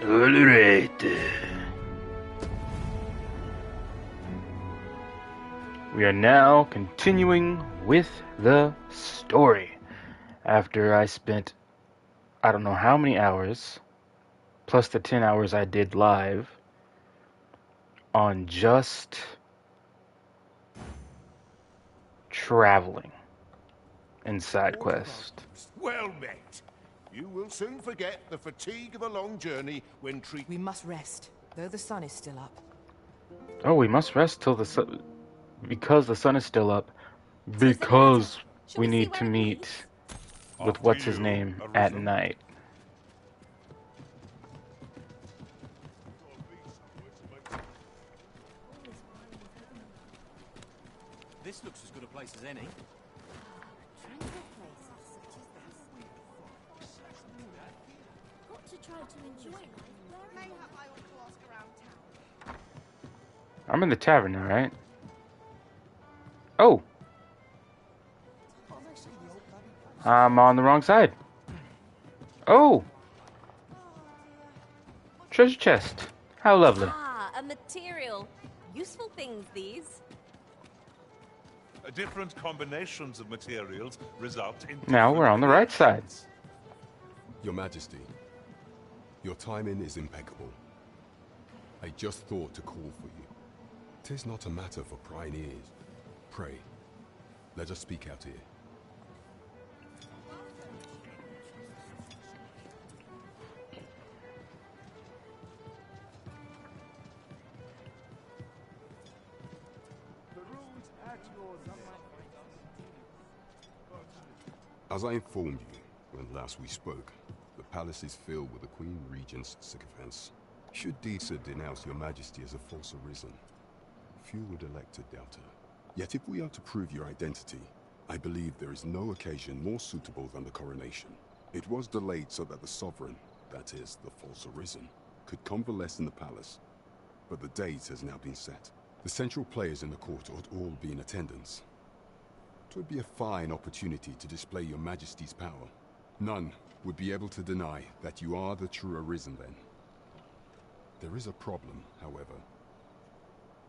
Alright. We are now continuing with the story. After I spent, I don't know how many hours, plus the 10 hours I did live, on just traveling and side quest. Well met. You will soon forget the fatigue of a long journey when treated. We must rest, though the sun is still up. Oh, we must rest till the sun, because the sun is still up, because we need to meet with what's his name at night. This looks as good a place as any. Got to try to enjoy life. Mayhap I ought to ask around town. I'm in the tavern now, right? Oh! I'm on the wrong side. Oh! Treasure chest. How lovely. Ah, a material. Useful things, these. Different combinations of materials result in. Now we're on the right side. Your Majesty, your timing is impeccable. I just thought to call for you. 'Tis not a matter for prying ears. Pray, let us speak out here. As I informed you when last we spoke, the palace is filled with the Queen Regent's sycophants. Should Deesa denounce your Majesty as a false arisen, few would elect to doubt her. Yet if we are to prove your identity, I believe there is no occasion more suitable than the coronation. It was delayed so that the sovereign, that is, the false arisen, could convalesce in the palace. But the date has now been set. The central players in the court ought all be in attendance. It would be a fine opportunity to display your Majesty's power. None would be able to deny that you are the true arisen then. There is a problem, however.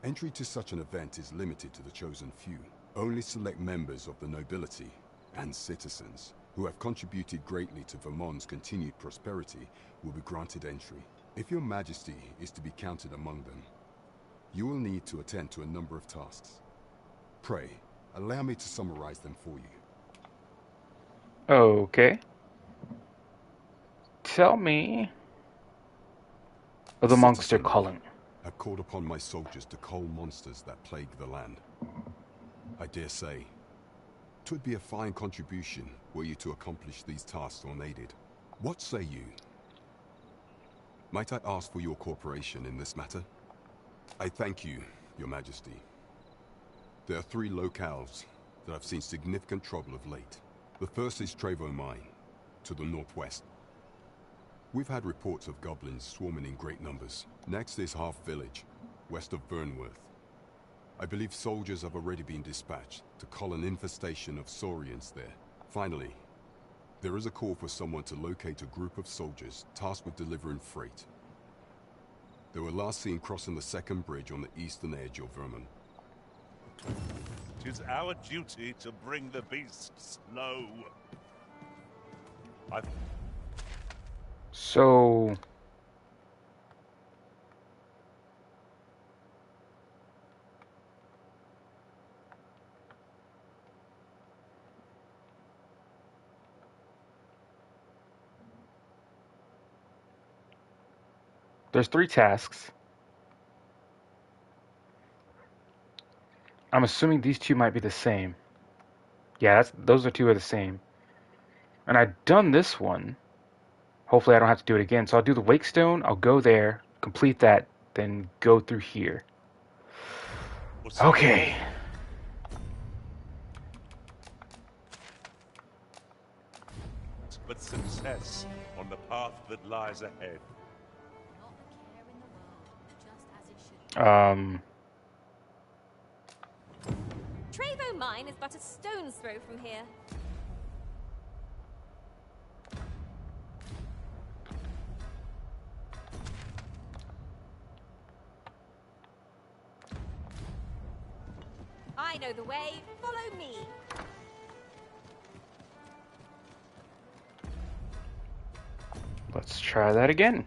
Entry to such an event is limited to the chosen few. Only select members of the nobility and citizens who have contributed greatly to Vermont's continued prosperity will be granted entry. If your Majesty is to be counted among them, you will need to attend to a number of tasks. Pray, allow me to summarize them for you. Okay. Tell me of the monster calling. Have called upon my soldiers to cull monsters that plague the land. I dare say, 'twould be a fine contribution were you to accomplish these tasks unaided. What say you? Might I ask for your cooperation in this matter? I thank you, Your Majesty. There are 3 locales that have seen significant trouble of late. The first is Trevo Mine, to the northwest. We've had reports of goblins swarming in great numbers. Next is Half Village, west of Burnworth. I believe soldiers have already been dispatched to cull an infestation of saurians there. Finally, there is a call for someone to locate a group of soldiers tasked with delivering freight. They were last seen crossing the second bridge on the eastern edge of Vermont. 'Tis our duty to bring the beasts low. So... there's 3 tasks. I'm assuming these 2 might be the same. Yeah, those are 2 are the same. And I've done this one. Hopefully I don't have to do it again. So I'll do the Wake Stone, I'll go there, complete that, then go through here. Okay. But success on the path that lies ahead. Trevo Mine is but a stone's throw from here. I know the way. Follow me. Let's try that again.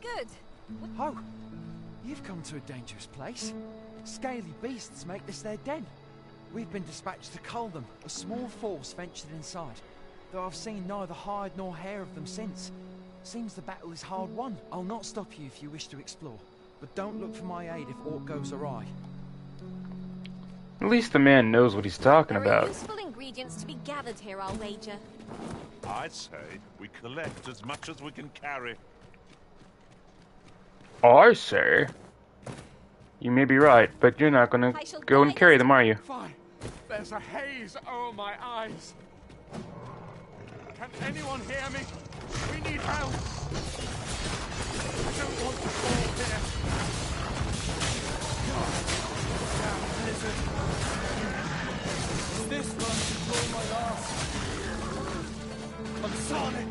Good. Oh, you've come to a dangerous place. Scaly beasts make this their den. We've been dispatched to cull them. A small force ventured inside, though I've seen neither hide nor hair of them since. Seems the battle is hard won. I'll not stop you if you wish to explore, but don't look for my aid if aught goes awry. At least the man knows what he's talking There are about. useful ingredients to be gathered here, I'll wager. I say we collect as much as we can carry. I say. You may be right, but you're not gonna go and carry them, are you? Fine. There's a haze over my eyes. Can anyone hear me? We need help. I don't want to fall here. Damn blizzard. This one should blow my last. I'm solid.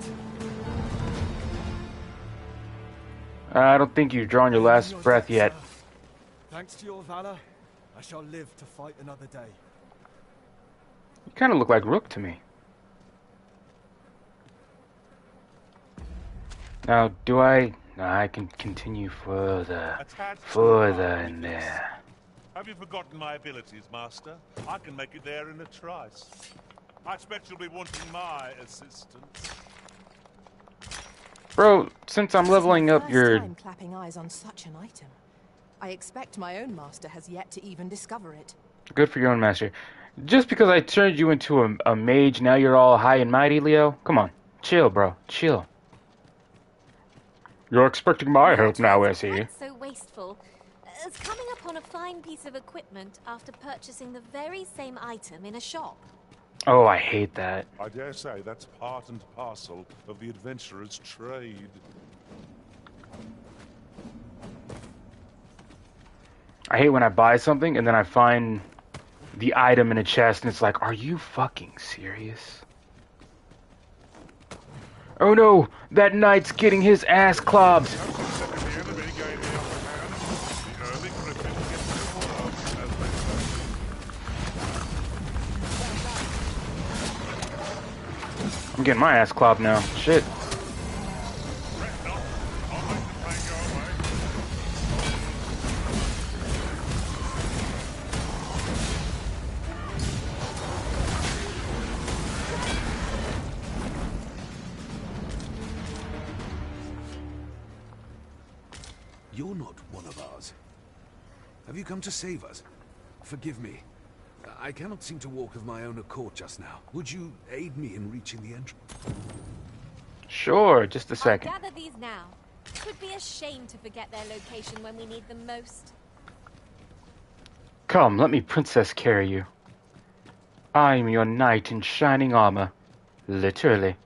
I don't think you've drawn your last breath yet. Thanks to your valor, I shall live to fight another day. You kind of look like Rook to me. Now, do I... No, I can continue further. Further in there. Have you forgotten my abilities, Master? I can make it there in a trice. I expect you'll be wanting my assistance. Bro, since I'm leveling up First your... time clapping eyes on such an item. I expect my own master has yet to even discover it. Good for your own master. Just because I turned you into a mage, now you're all high and mighty, Leo? Come on. Chill, bro. Chill. You're expecting my help now, I see. Quite so wasteful as coming upon a fine piece of equipment after purchasing the very same item in a shop. Oh, I hate that. I dare say that's part and parcel of the adventurer's trade. I hate when I buy something and then I find the item in a chest and it's like, are you fucking serious? Oh no, that knight's getting his ass clobbed. I'm getting my ass clobbed now. Shit. You're not one of ours. Have you come to save us? Forgive me. I cannot seem to walk of my own accord just now. Would you aid me in reaching the entrance? Sure, just a second. I'll gather these now. It would be a shame to forget their location when we need them most. Come, let me princess carry you. I am your knight in shining armor. Literally.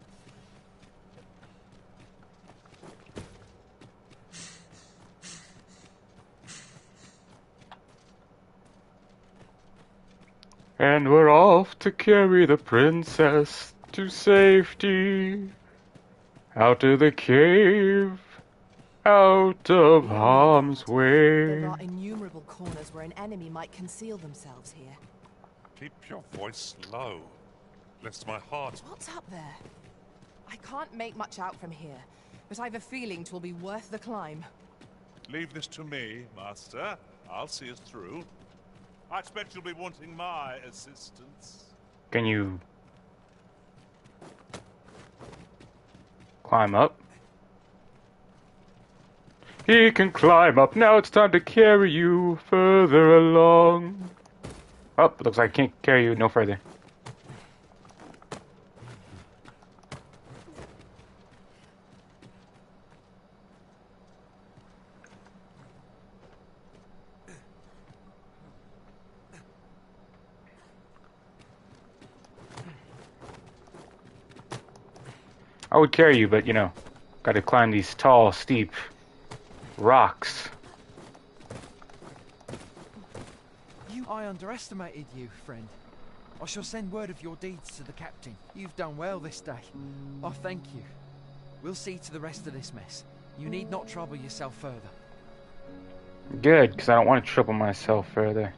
And we're off to carry the princess to safety. Out of the cave. Out of harm's way. There are innumerable corners where an enemy might conceal themselves here. Keep your voice low, lest my heart... What's up there? I can't make much out from here, but I've a feeling 'twill be worth the climb. Leave this to me, Master. I'll see us through. I expect you'll be wanting my assistance. Can you climb up? He can climb up. Now it's time to carry you further along. Oh, it looks like I can't carry you no further. I would carry you, but you know, gotta climb these tall, steep rocks. I underestimated you, friend. I shall send word of your deeds to the captain. You've done well this day. I thank you. We'll see to the rest of this mess. You need not trouble yourself further. Good, because I don't want to trouble myself further.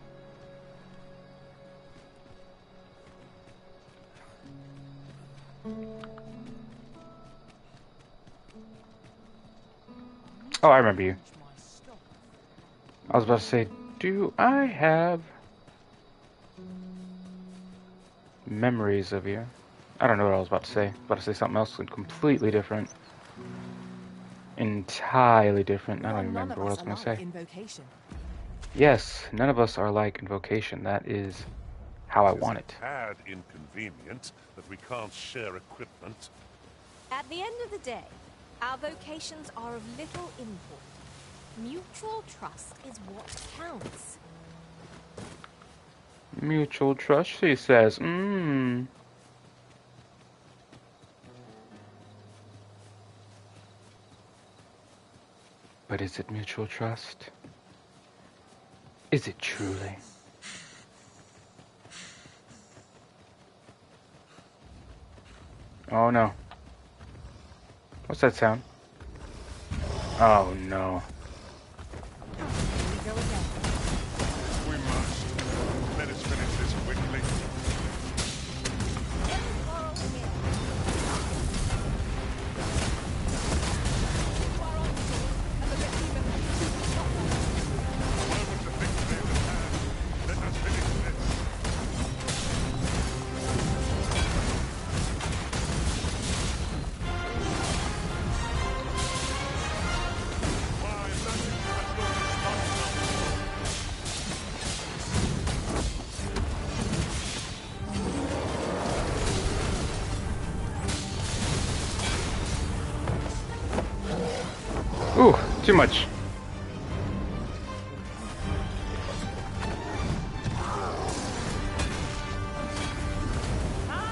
Oh, I remember you. I was about to say, do I have memories of you? I don't know what I was about to say. I was about to say something else completely different. Entirely different. I don't even remember what I was going to say. Invocation. Yes, none of us are like Invocation. That is how I want it. It's a tad inconvenient that we can't share equipment. At the end of the day, our vocations are of little import. Mutual trust is what counts. Mutual trust, she says. But is it mutual trust? Is it truly? Oh no. What's that sound? Oh no. We must. Let us finish this quickly. Moment of victory is at hand. Let us finish this. Why, nothing has got to stop now. Ooh, too much.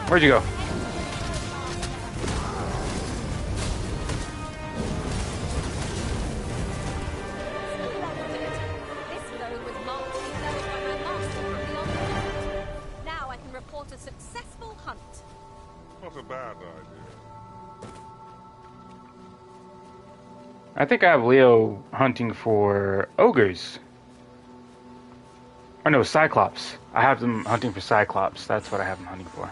Where'd you go? This zone was marked to be leveled by my master from beyond the world. Now I can report a successful hunt. Not a bad idea. I think I have Leo hunting for ogres. Or no, Cyclops. I have them hunting for Cyclops. That's what I have them hunting for.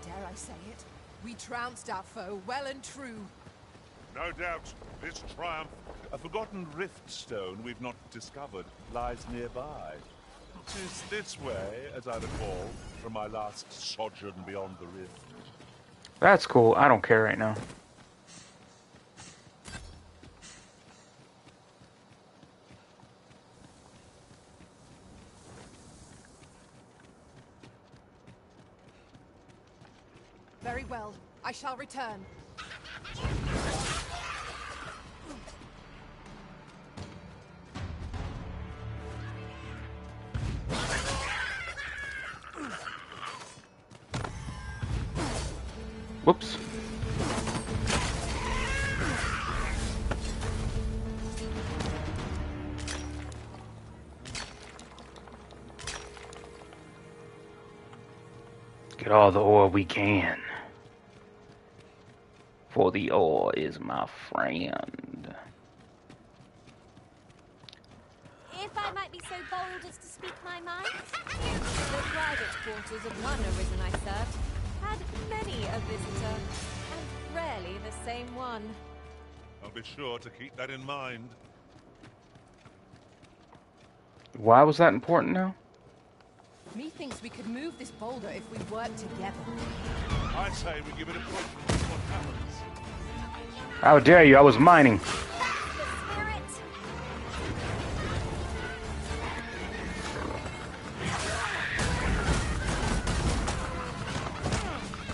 Dare I say it? We trounced our foe well and true. No doubt, this triumph, a forgotten rift stone we've not discovered, lies nearby. 'Tis this way, as I recall, from my last sojourn beyond the rift. That's cool. I don't care right now. Very well. I shall return. Whoops. Get all the ore we can. For the ore is my friend. If I might be so bold as to speak my mind, the private quarters of one arisen I served had many a visitor, and rarely the same one. I'll be sure to keep that in mind. Why was that important now? Methinks we could move this boulder if we work together. I say we give it a push and see what happens. How dare you? I was mining. The spirit!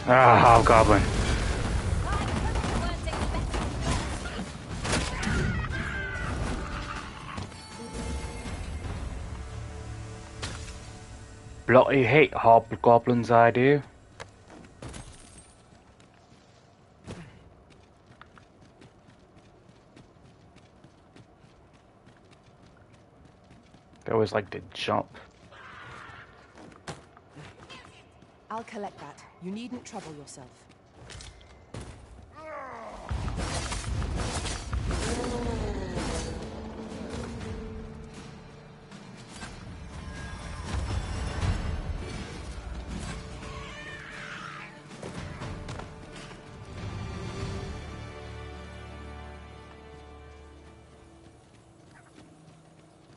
Ah, Hobgoblin. Bloody hate hobgoblins, I do. They always like to jump. I'll collect that. You needn't trouble yourself.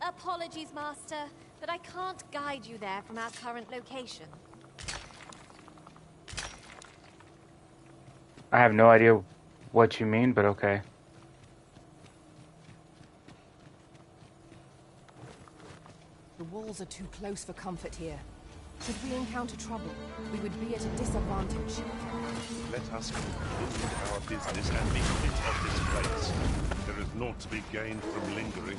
Apologies, Master, but I can't guide you there from our current location. I have no idea what you mean, but okay. The walls are too close for comfort here. Should we encounter trouble, we would be at a disadvantage. Let us conclude our business and be quit of this place. There is naught to be gained from lingering.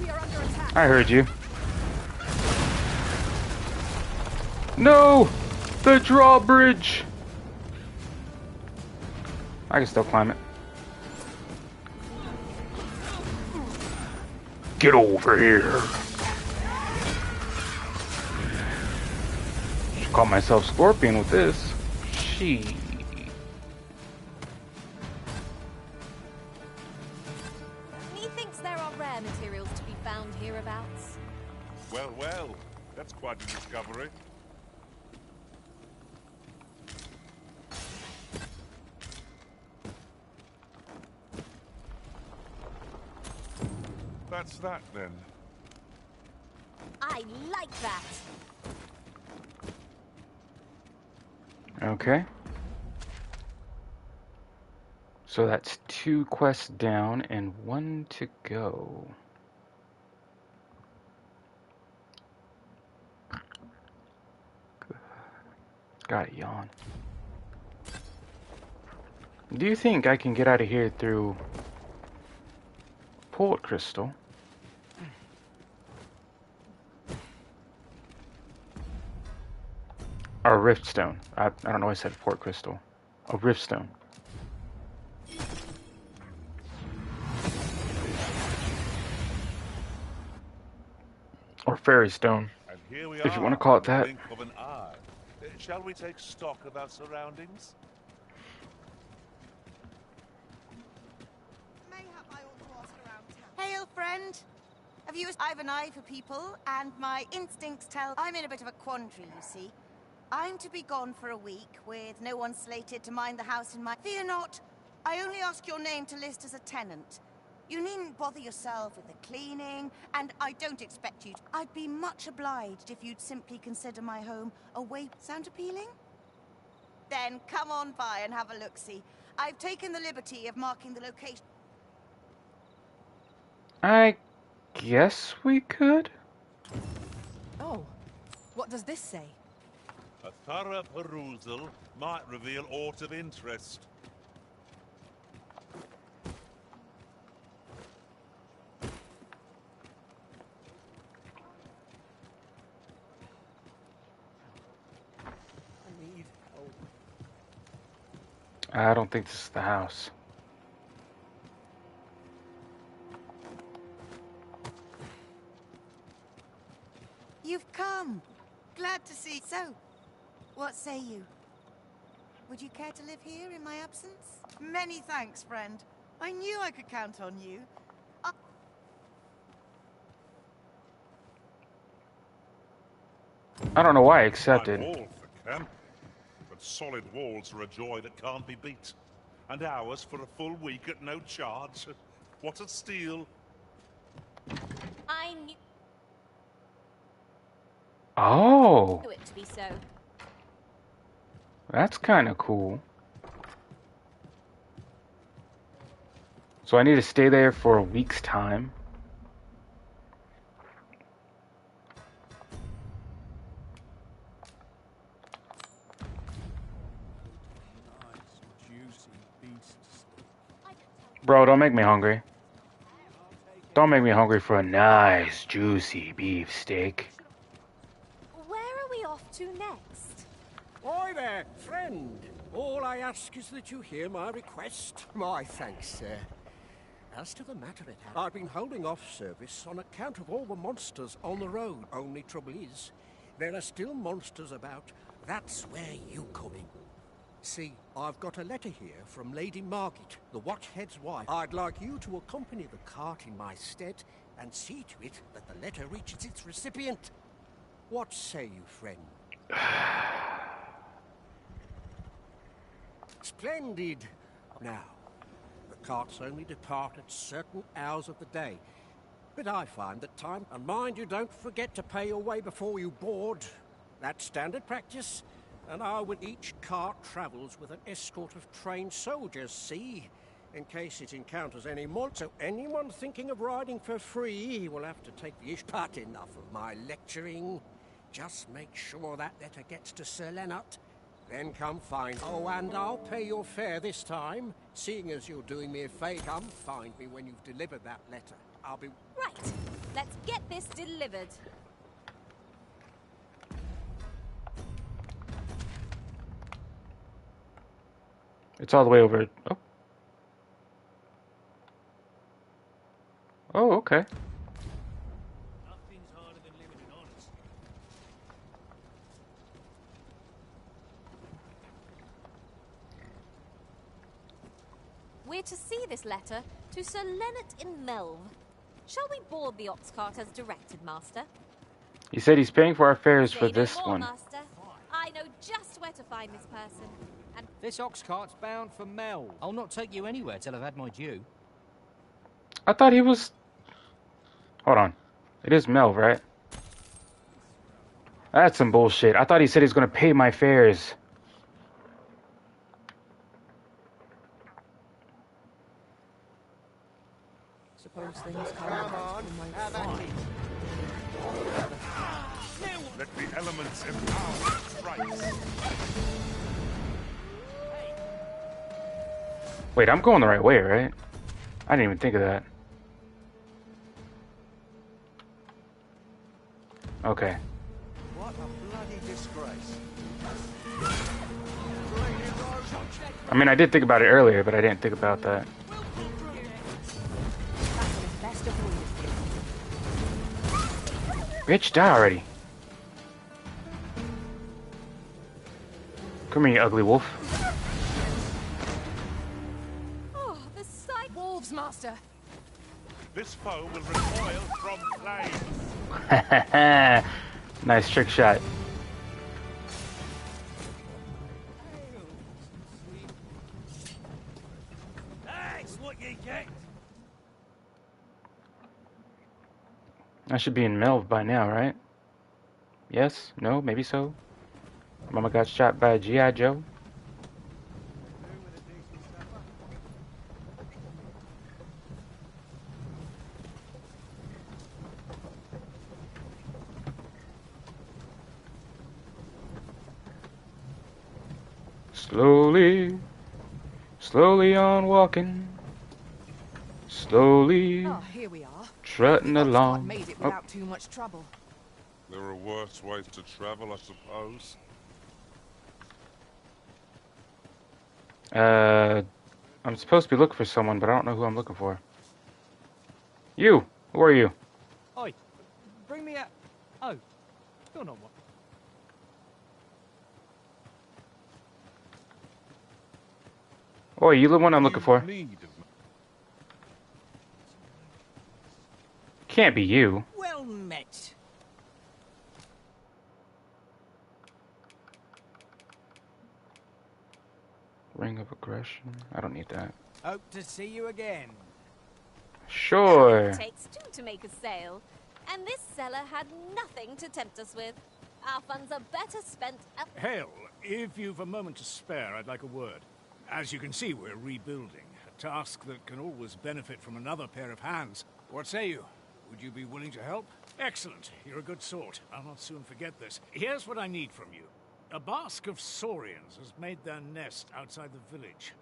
We are under attack. I heard you. No! The drawbridge! I can still climb it. Get over here. Should call myself Scorpion with this. She. Methinks there are rare materials to be found hereabouts. Well, well, that's quite a discovery. That's that, then. I like that. Okay. So that's 2 quests down and 1 to go. Got a yawn. Do you think I can get out of here through Port Crystal? Or Riftstone. I don't know why I said Port Crystal. A Riftstone. Or Fairy Stone. And here we if you are, want to call it on the that. blink of an eye. Shall we take stock of our surroundings? Mayhap I ought to ask around town. Hail, friend. Have you? I've an eye for people, and my instincts tell I'm in a bit of a quandary, you see. I'm to be gone for a week, with no one slated to mind the house in my... Fear not. I only ask your name to list as a tenant. You needn't bother yourself with the cleaning, and I don't expect you to. I'd be much obliged if you'd simply consider my home away. Sound appealing? Then come on by and have a look-see. I've taken the liberty of marking the location. I guess we could? Oh, what does this say? A thorough perusal might reveal aught of interest. I don't think this is the house. You've come. Glad to see. So, what say you? Would you care to live here in my absence? Many thanks, friend. I knew I could count on you. I don't know why I accepted. I'm all for camp, but solid walls are a joy that can't be beat. And ours for a full week at no charge. What a steal. I knew Oh, it to be so. that's kind of cool. So I need to stay there for a week's time. Bro, don't make me hungry. Don't make me hungry for a nice, juicy beef steak. Where are we off to next? Hi there, friend. All I ask is that you hear my request. My thanks, sir. As to the matter at hand, I've been holding off service on account of all the monsters on the road. Only trouble is, there are still monsters about. That's where you come in. See, I've got a letter here from Lady Margit, the Watchhead's wife. I'd like you to accompany the cart in my stead and see to it that the letter reaches its recipient. What say you, friend? Splendid. Now, the carts only depart at certain hours of the day, but I find that time, and mind you don't forget to pay your way before you board. That's standard practice. And when each cart travels with an escort of trained soldiers, see? In case it encounters any monster. So anyone thinking of riding for free will have to take the issue. But enough of my lecturing. Just make sure that letter gets to Sir Leonard. Then come find. Oh, and I'll pay your fare this time. Seeing as you're doing me a favour, come find me when you've delivered that letter. I'll be... Right, let's get this delivered. It's all the way over. Oh. Oh, okay. Nothing's harder than living in honest. We're to see this letter to Sir Leonard in Melve. Shall we board the ox cart as directed, Master? He said he's paying for our fares Say for no this more, one. Master. I know just where to find this person. And this ox cart's bound for Mel. I'll not take you anywhere till I've had my due. I thought he was... Hold on. It is Mel, right? That's some bullshit. I thought he said he's going to pay my fares. Suppose things come on. Let the elements empower strikes. Wait, I'm going the right way, right? I didn't even think of that. Okay. What a bloody disgrace. I mean, I did think about it earlier, but I didn't think about that. Bitch, die already. Come here, you ugly wolf. oh, the sight. Wolves, Master. This foe will recoil from flames. Nice trick shot. That's what you get. I should be in Melv by now, right? Yes? No? Maybe so? Mama got shot by a G.I. Joe? Slowly, slowly on walking, slowly Oh, here we are. trotting along. Made it without too much trouble. There are worse ways to travel, I suppose. I'm supposed to be looking for someone, but I don't know who I'm looking for. You! Who are you? Oi, bring me out. Oh, you're not one. Oh, you the one I'm looking for. Can't be you. Well met. Ring of aggression. I don't need that. Hope to see you again. Sure. It takes two to make a sale. And this seller had nothing to tempt us with. Our funds are better spent at... Hell, if you've a moment to spare, I'd like a word. As you can see, we're rebuilding. task that can always benefit from another pair of hands. What say you? Would you be willing to help? Excellent. You're a good sort. I'll not soon forget this. Here's what I need from you. A basque of saurians has made their nest outside the village.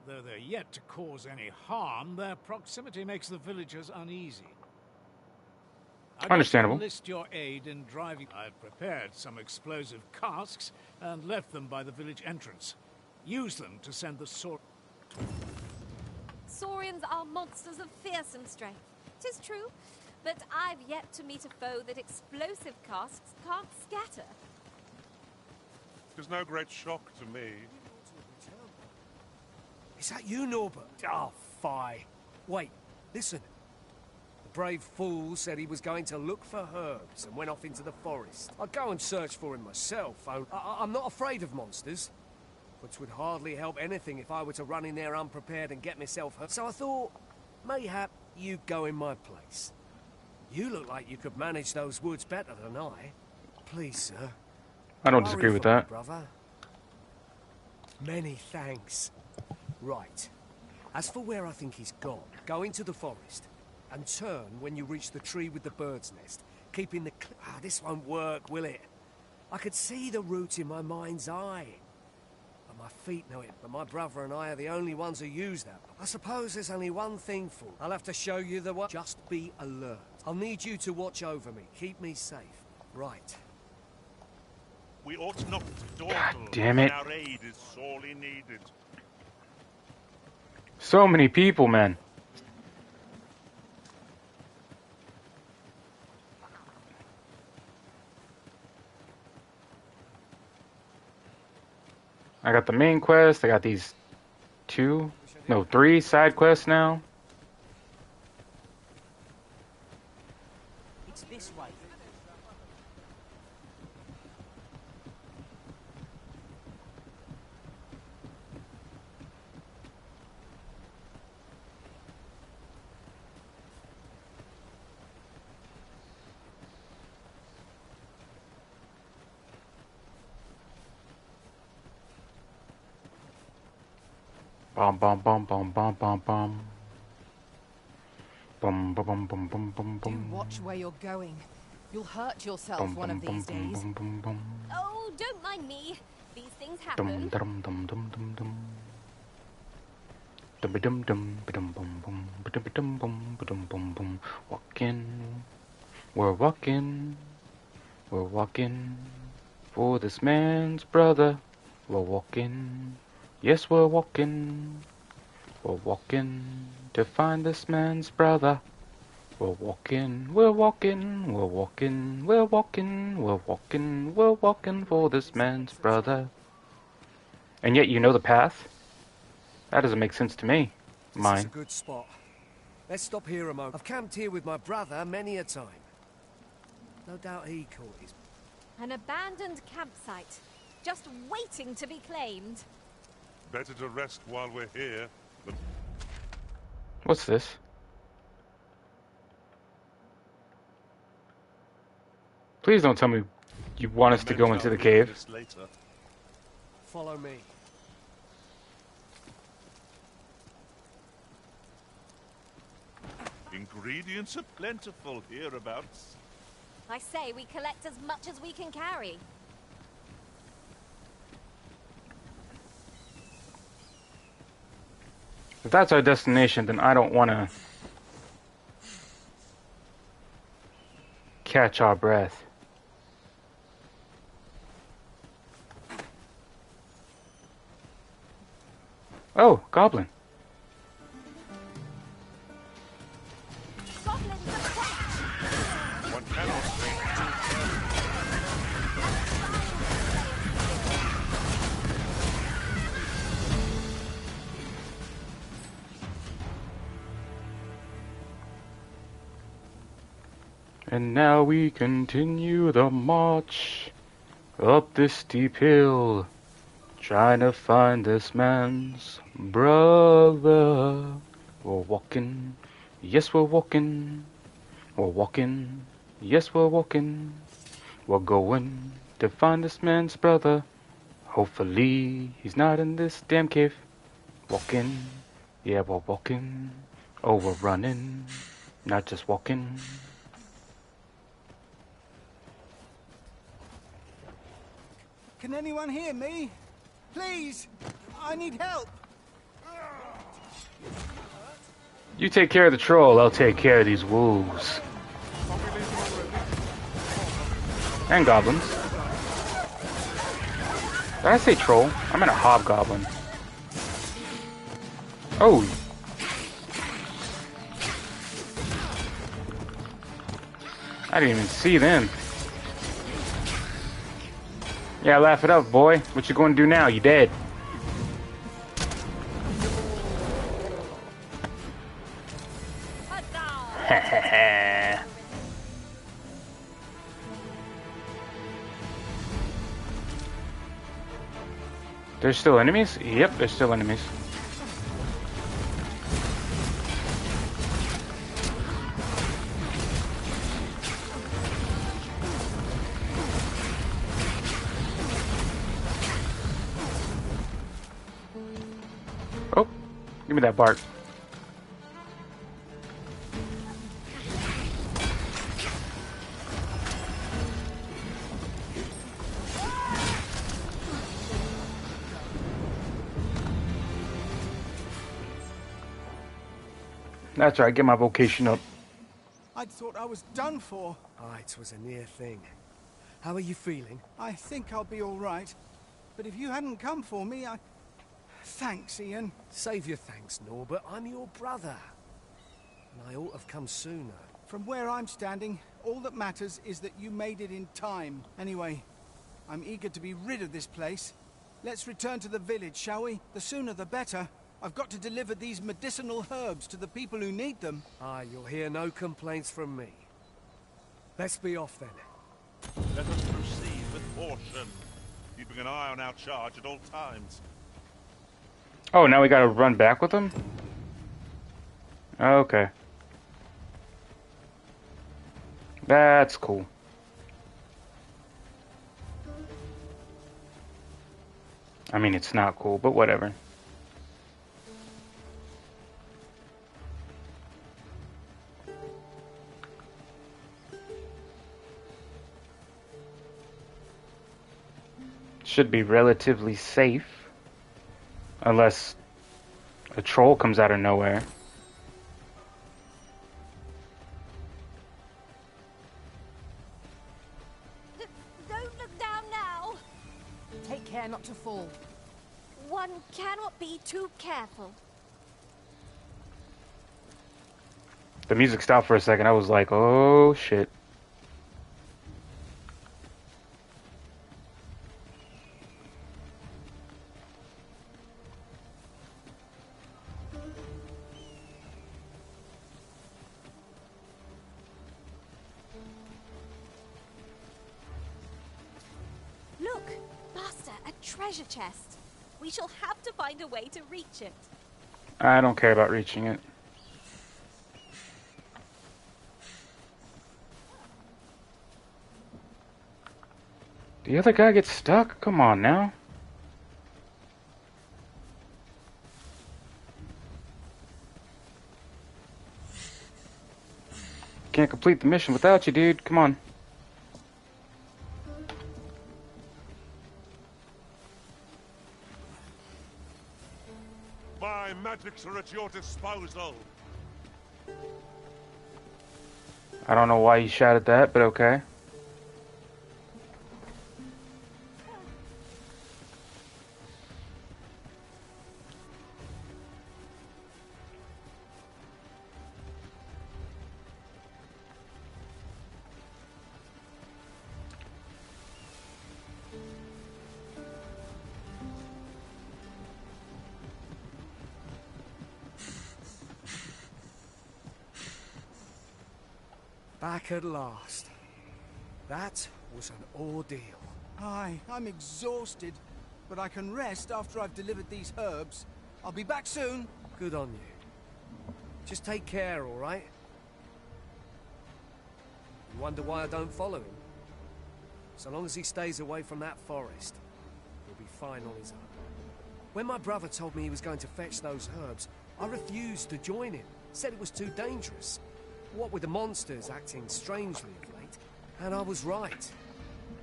Though they're yet to cause any harm, their proximity makes the villagers uneasy. Understandable. I enlist your aid in driving. I've prepared some explosive casks and left them by the village entrance. Use them to send the Saurians are monsters of fearsome strength. 'Tis true, but I've yet to meet a foe that explosive casks can't scatter. There's no great shock to me. Is that you, Norbert? Oh, fie. Wait, listen. The brave fool said he was going to look for herbs and went off into the forest. I'd go and search for him myself. I'm not afraid of monsters, which would hardly help anything if I were to run in there unprepared and get myself hurt. So I thought, mayhap you'd go in my place. You look like you could manage those woods better than I. Please, sir. I don't disagree with that. Brother. Many thanks. Right. As for where I think he's gone, go into the forest and turn when you reach the tree with the bird's nest, keeping the this won't work, will it? I could see the route in my mind's eye. But my feet know it, but my brother and I are the only ones who use that. I suppose there's only one thing for it. I'll have to show you the way. Just be alert. I'll need you to watch over me. Keep me safe. Right. We ought not to dawdle. God damn it. Our aid is sorely needed. So many people, man. I got the main quest. I got these 3 side quests now. It's this way. Bum bum bum bum bum bum bum. Bum bum bum bum bum bum Do bum. watch where you're going. You'll hurt yourself one of these days. Oh, don't mind me. These things Dum happen. dum dum dum dum dum. Dum dum dum dum bum bum dum dum bum dum bum bum. Walking, we're walking for this man's brother. We're walking, yes, we're walking to find this man's brother. We're walking for this man's brother. And yet you know the path? That doesn't make sense to me. This is a good spot. Let's stop here a moment. I've camped here with my brother many a time. No doubt he caught his... An abandoned campsite, just waiting to be claimed. Better to rest while we're here than... What's this? Please don't tell me you want us to go into the cave. Follow me. Ingredients are plentiful hereabouts. I say we collect as much as we can carry. If that's our destination, then I don't want to catch our breath. Oh, goblin. One cannot And now we continue the march up this steep hill, trying to find this man's brother. We're walking, yes, we're walking. We're walking, yes, we're walking. We're going to find this man's brother. Hopefully, he's not in this damn cave. Walking, Yeah, we're walking. Oh, we're running. Not just walking. Can anyone hear me? Please! I need help! You take care of the troll, I'll take care of these wolves. And goblins. Did I say troll? I meant a hobgoblin. Oh! I didn't even see them. Yeah, laugh it up, boy. What you gonna do now? You dead. There's still enemies? Yep, there's still enemies. Oh, give me that bark. That's right, get my vocation up. I'd thought I was done for. Ah, it was a near thing. How are you feeling? I think I'll be all right. But if you hadn't come for me, I... Thanks, Ian. Save your thanks, Norbert. I'm your brother. And I ought to have come sooner. From where I'm standing, all that matters is that you made it in time. Anyway, I'm eager to be rid of this place. Let's return to the village, shall we? The sooner the better. I've got to deliver these medicinal herbs to the people who need them. Ah, you'll hear no complaints from me. Let's be off then. Let us proceed with caution, keeping an eye on our charge at all times. Oh, now we gotta run back with them? Okay. That's cool. I mean, it's not cool, but whatever. Should be relatively safe. Unless a troll comes out of nowhere. Don't look down now. Take care not to fall. One cannot be too careful. The music stopped for a second. I was like, oh shit. Look, Master, a treasure chest. We shall have to find a way to reach it. I don't care about reaching it. The other guy gets stuck? Come on now. Can't complete the mission without you, dude. Come on. My magics are at your disposal. I don't know why you shouted that, but okay. Back at last. That was an ordeal. Aye, I'm exhausted. But I can rest after I've delivered these herbs. I'll be back soon. Good on you. Just take care, all right? You wonder why I don't follow him? So long as he stays away from that forest, he'll be fine on his own. When my brother told me he was going to fetch those herbs, I refused to join him, said it was too dangerous. What with the monsters acting strangely of late, and I was right.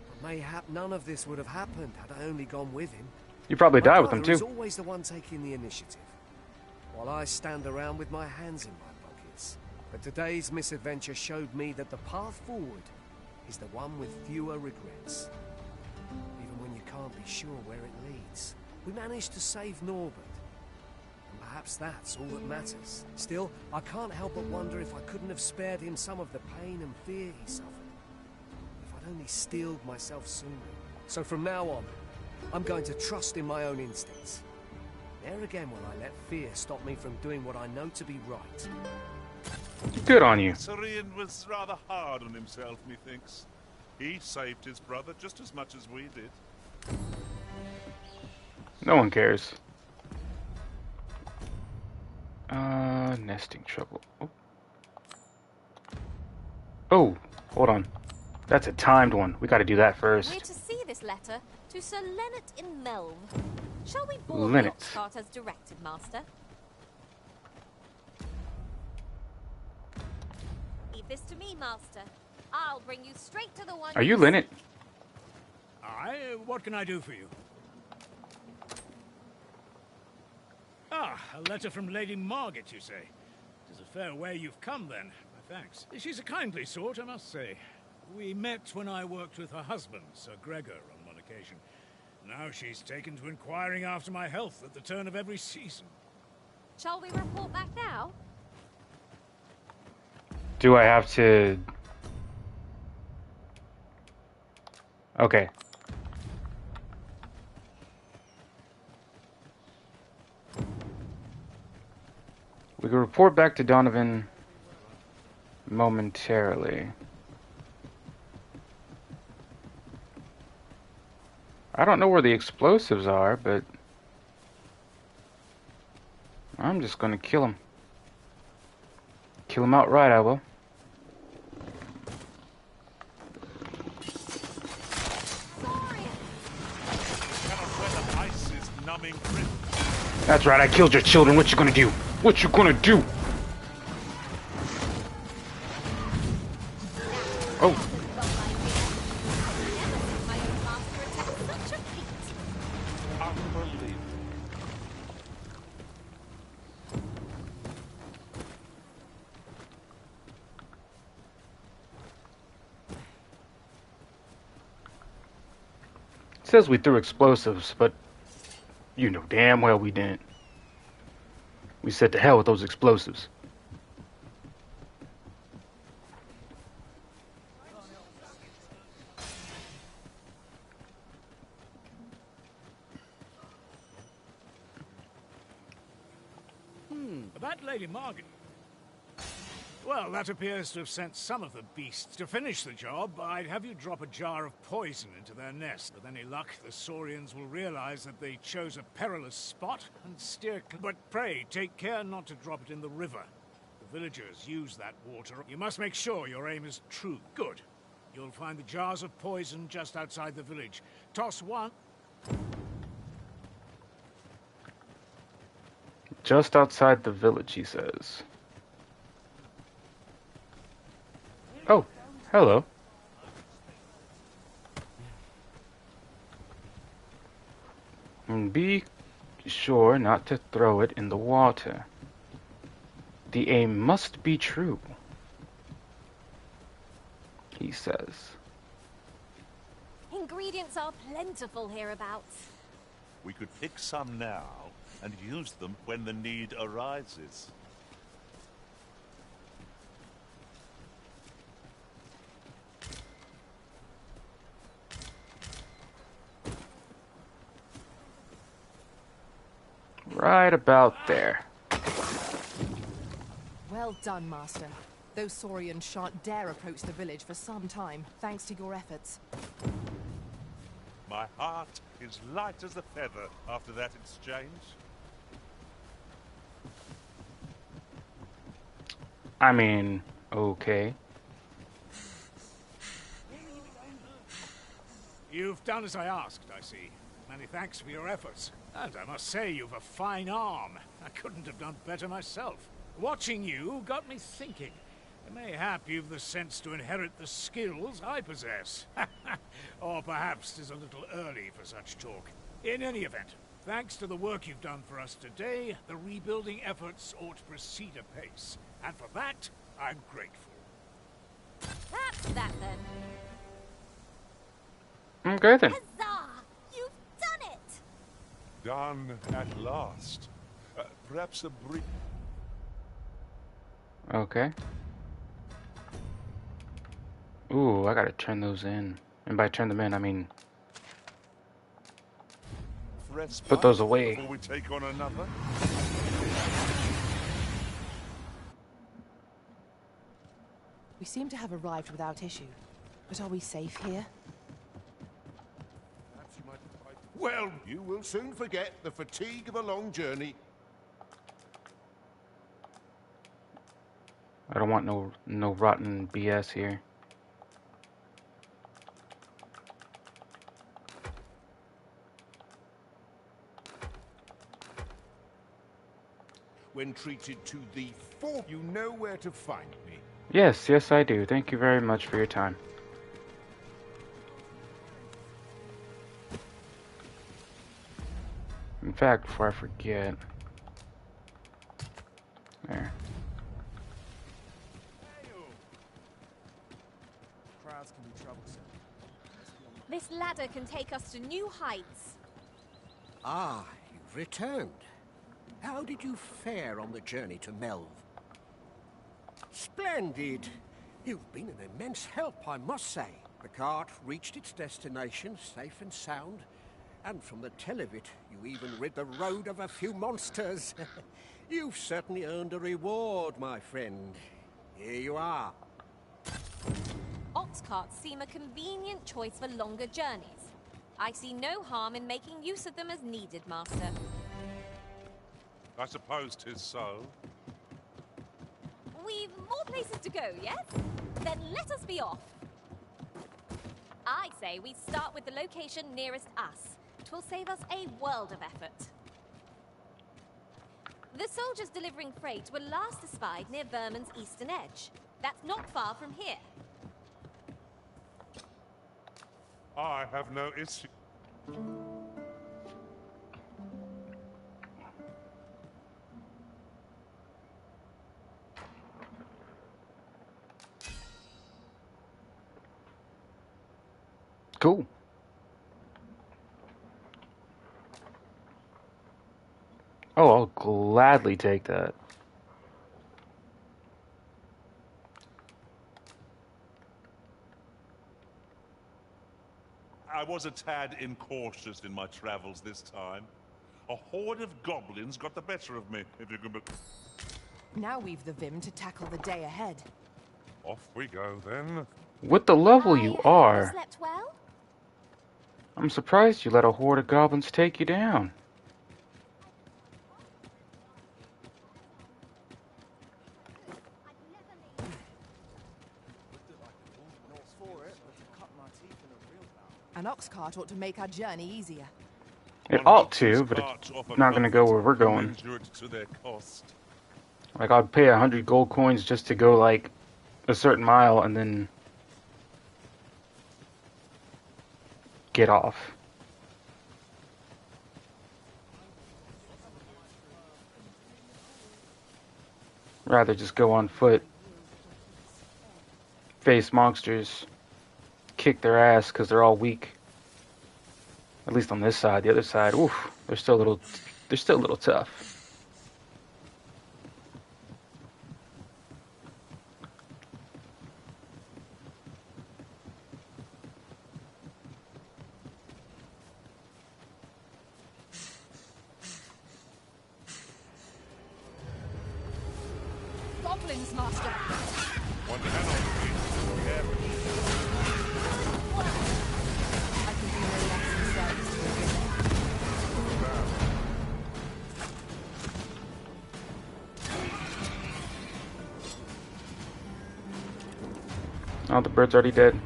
But mayhap none of this would have happened had I only gone with him. You probably My die with them brother is too. always the one taking the initiative, while I stand around with my hands in my pockets. But today's misadventure showed me that the path forward is the one with fewer regrets. Even when you can't be sure where it leads. We managed to save Norbert. And perhaps that's all that matters. Still, I can't help but wonder if I couldn't have spared him some of the pain and fear he suffered. If I'd only steeled myself sooner. So from now on, I'm going to trust in my own instincts. Never again will I let fear stop me from doing what I know to be right. Good on you. Sorian was rather hard on himself, methinks. He saved his brother just as much as we did. No one cares. Nesting trouble. Oh, hold on. That's a timed one. We gotta do that first. We're to see this letter to Sir Leonard in Melve. Shall we board the ox cart as directed, Master? Leave this to me, Master. I'll bring you straight to the one. Are you Linnet? Aye, what can I do for you? Ah, a letter from Lady Margaret, you say? It is a fair way you've come, then. My thanks. She's a kindly sort, I must say. We met when I worked with her husband, Sir Gregor, on one occasion. Now she's taken to inquiring after my health at the turn of every season. Shall we report back now? Do I have to... Okay. We can report back to Donovan momentarily. I don't know where the explosives are, but I'm just gonna kill him. Kill him outright, I will. That's right, I killed your children. What you gonna do? What you gonna do? Oh. It says we threw explosives, but you know damn well we didn't. We said to hell with those explosives. About Lady Margaret. Well, that appears to have sent some of the beasts. To finish the job, I'd have you drop a jar of poison into their nest. With any luck, the Saurians will realize that they chose a perilous spot and steer clear. But pray, take care not to drop it in the river. The villagers use that water. You must make sure your aim is true. Good. You'll find the jars of poison just outside the village. Toss one. Just outside the village, he says. Oh, hello. And be sure not to throw it in the water. The aim must be true, he says. Ingredients are plentiful hereabouts. We could pick some now and use them when the need arises. Right about there. Well done, Master. Those Saurians shan't dare approach the village for some time, thanks to your efforts. My heart is light as a feather after that exchange. I mean, okay. You've done as I asked, I see. Many thanks for your efforts. And I must say, you've a fine arm. I couldn't have done better myself. Watching you got me thinking. Mayhap you've the sense to inherit the skills I possess. Or perhaps 'tis a little early for such talk. In any event, thanks to the work you've done for us today, the rebuilding efforts ought to proceed apace. And for that, I'm grateful. That's that then. Okay then. Huzzah! You've done it! Done at last. Perhaps a brief... Okay. Ooh, I gotta turn those in. And by turn them in, I mean put those away. Before we take on another. We seem to have arrived without issue. But are we safe here? Well, you will soon forget the fatigue of a long journey. I don't want no rotten BS here. When treated to the full, you know where to find me. Yes, yes I do. Thank you very much for your time. In fact, before I forget... There. Crowds can be troublesome. This ladder can take us to new heights. Ah, you've returned. How did you fare on the journey to Melve? Splendid! You've been an immense help, I must say. The cart reached its destination safe and sound, and from the tell of it, you even rid the road of a few monsters. You've certainly earned a reward, my friend. Here you are. Ox carts seem a convenient choice for longer journeys. I see no harm in making use of them as needed, Master. I suppose 'tis so. We've more places to go, yes? Then let us be off. I say we start with the location nearest us. 'Twill save us a world of effort. The soldiers delivering freight were last espied near Vermin's eastern edge. That's not far from here. I have no issue. Cool. Oh, I'll gladly take that. I was a tad incautious in my travels this time. A horde of goblins got the better of me, if you can be... Now we've the vim to tackle the day ahead. Off we go, then. With the level you are, You slept well? I'm surprised you let a horde of goblins take you down. An ox cart ought to make our journey easier. It ought to, but it's not going to go where we're going. To their cost. Like, I'd pay 100 gold coins just to go, like, a certain mile and then get off. Rather just go on foot, face monsters, kick their ass because they're all weak. At least on this side. The other side, oof, they're still a little tough. Goblins, Master! One cannot be careful. I can do no less than service to the village. Oh, the bird's already dead.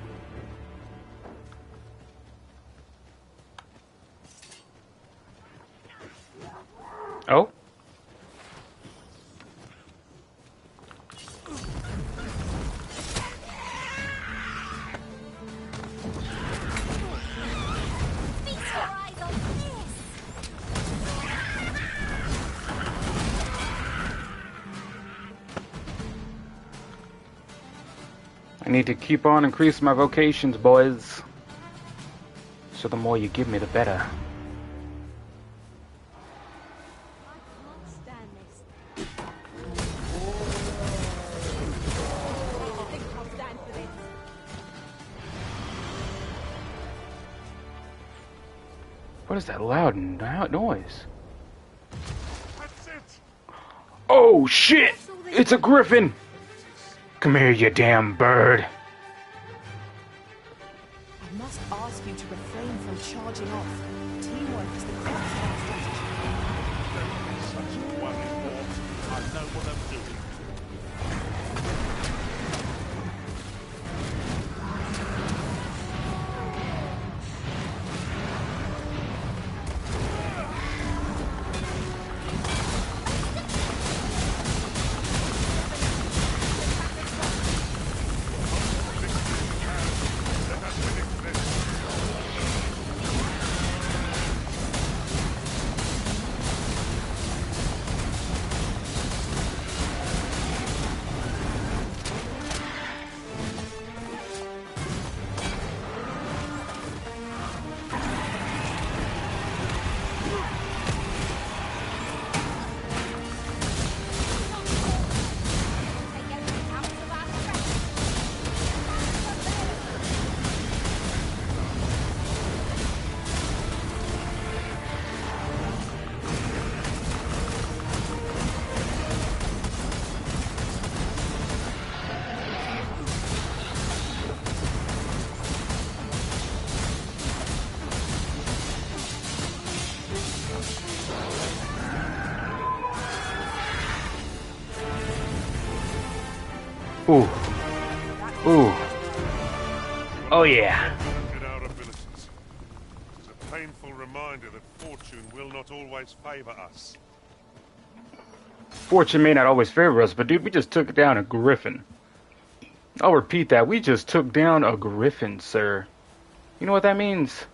I need to keep on increasing my vocations, boys. So the more you give me, the better. I can't stand this. I think I'll stand for this. What is that loud noise? Oh shit! It's a griffin! Come here, you damn bird. I must ask you to refrain from charging off. Teamwork is the crux of our strategy. Don't be such a worry, Mort. I know what I'm doing. Ooh. Ooh. Oh yeah. Look at our abilities. It's a painful reminder that fortune will not always favor us. Fortune may not always favor us, but dude, we just took down a griffin. I'll repeat that. We just took down a griffin, sir. You know what that means?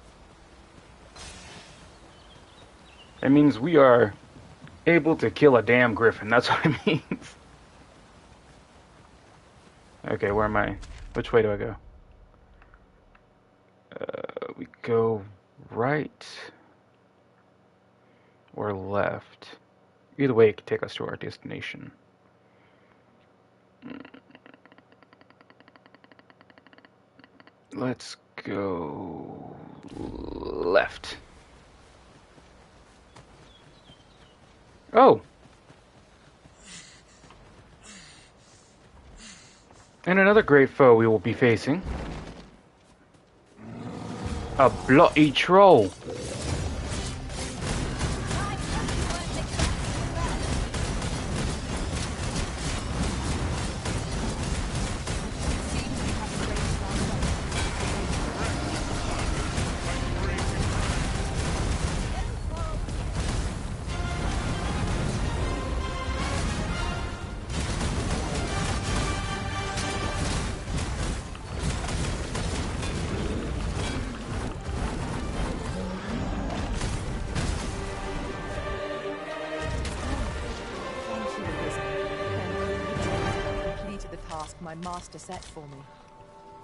It means we are able to kill a damn griffin. That's what it means. Okay, where am I? Which way do I go? We go right or left. Either way, it can take us to our destination. Let's go left. Oh! And another great foe we will be facing. A bloody troll. My master set for me.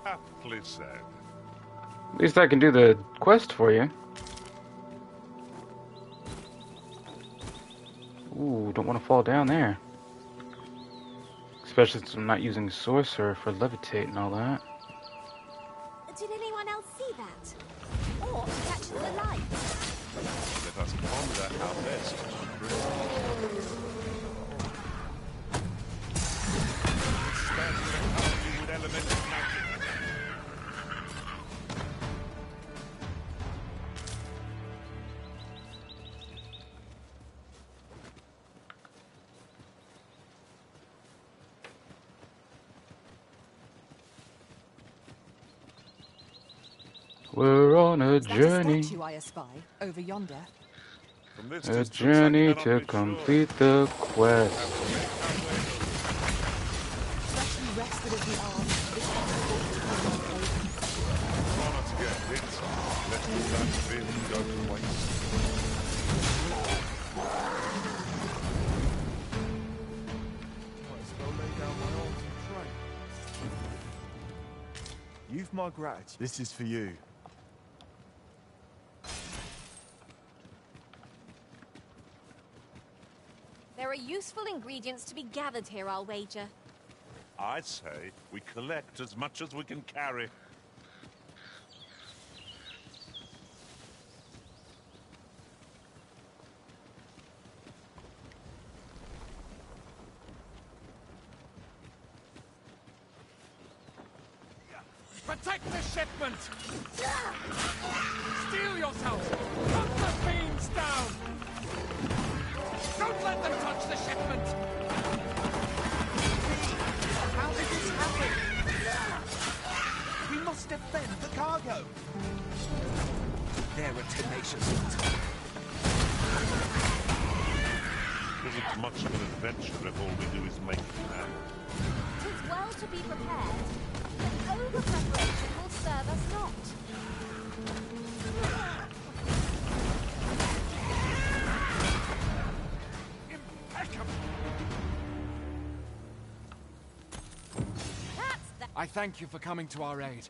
Aptly said. At least I can do the quest for you. Ooh, don't want to fall down there. Especially since I'm not using Sorcerer for Levitate and all that. Did anyone else see that? Or catch the light? Let us ponder our best. We're on a journey. Statue I espy over yonder. A journey to complete the quest. Freshly rested as we are, it's Try not to get hit. Let all that vim go to waste. You've my gratitude. This is for you. There are useful ingredients to be gathered here, I'll wager. I say we collect as much as we can carry. Protect the shipment! Steel yourself! Put the beams down! Don't let them touch the shipment! How did this happen? We must defend the cargo. They're a tenacious lot. Isn't much of an adventure if all we do is make plan. 'Tis well to be prepared, but over-preparation will serve us not. I thank you for coming to our aid.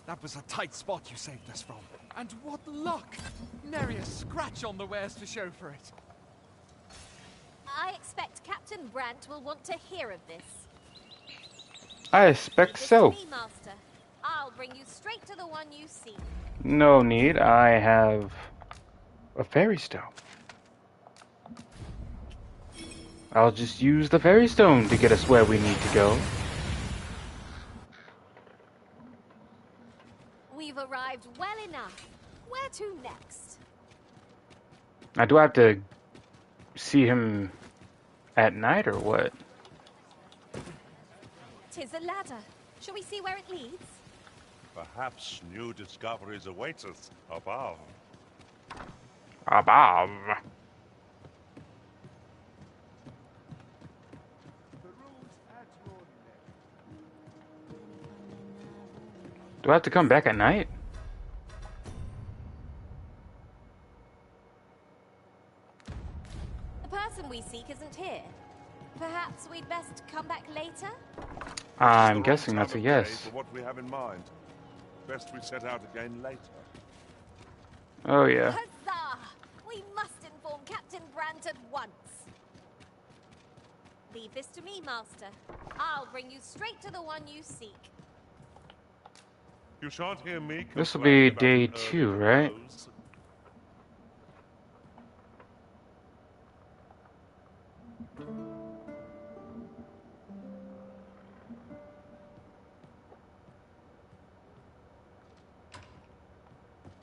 That was a tight spot you saved us from. And what luck! Nary a scratch on the wares to show for it. I expect Captain Brandt will want to hear of this. I expect so. Me, Master. I'll bring you straight to the one you seek. No need. I have a fairy stone. I'll just use the fairy stone to get us where we need to go. We've arrived well enough. Where to next? Now, do I have to see him at night or what? 'Tis a ladder. Shall we see where it leads? Perhaps new discoveries await us above. Above. Do I have to come back at night? The person we seek isn't here. Perhaps we'd best come back later? I'm guessing that's a yes. For what we have in mind. Best we set out again later. Oh yeah. Huzzah! We must inform Captain Brandt at once. Leave this to me, Master. I'll bring you straight to the one you seek. You shan't hear me. This will be day 2, right?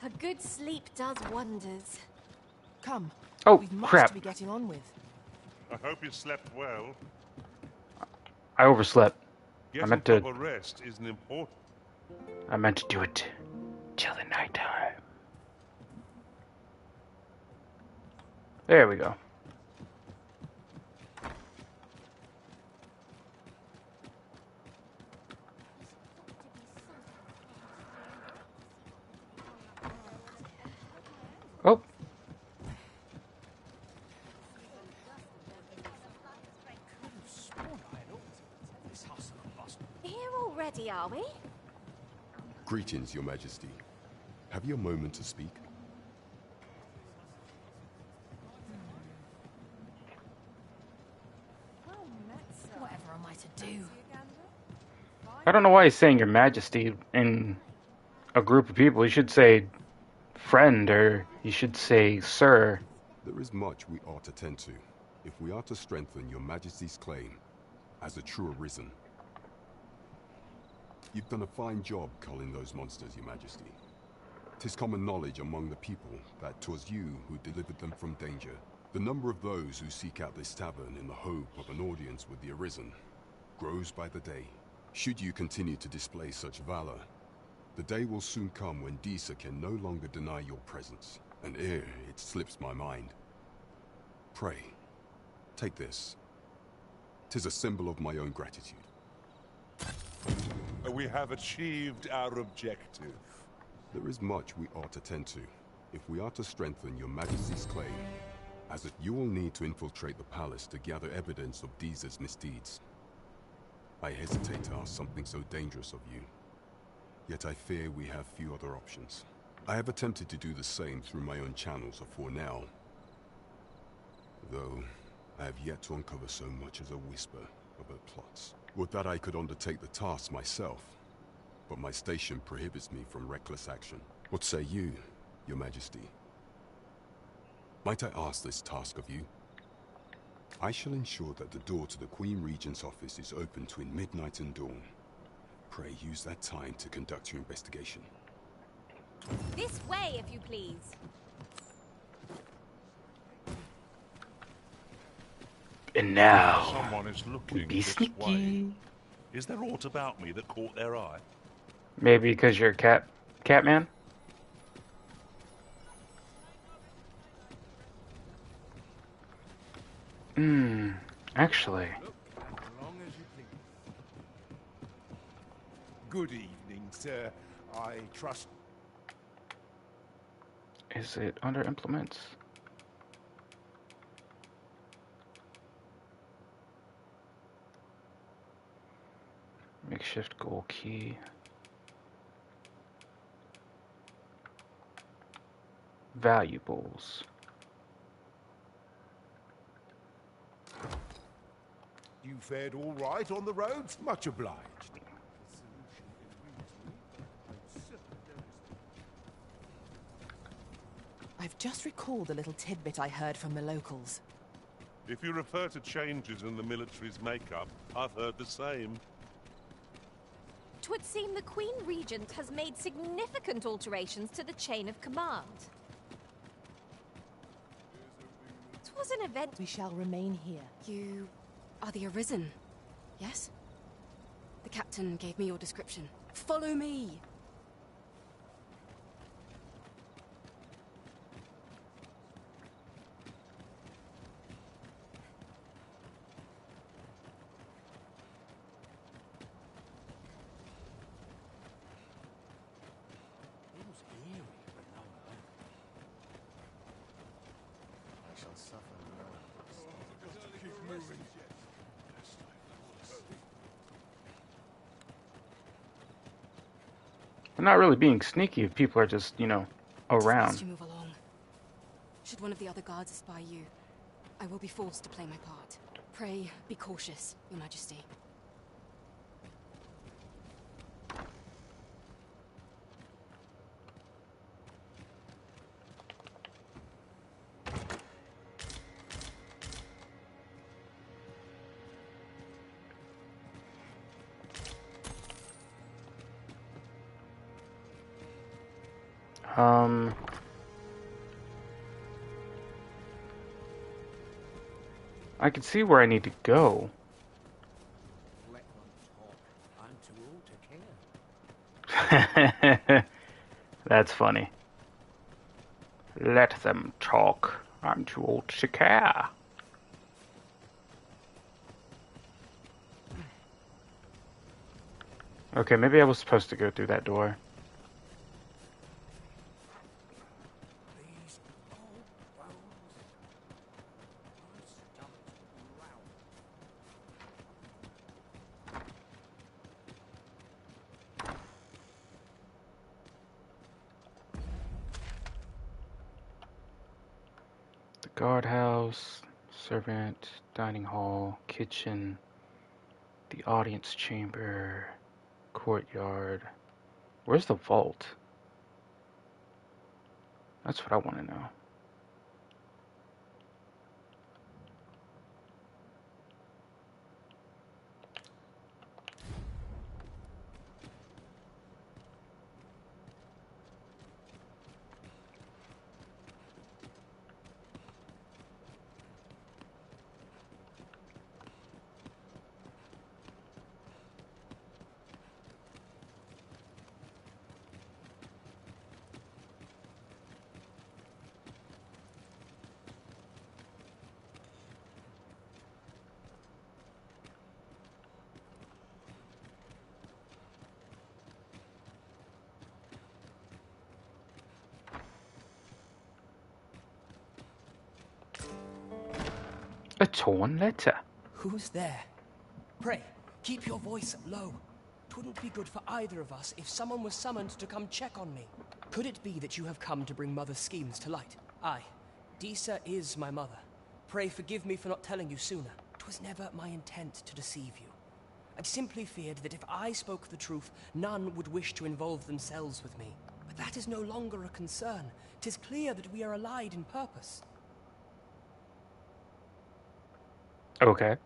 A good sleep does wonders. Come. Oh, We've much crap. to be getting on with. I hope you slept well. I overslept. Getting proper rest isn't important. I meant to do it till the nighttime. There we go. Oh. Here already, are we? Greetings, Your Majesty. Have you a moment to speak? Whatever am I to do? I don't know why he's saying Your Majesty in a group of people. He should say friend, or he should say sir. There is much we ought to tend to, if we are to strengthen Your Majesty's claim as a true Arisen. You've done a fine job culling those monsters, Your Majesty. 'Tis common knowledge among the people that 'twas you who delivered them from danger. The number of those who seek out this tavern in the hope of an audience with the Arisen grows by the day. Should you continue to display such valor, the day will soon come when Disa can no longer deny your presence, and ere it slips my mind. Pray, take this. 'Tis a symbol of my own gratitude. We have achieved our objective. There is much we ought to tend to, if we are to strengthen Your Majesty's claim, as if you will need to infiltrate the palace to gather evidence of Disa's misdeeds. I hesitate to ask something so dangerous of you. Yet I fear we have few other options. I have attempted to do the same through my own channels for now, though I have yet to uncover so much as a whisper of her plots. Would that I could undertake the task myself, but my station prohibits me from reckless action. What say you, Your Majesty? Might I ask this task of you? I shall ensure that the door to the Queen Regent's office is open between midnight and dawn. Pray use that time to conduct your investigation. This way, if you please. And now, someone is looking be this sneaky. way. Is there aught about me that caught their eye? Maybe because you're a Catman? Actually. Good evening, sir. I trust... Is it under implements? Makeshift goal key. Valuables. You fared all right on the roads? Much obliged. I've just recalled a little tidbit I heard from the locals. If you refer to changes in the military's makeup, I've heard the same. 'Twould seem the Queen Regent has made significant alterations to the chain of command. 'Twas an event. We shall remain here. You are the Arisen, yes? The captain gave me your description. Follow me! They're not really being sneaky if people are just, you know, around. Must you move along? Should one of the other guards espy you, I will be forced to play my part. Pray, be cautious, Your Majesty. I can see where I need to go. Let them talk. I'm too old to care. That's funny. Let them talk. I'm too old to care. Okay, maybe I was supposed to go through that door. Guardhouse, servant, dining hall, kitchen, the audience chamber, courtyard. Where's the vault? That's what I want to know. A torn letter. Who's there? Pray, keep your voice low. It wouldn't be good for either of us if someone was summoned to come check on me. Could it be that you have come to bring Mother's schemes to light? Aye, Disa is my mother. Pray forgive me for not telling you sooner. It was never my intent to deceive you. I simply feared that if I spoke the truth, none would wish to involve themselves with me. But that is no longer a concern. 'Tis clear that we are allied in purpose. Okay.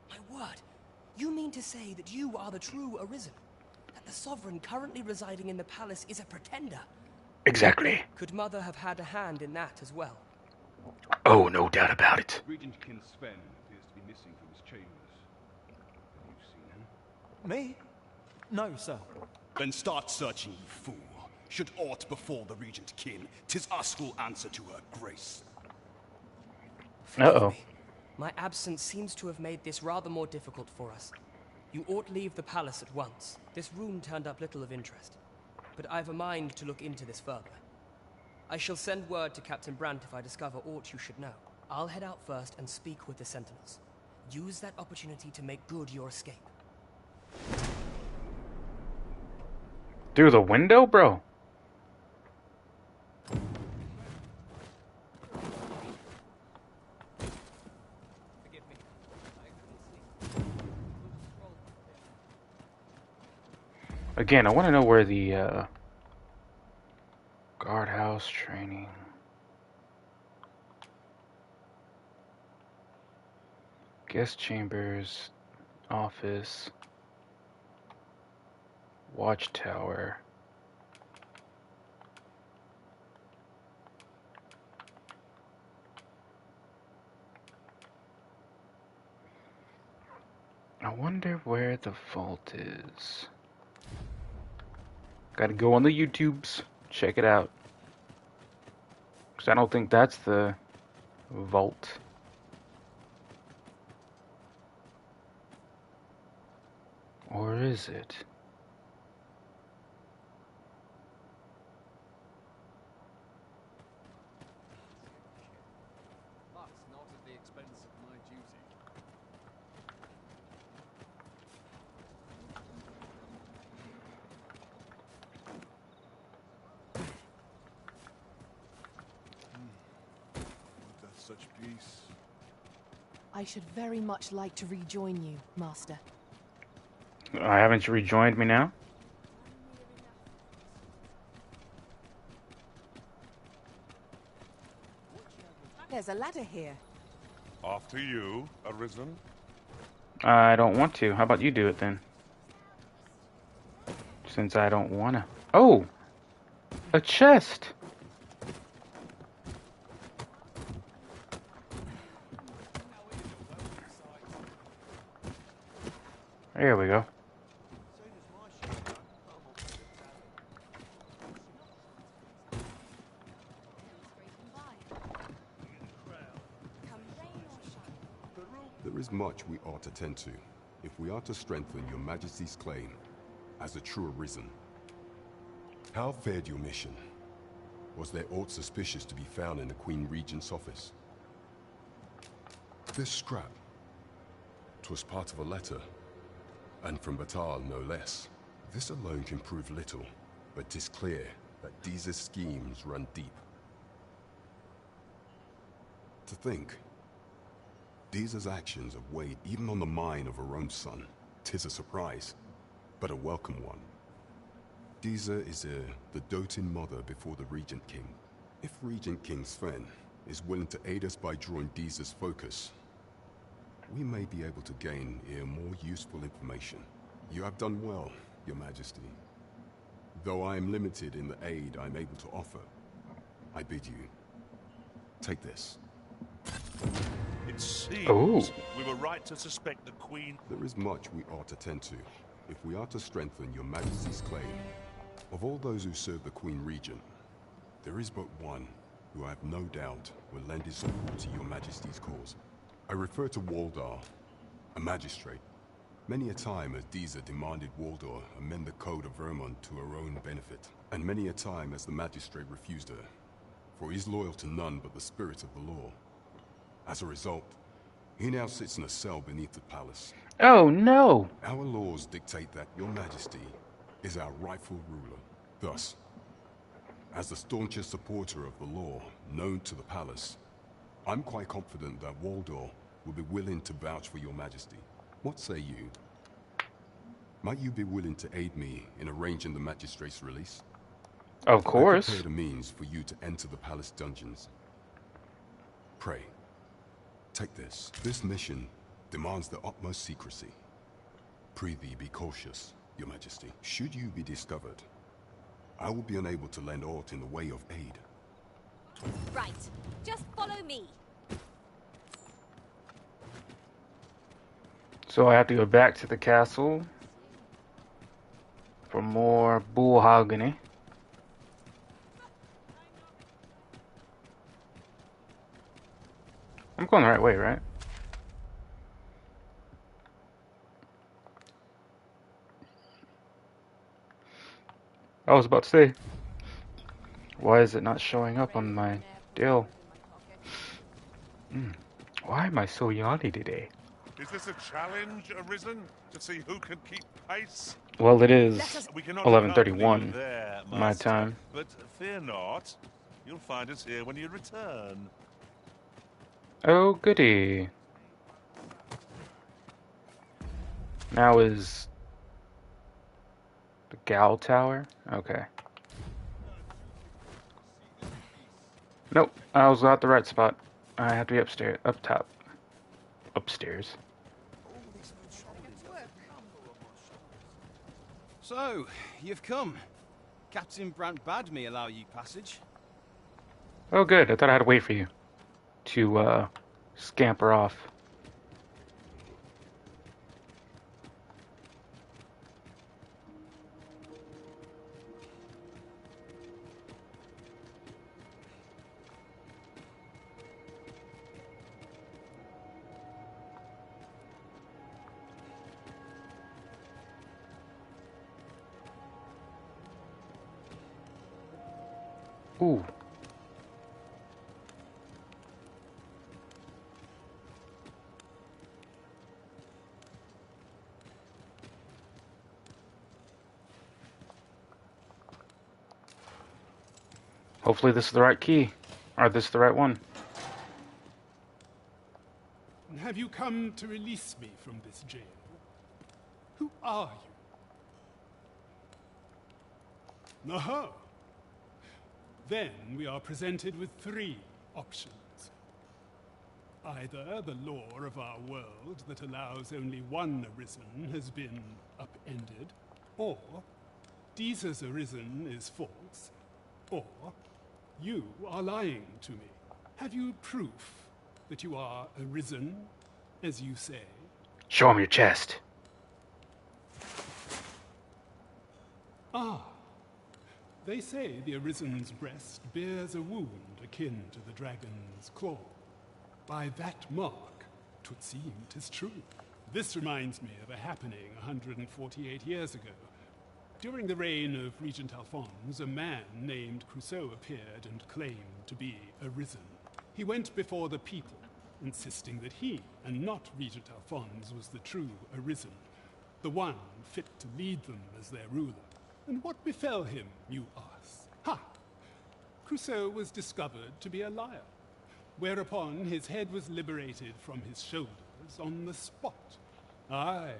My word, you mean to say that you are the true Arisen? That the Sovereign currently residing in the palace is a pretender? Exactly. Could Mother have had a hand in that as well? Oh, no doubt about it. Regent Kin Sven appears to be missing from his chambers. Have you seen him? Me? No, sir. Then start searching, you fool. Should aught befall the Regent Kin, 'tis us who'll answer to her grace. Uh-oh. My absence seems to have made this rather more difficult for us. You ought leave the palace at once. This room turned up little of interest. But I've a mind to look into this further. I shall send word to Captain Brandt if I discover aught you should know. I'll head out first and speak with the Sentinels. Use that opportunity to make good your escape. Through the window, bro? Again, I want to know where the guardhouse training. Guest chambers, office, watchtower. I wonder where the vault is. Gotta go on the YouTubes, check it out. Because I don't think that's the vault. Or is it? But not at the expense of my duty. Doth such peace. I should very much like to rejoin you, Master. Haven't you rejoined me now? There's a ladder here. After you, Arisen. I don't want to. How about you do it then? Since I don't wanna. Oh! A chest! There we go. There is much we ought to tend to, if we are to strengthen your Majesty's claim as a true Arisen. How fared your mission? Was there aught suspicious to be found in the Queen Regent's office? This scrap. 'Twas part of a letter, and from Batal no less. This alone can prove little, but 'tis clear that Disa's schemes run deep. To think, Disa's actions have weighed even on the mind of her own son. 'Tis a surprise, but a welcome one. Disa is the doting mother before the Regent King. If Regent King Sven is willing to aid us by drawing Disa's focus, we may be able to gain more useful information. You have done well, Your Majesty. Though I am limited in the aid I'm able to offer, I bid you, take this. It seems we were right to suspect the Queen. There is much we ought to tend to, if we are to strengthen Your Majesty's claim. Of all those who serve the Queen Regent, there is but one who I have no doubt will lend his support to Your Majesty's cause. I refer to Waldar, a magistrate. Many a time has Disa demanded Waldar amend the Code of Vermont to her own benefit, and many a time has the magistrate refused her, for he is loyal to none but the spirit of the law. As a result, he now sits in a cell beneath the palace. Oh no! Our laws dictate that your majesty is our rightful ruler. Thus, as the staunchest supporter of the law known to the palace, I'm quite confident that Waldor will be willing to vouch for your majesty. What say you? Might you be willing to aid me in arranging the magistrate's release? Of course. I prepared a means for you to enter the palace dungeons. Pray, take this. This mission demands the utmost secrecy. Prithee be cautious, your majesty. Should you be discovered, I will be unable to lend aught in the way of aid. Right. Just follow me. So I have to go back to the castle for more bullhogany. I'm going the right way, right? I was about to say, why is it not showing up on my deal? Why am I so yawny today? Is this a challenge, Arisen? To see who can keep pace? Well, it is We cannot 11:31 there, my Master, time. But fear not. You'll find us here when you return. Oh, goody. Now is the Gal Tower? Okay. Nope, I was at the right spot. I have to be upstairs, up top. Upstairs. So, you've come. Captain Brant bade me allow you passage. Oh, good. I thought I had to wait for you to scamper off. Ooh. Hopefully this is the right key. Or this is the right one. Have you come to release me from this jail? Who are you? Aha! Then we are presented with three options. Either the law of our world that allows only one Arisen has been upended, or Deeza's Arisen is false, or you are lying to me. Have you proof that you are Arisen, as you say? Show him your chest. Ah. They say the Arisen's breast bears a wound akin to the dragon's claw. By that mark, 'twould seem 'tis true. This reminds me of a happening 148 years ago. During the reign of Regent Alphonse, a man named Crusoe appeared and claimed to be Arisen. He went before the people, insisting that he, and not Regent Alphonse, was the true Arisen, the one fit to lead them as their ruler. And what befell him, you ask? Ha! Crusoe was discovered to be a liar, whereupon his head was liberated from his shoulders on the spot. Aye,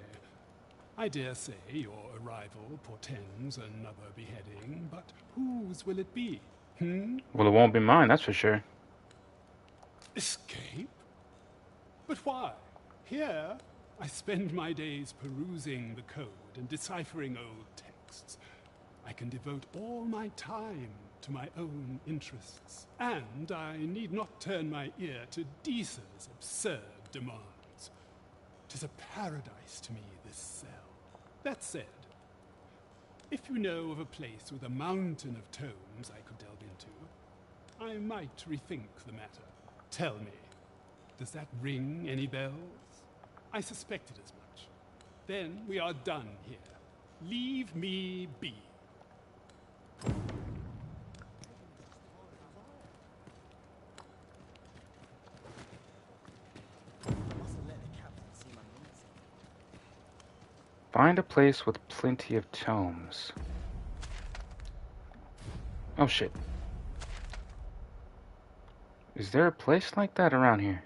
I dare say your arrival portends another beheading, but whose will it be? Well, it won't be mine, that's for sure. Escape? But why? Here, I spend my days perusing the code and deciphering old texts. I can devote all my time to my own interests, and I need not turn my ear to Deeza's absurd demands. 'Tis a paradise to me, this cell. That said, if you know of a place with a mountain of tomes I could delve into, I might rethink the matter. Tell me, does that ring any bells? I suspected as much. Then we are done here. Leave me be. Find a place with plenty of tomes. Oh shit. Is there a place like that around here?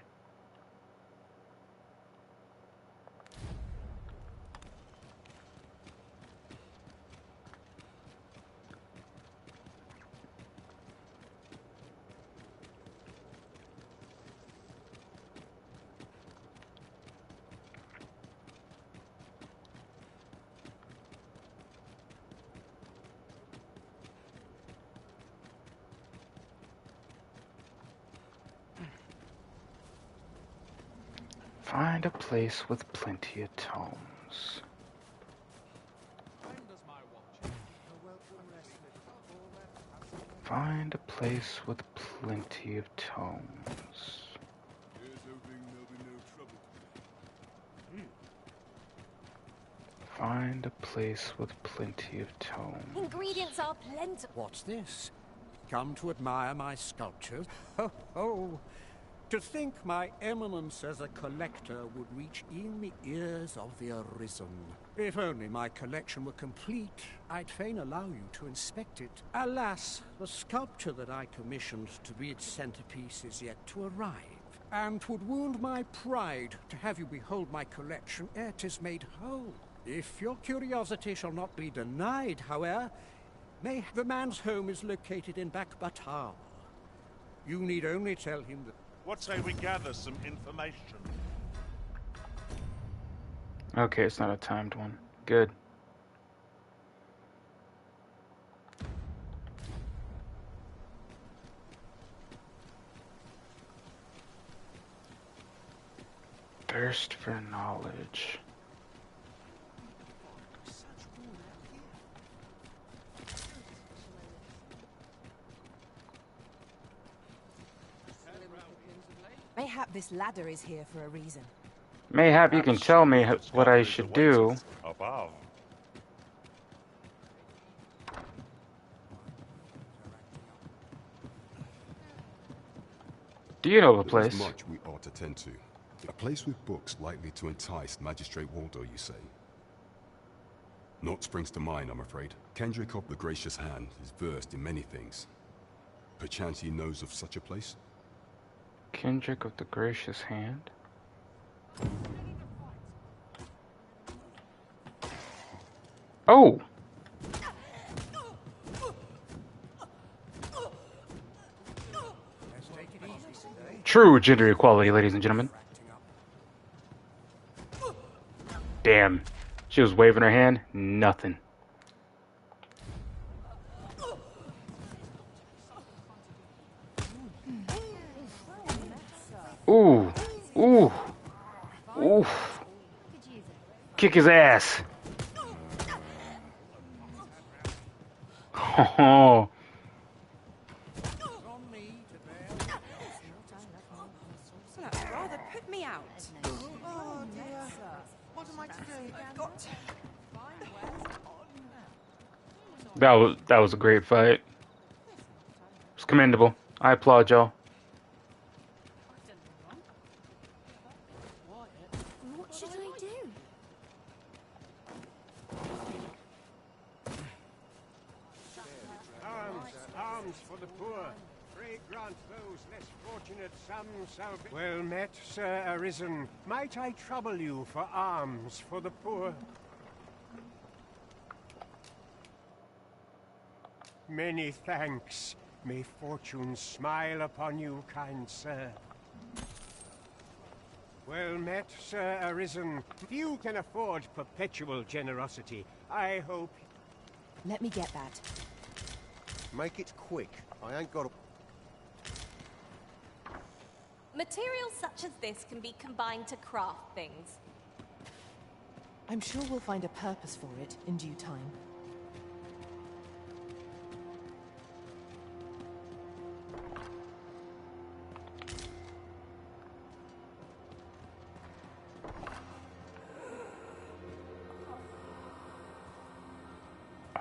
Find a place with plenty of tomes. Find a place with plenty of tomes. Find a place with plenty of tomes. Ingredients are plenty. What's this? Come to admire my sculptures? Ho ho! To think my eminence as a collector would reach in the ears of the Arisen. If only my collection were complete, I'd fain allow you to inspect it. Alas, the sculpture that I commissioned to be its centerpiece is yet to arrive, and 'twould wound my pride to have you behold my collection ere 'tis made whole. If your curiosity shall not be denied, however, the man's home is located in Backbatar. You need only tell him that... What say we gather some information? Okay, it's not a timed one. Good. Thirst for knowledge. Mayhap this ladder is here for a reason. Mayhap you can tell me what I should do. Above. Do you know the There is place? much we ought to tend to. A place with books likely to entice Magistrate Waldo, you say? Naught springs to mind, I'm afraid. Kendrick of the Gracious Hand is versed in many things. Perchance he knows of such a place? Kendrick of the Gracious Hand? Oh! True gender equality, ladies and gentlemen. Damn. She was waving her hand. Nothing. Ooh. Ooh. Ooh. Kick his ass. Oh. Rather put me out. Oh dear. What am I to do? I've got to... That was a great fight. It's commendable. I applaud y'all. What should I do? Arms for the poor. Pray grant those less fortunate some salvation. Well met, Sir Arisen. Might I trouble you for alms for the poor? Many thanks. May fortune smile upon you, kind sir. Well met, Sir Arisen. Few can afford perpetual generosity. I hope... Let me get that. Make it quick. I ain't got a... Materials such as this can be combined to craft things. I'm sure we'll find a purpose for it in due time.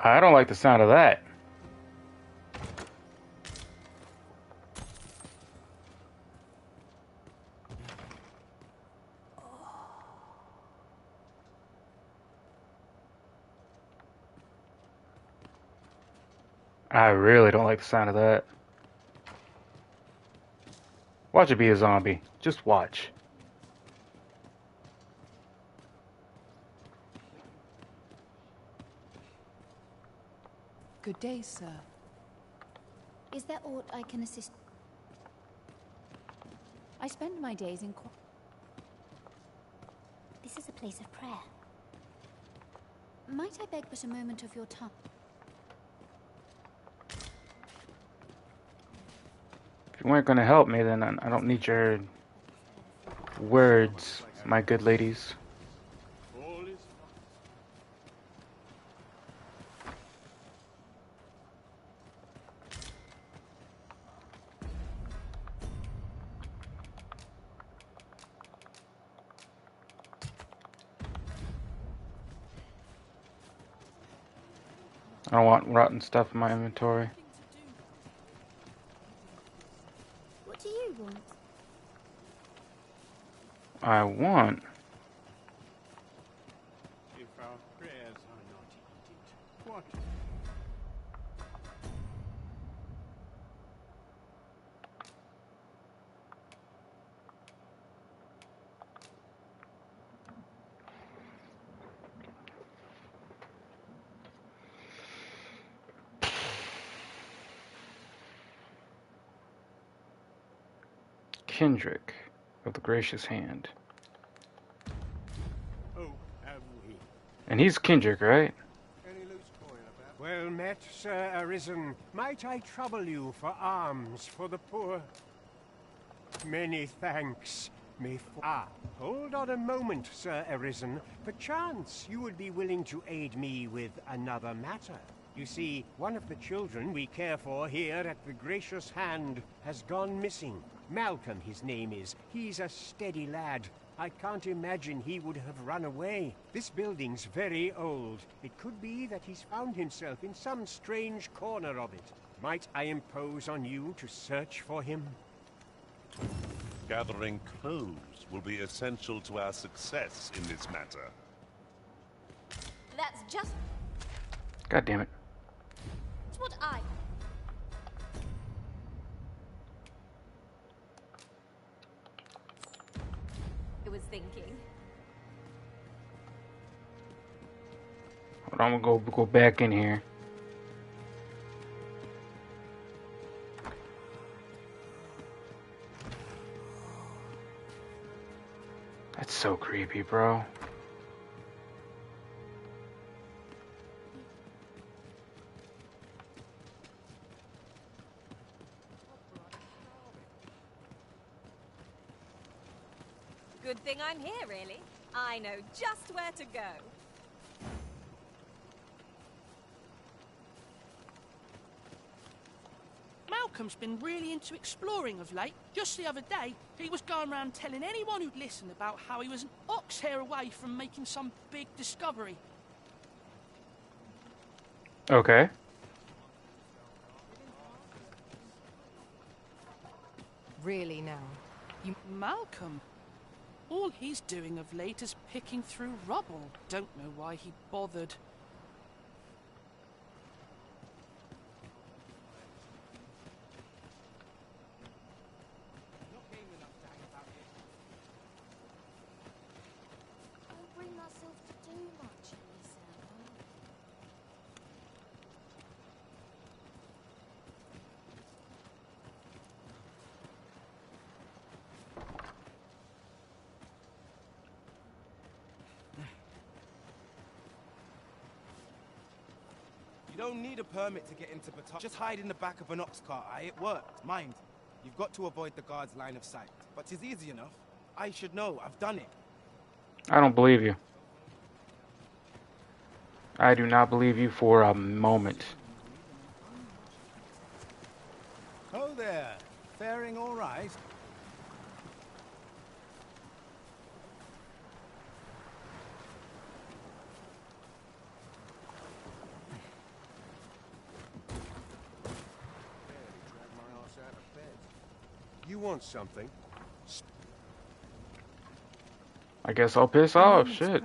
I don't like the sound of that. I really don't like the sound of that. Watch it be a zombie. Just watch. Good day, sir. Is there aught I can assist? I spend my days in This is a place of prayer. Might I beg but a moment of your time? If you weren't going to help me, then I don't need your words, my good ladies. I don't want rotten stuff in my inventory. What do you want? I want... If our prayers are not heeded, what? Kendrick of the Gracious Hand. Oh, have we? And he's Kendrick, right? Well met, Sir Arisen. Might I trouble you for alms for the poor? Many thanks. Hold on a moment, Sir Arisen. Perchance you would be willing to aid me with another matter. You see, one of the children we care for here at the Gracious Hand has gone missing. Malcolm, his name is. He's a steady lad. I can't imagine he would have run away. This building's very old. It could be that he's found himself in some strange corner of it. Might I impose on you to search for him? Gathering clues will be essential to our success in this matter. That's just God damn it. what I was thinking. Hold on, I'm gonna go back in here. That's so creepy, bro. Good thing I'm here, really. I know just where to go. Malcolm's been really into exploring of late. Just the other day, he was going around telling anyone who'd listen about how he was an ox hair away from making some big discovery. Okay. Really now? Malcolm? All he's doing of late is picking through rubble. Don't know why he bothered. Don't bring myself to do much, Lisa. You don't need a permit to get into Batar. Just hide in the back of an ox cart, aye? It worked. Mind, you've got to avoid the guard's line of sight. But it's easy enough. I should know. I've done it. I don't believe you. I do not believe you for a moment. Oh there. Faring all right? You want something? I guess I'll piss off. Shit.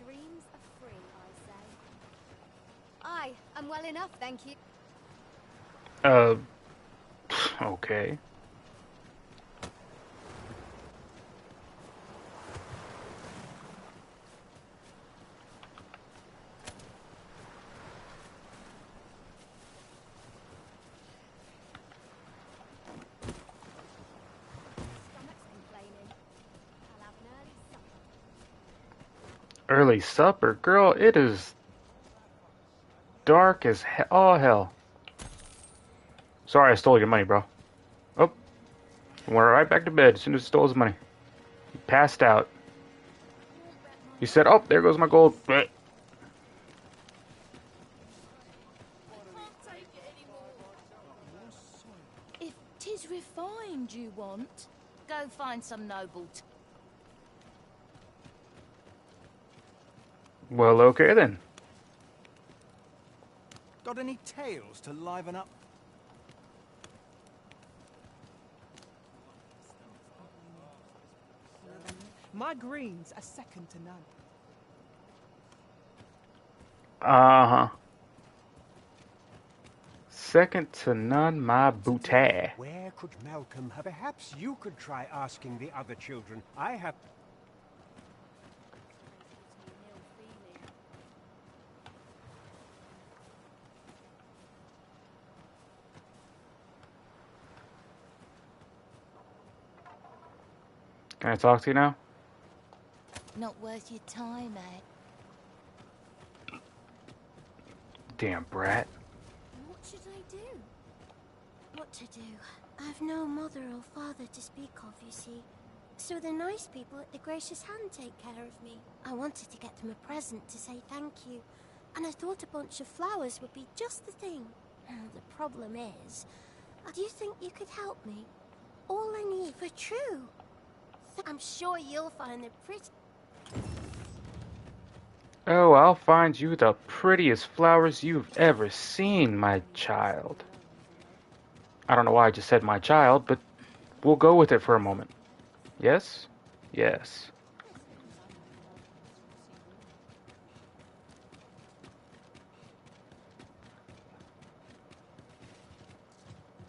Dreams are free, I say. I'm well enough, thank you. Okay. Stomach's complaining. I'll have an early supper. Early supper? Girl, it is dark as all hell. Sorry I stole your money, bro. Oh. Went right back to bed as soon as I stole his money. He passed out. He said, oh, there goes my gold. If 'tis refined you want, go find some noble. Well, okay then. Got any tales to liven up? My greens are second to none. Uh-huh. Second to none, my booty. Where could Malcolm have? Perhaps you could try asking the other children. I have... Can I talk to you now? Not worth your time, eh? Damn brat. What should I do? What to do? I've no mother or father to speak of, you see. So the nice people at the Gracious Hand take care of me. I wanted to get them a present to say thank you, and I thought a bunch of flowers would be just the thing. The problem is, do you think you could help me? All I need for true. I'm sure you'll find the pretty... Oh, I'll find you the prettiest flowers you've ever seen, my child. I don't know why I just said my child, but we'll go with it for a moment. Yes? Yes.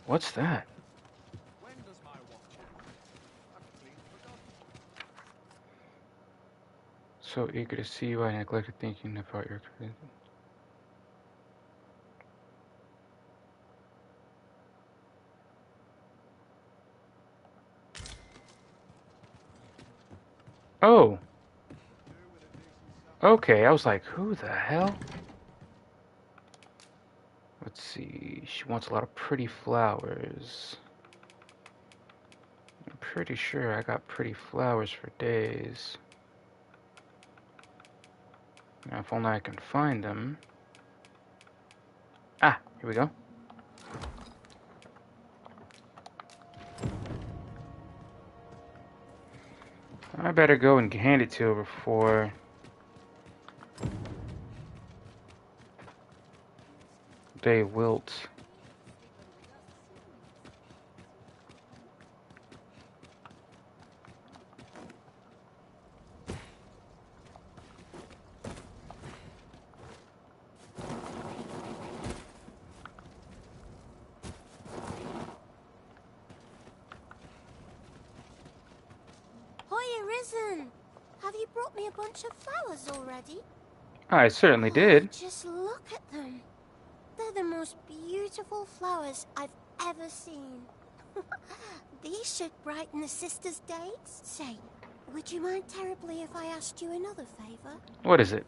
What's that? So eager to see you, I neglected thinking about your commitment. Oh. Okay, I was like, who the hell? Let's see. She wants a lot of pretty flowers. I'm pretty sure I got pretty flowers for days. Now, if only I can find them. Ah, here we go. I better go and hand it to her before they wilt. Hoya Risen! Have you brought me a bunch of flowers already? I certainly did. Just look at them. They're the most beautiful flowers I've ever seen. These should brighten the sisters' days. Say, would you mind terribly if I asked you another favor? What is it?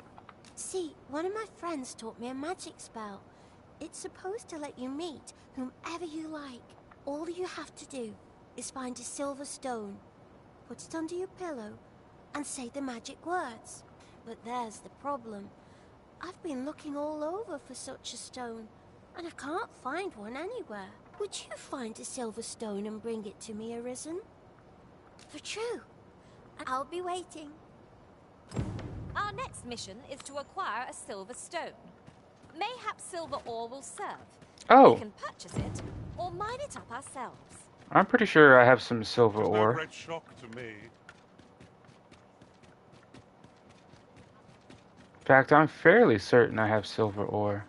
See, one of my friends taught me a magic spell. It's supposed to let you meet whomever you like. All you have to do is find a silver stone, put it under your pillow, and say the magic words. But there's the problem. I've been looking all over for such a stone, and I can't find one anywhere. Would you find a silver stone and bring it to me, Arisen? For true. I'll be waiting. Our next mission is to acquire a silver stone. Mayhap silver ore will serve. Oh. We can purchase it or mine it up ourselves. I'm pretty sure I have some silver No ore. great shock to me. In fact, I'm fairly certain I have silver ore.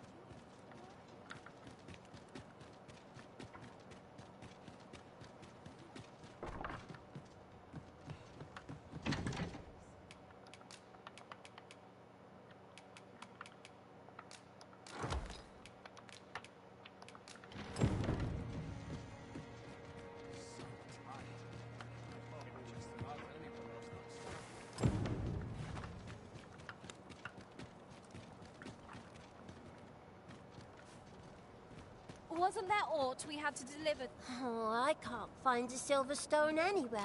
Wasn't there aught we had to deliver? Oh, I can't find a silver stone anywhere.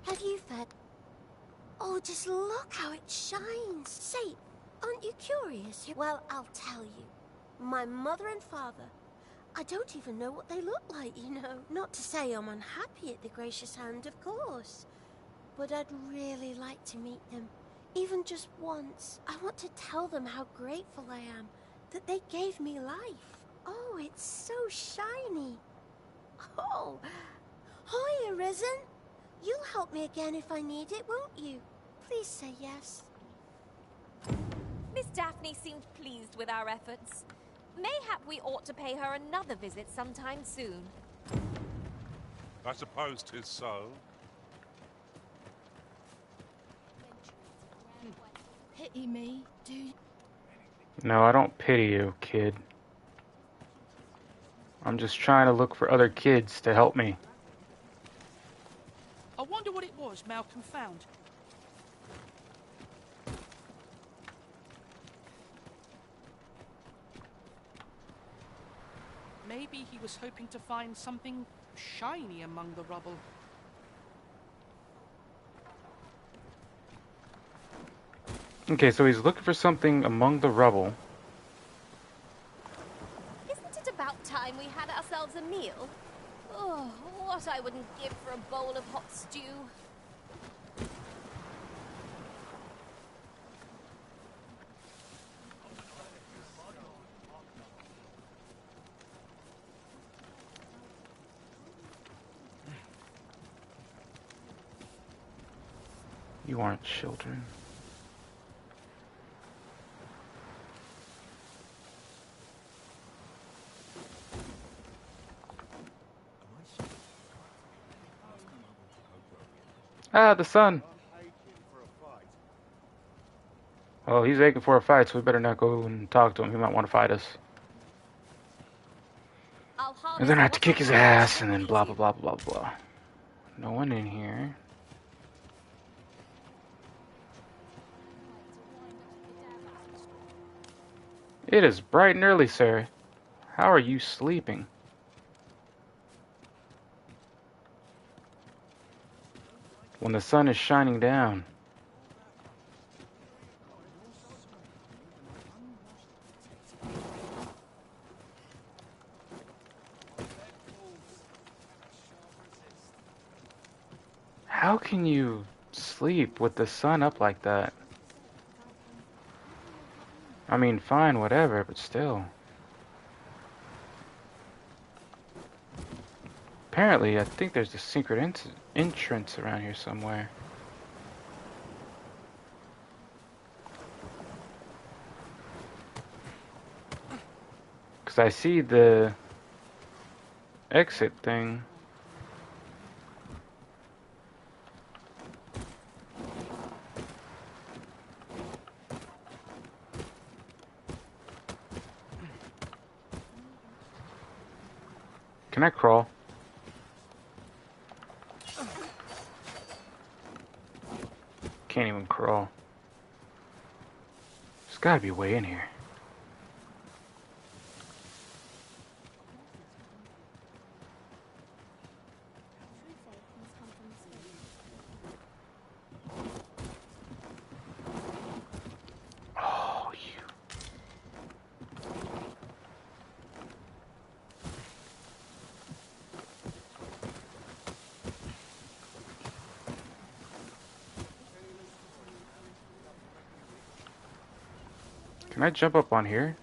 Have you found? Oh, just look how it shines. Say, aren't you curious? Well, I'll tell you. My mother and father, I don't even know what they look like, you know. Not to say I'm unhappy at the gracious hand, of course. But I'd really like to meet them, even just once. I want to tell them how grateful I am that they gave me life. Oh, it's so shiny. Oh, hi, Arisen. You'll help me again if I need it, won't you? Please say yes. Miss Daphne seemed pleased with our efforts. Mayhap we ought to pay her another visit sometime soon. I suppose 'tis so. Pity me, do you? No, I don't pity you, kid. I'm just trying to look for other kids to help me. I wonder what it was Malcolm found. Maybe he was hoping to find something shiny among the rubble. Okay, so he's looking for something among the rubble. Isn't it about time we had ourselves a meal? Oh, what I wouldn't give for a bowl of hot stew. You aren't children. Ah, the sun. Well, he's aching for a fight, so we better not go and talk to him. He might want to fight us. And then I have to kick his ass, and then blah, blah, blah, blah, blah. No one in here. It is bright and early, sir. How are you sleeping? When the sun is shining down. How can you sleep with the sun up like that? I mean, fine, whatever, but still. Apparently, I think there's a secret entrance around here somewhere. Because I see the exit thing. Can I crawl? Can't even crawl. There's gotta be a way in here. Oh, you. Can I jump up on here?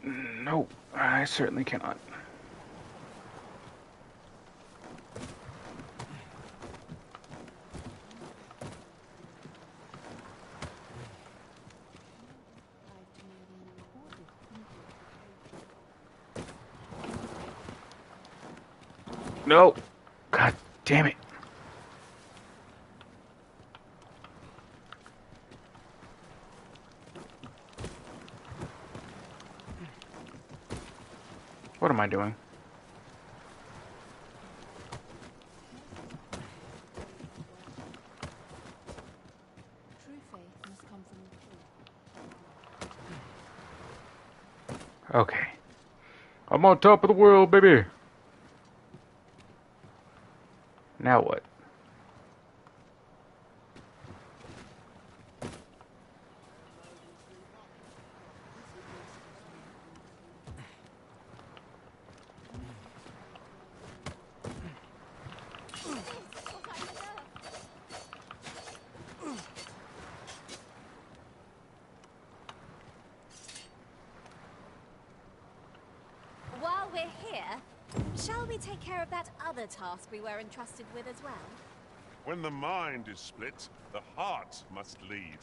No, I certainly cannot. No. God damn it. What am I doing? True faith must come from the truth. Okay. I'm on top of the world, baby. Now what? While we're here, shall we take care of that other task we were entrusted with as well? When the mind is split, the heart must lead.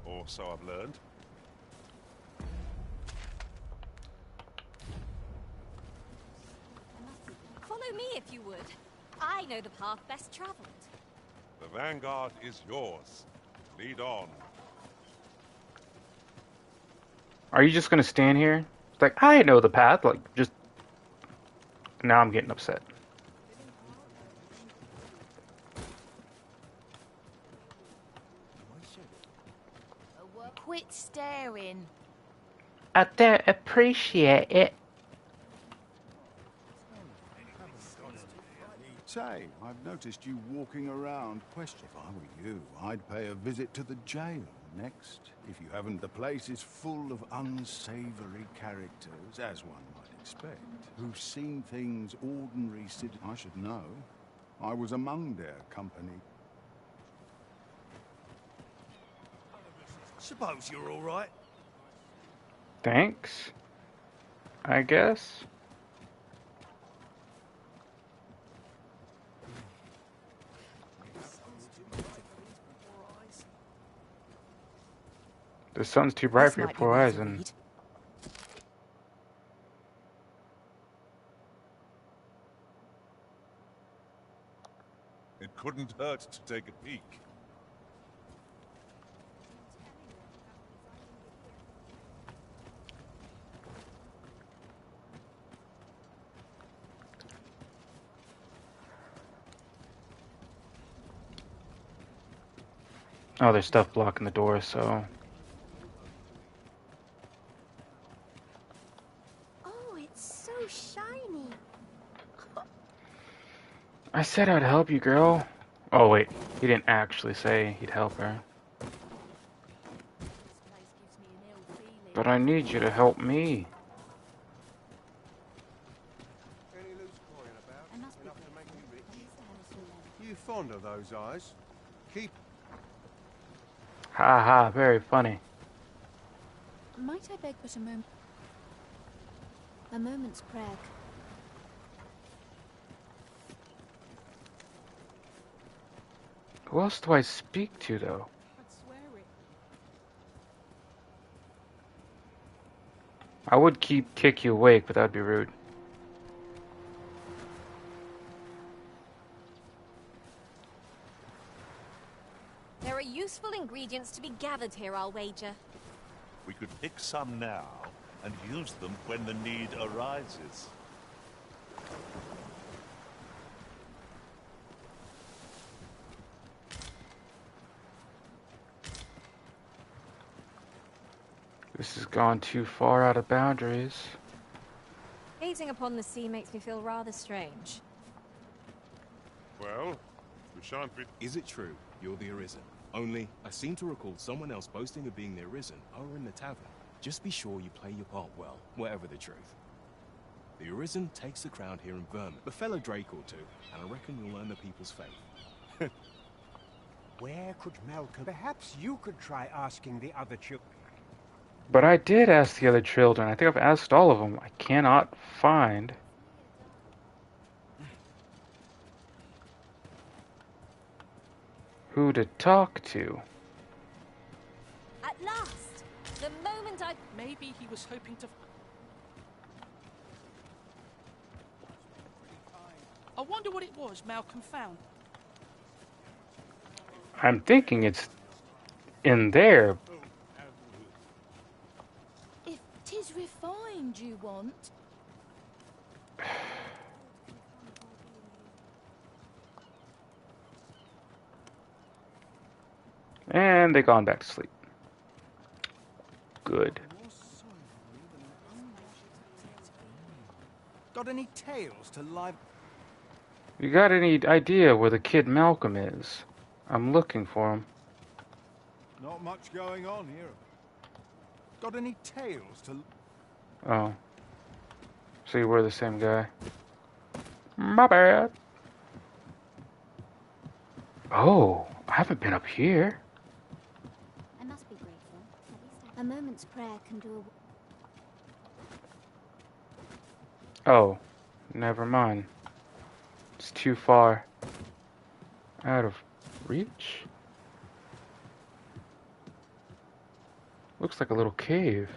Or so I've learned. Follow me if you would. I know the path best traveled. The vanguard is yours. Lead on. Are you just gonna stand here? It's like, I know the path, like, just... Now I'm getting upset. Quit staring. I don't appreciate it. Say, I've noticed you walking around. Question, if I were you, I'd pay a visit to the jail next. If you haven't, the place is full of unsavory characters, as one might expect, who've seen things ordinary citizens. I should know. I was among their company. Suppose you're all right. Thanks. I guess. The sun's too bright for your poor eyes, and... It couldn't hurt to take a peek. Oh, there's stuff blocking the door, so... Oh, it's so shiny. I said I'd help you, girl. Oh, wait. He didn't actually say he'd help her. But I need you to help me. You fond of those eyes? Keep... Ha ha, very funny. Might I beg but a moment? A moment's prayer. Who else do I speak to, though? I would kick you awake, but that'd be rude. There are useful ingredients to be gathered here, I'll wager. We could pick some now and use them when the need arises. This has gone too far out of boundaries. Gazing upon the sea makes me feel rather strange. Well, we shan't be... Is it true you're the Arisen? Only, I seem to recall someone else boasting of being the Arisen over in the tavern. Just be sure you play your part well, whatever the truth. The Arisen takes the crown here in Vermont. The fellow Drake or two, and I reckon you'll earn the people's faith. Where could Malcolm... Perhaps you could try asking the other children. But I did ask the other children. I think I've asked all of them. I cannot find... who to talk to. At last. The moment I... Maybe he was hoping to... I wonder what it was Malcolm found. I'm thinking it's in there. If 'tis refined you want... And they gone back to sleep. Good. Got any tales to live? You got any idea where the kid Malcolm is? I'm looking for him. Not much going on here. Got any tales to... Oh. So you were the same guy. My bad. Oh, I haven't been up here. I must be grateful. A moment's prayer can do a... Oh, never mind. It's too far out of reach. Looks like a little cave.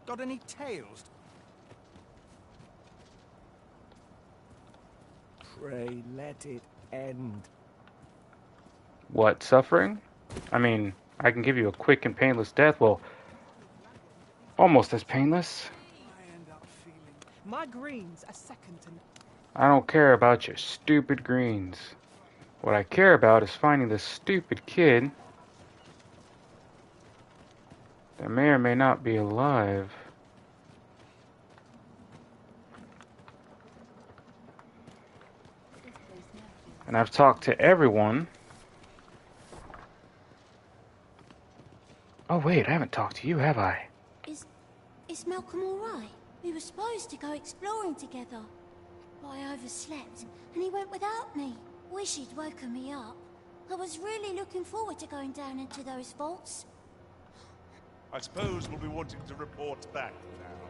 Got any tales? Pray let it end. What, suffering? I mean, I can give you a quick and painless death. Well, almost as painless. My greens are second to... I don't care about your stupid greens. What I care about is finding this stupid kid that may or may not be alive. And I've talked to everyone. Oh wait, I haven't talked to you, have I? Is Malcolm all right? We were supposed to go exploring together. But I overslept, and he went without me. Wish he'd woken me up. I was really looking forward to going down into those vaults. I suppose we'll be wanting to report back now.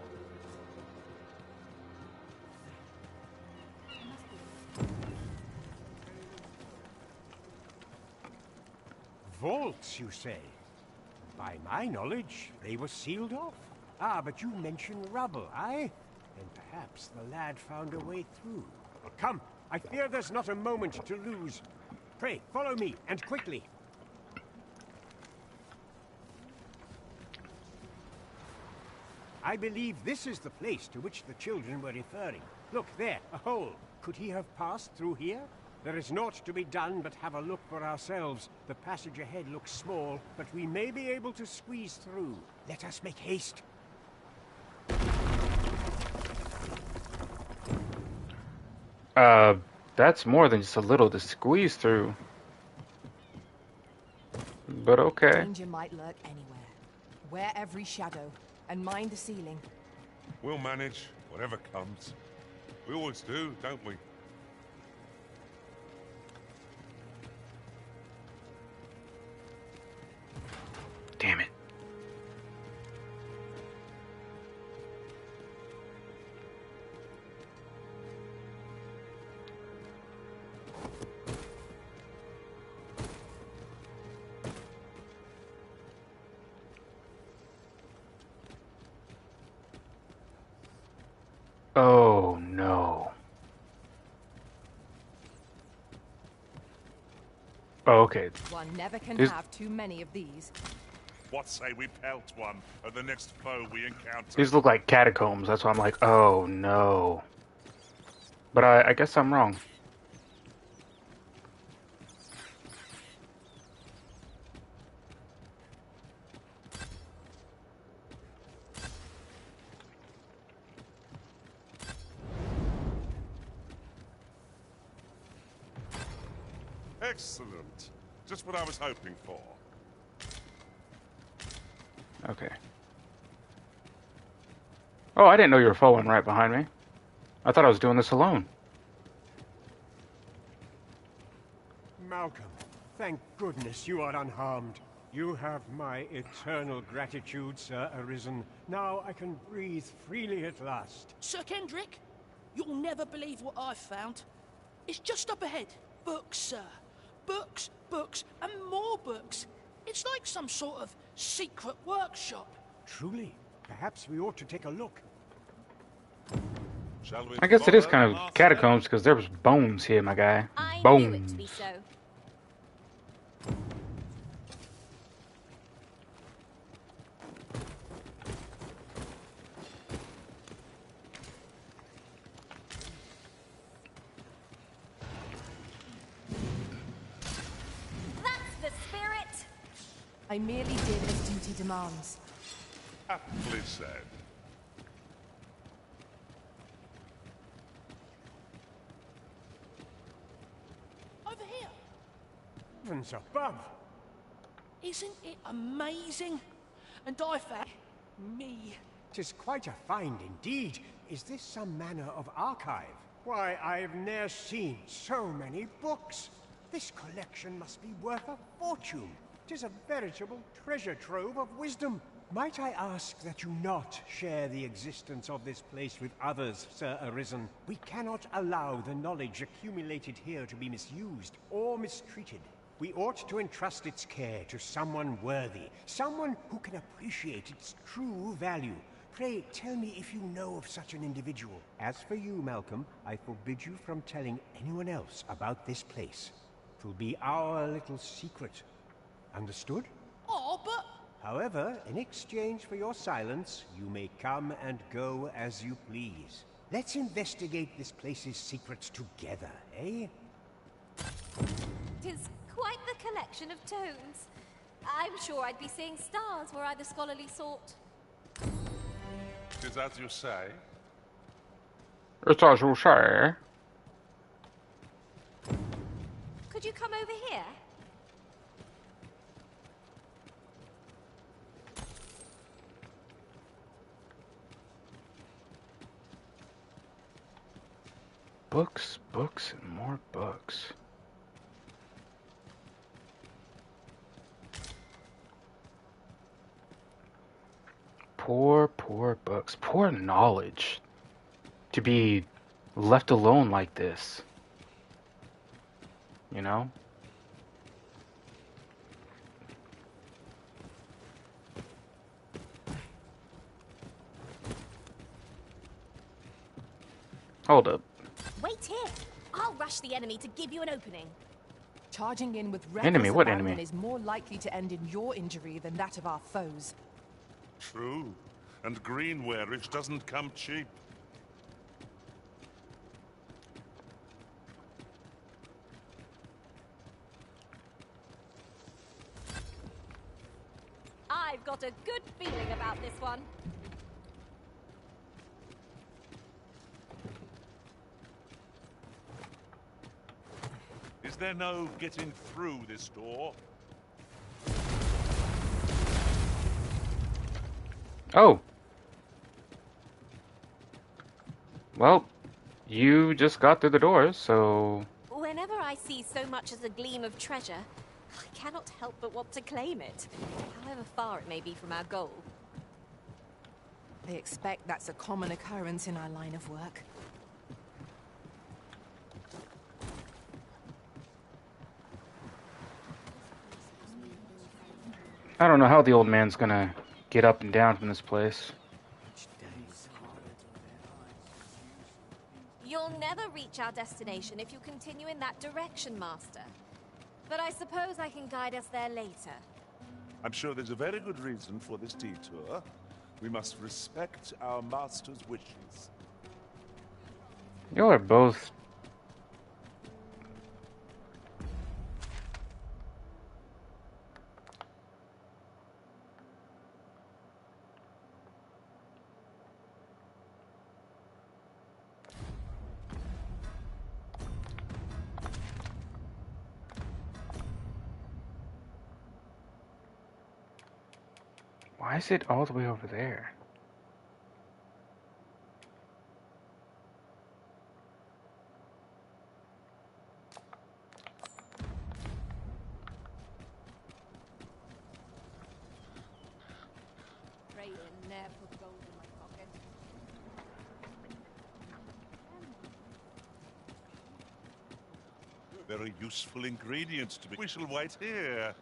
Vaults, you say? By my knowledge, they were sealed off. Ah, but you mentioned rubble, aye? Then perhaps the lad found a way through. Come, I fear there's not a moment to lose. Pray, follow me, and quickly. I believe this is the place to which the children were referring. Look, there, a hole. Could he have passed through here? There is naught to be done but have a look for ourselves. The passage ahead looks small, but we may be able to squeeze through. Let us make haste. That's more than just a little to squeeze through. But okay. Danger might lurk anywhere. Wear every shadow, and mind the ceiling. We'll manage whatever comes. We always do, don't we? Damn it. Oh no. Oh, okay. One never can There's- have too many of these. What say we pelt one at the next foe we encounter? These look like catacombs, that's why I'm like, oh no. But I guess I'm wrong. Excellent. Just what I was hoping for. Okay. Oh, I didn't know you were following right behind me. I thought I was doing this alone. Malcolm, thank goodness you are unharmed. You have my eternal gratitude, Sir Arisen. Now I can breathe freely at last. Sir Kendrick, you'll never believe what I've found. It's just up ahead. Books, sir. Books, books, and more books. It's like some sort of secret workshop. Truly? Perhaps we ought to take a look. Shall we I guess it is follow, kind of Master? catacombs because there was bones here, my guy. I knew it to be Bones. so. That's the spirit. I merely did as duty demands. Aptly said. Over here. Heavens above! Isn't it amazing? And I found me. 'Tis quite a find indeed. Is this some manner of archive? Why, I've ne'er seen so many books. This collection must be worth a fortune. 'Tis a veritable treasure trove of wisdom. Might I ask that you not share the existence of this place with others, Sir Arisen? We cannot allow the knowledge accumulated here to be misused or mistreated. We ought to entrust its care to someone worthy, someone who can appreciate its true value. Pray, tell me if you know of such an individual. As for you, Malcolm, I forbid you from telling anyone else about this place. 'Twill be our little secret. Understood? Oh, but... However, in exchange for your silence, you may come and go as you please. Let's investigate this place's secrets together, eh? 'Tis quite the collection of tomes. I'm sure I'd be seeing stars were I the scholarly sort. 'Tis as you say. It's as you say. Could you come over here? Books, books, and more books. Poor, poor books. Poor knowledge. To be left alone like this. You know? Hold up. Wait here. I'll rush the enemy to give you an opening. Charging in with Enemy? reckless What abandon enemy? is more likely to end in your injury than that of our foes. True. And greenware doesn't come cheap. I've got a good feeling about this one. Is there no getting through this door? Oh. Well, you just got through the doors, so... Whenever I see so much as a gleam of treasure, I cannot help but want to claim it, however far it may be from our goal. They expect that's a common occurrence in our line of work. I don't know how the old man's gonna get up and down from this place. You'll never reach our destination if you continue in that direction, Master. But I suppose I can guide us there later. I'm sure there's a very good reason for this detour. We must respect our master's wishes. Y'all are both... Why is it all the way over there? ne'er put gold in my pocket. Very useful ingredients to be. We shall wait here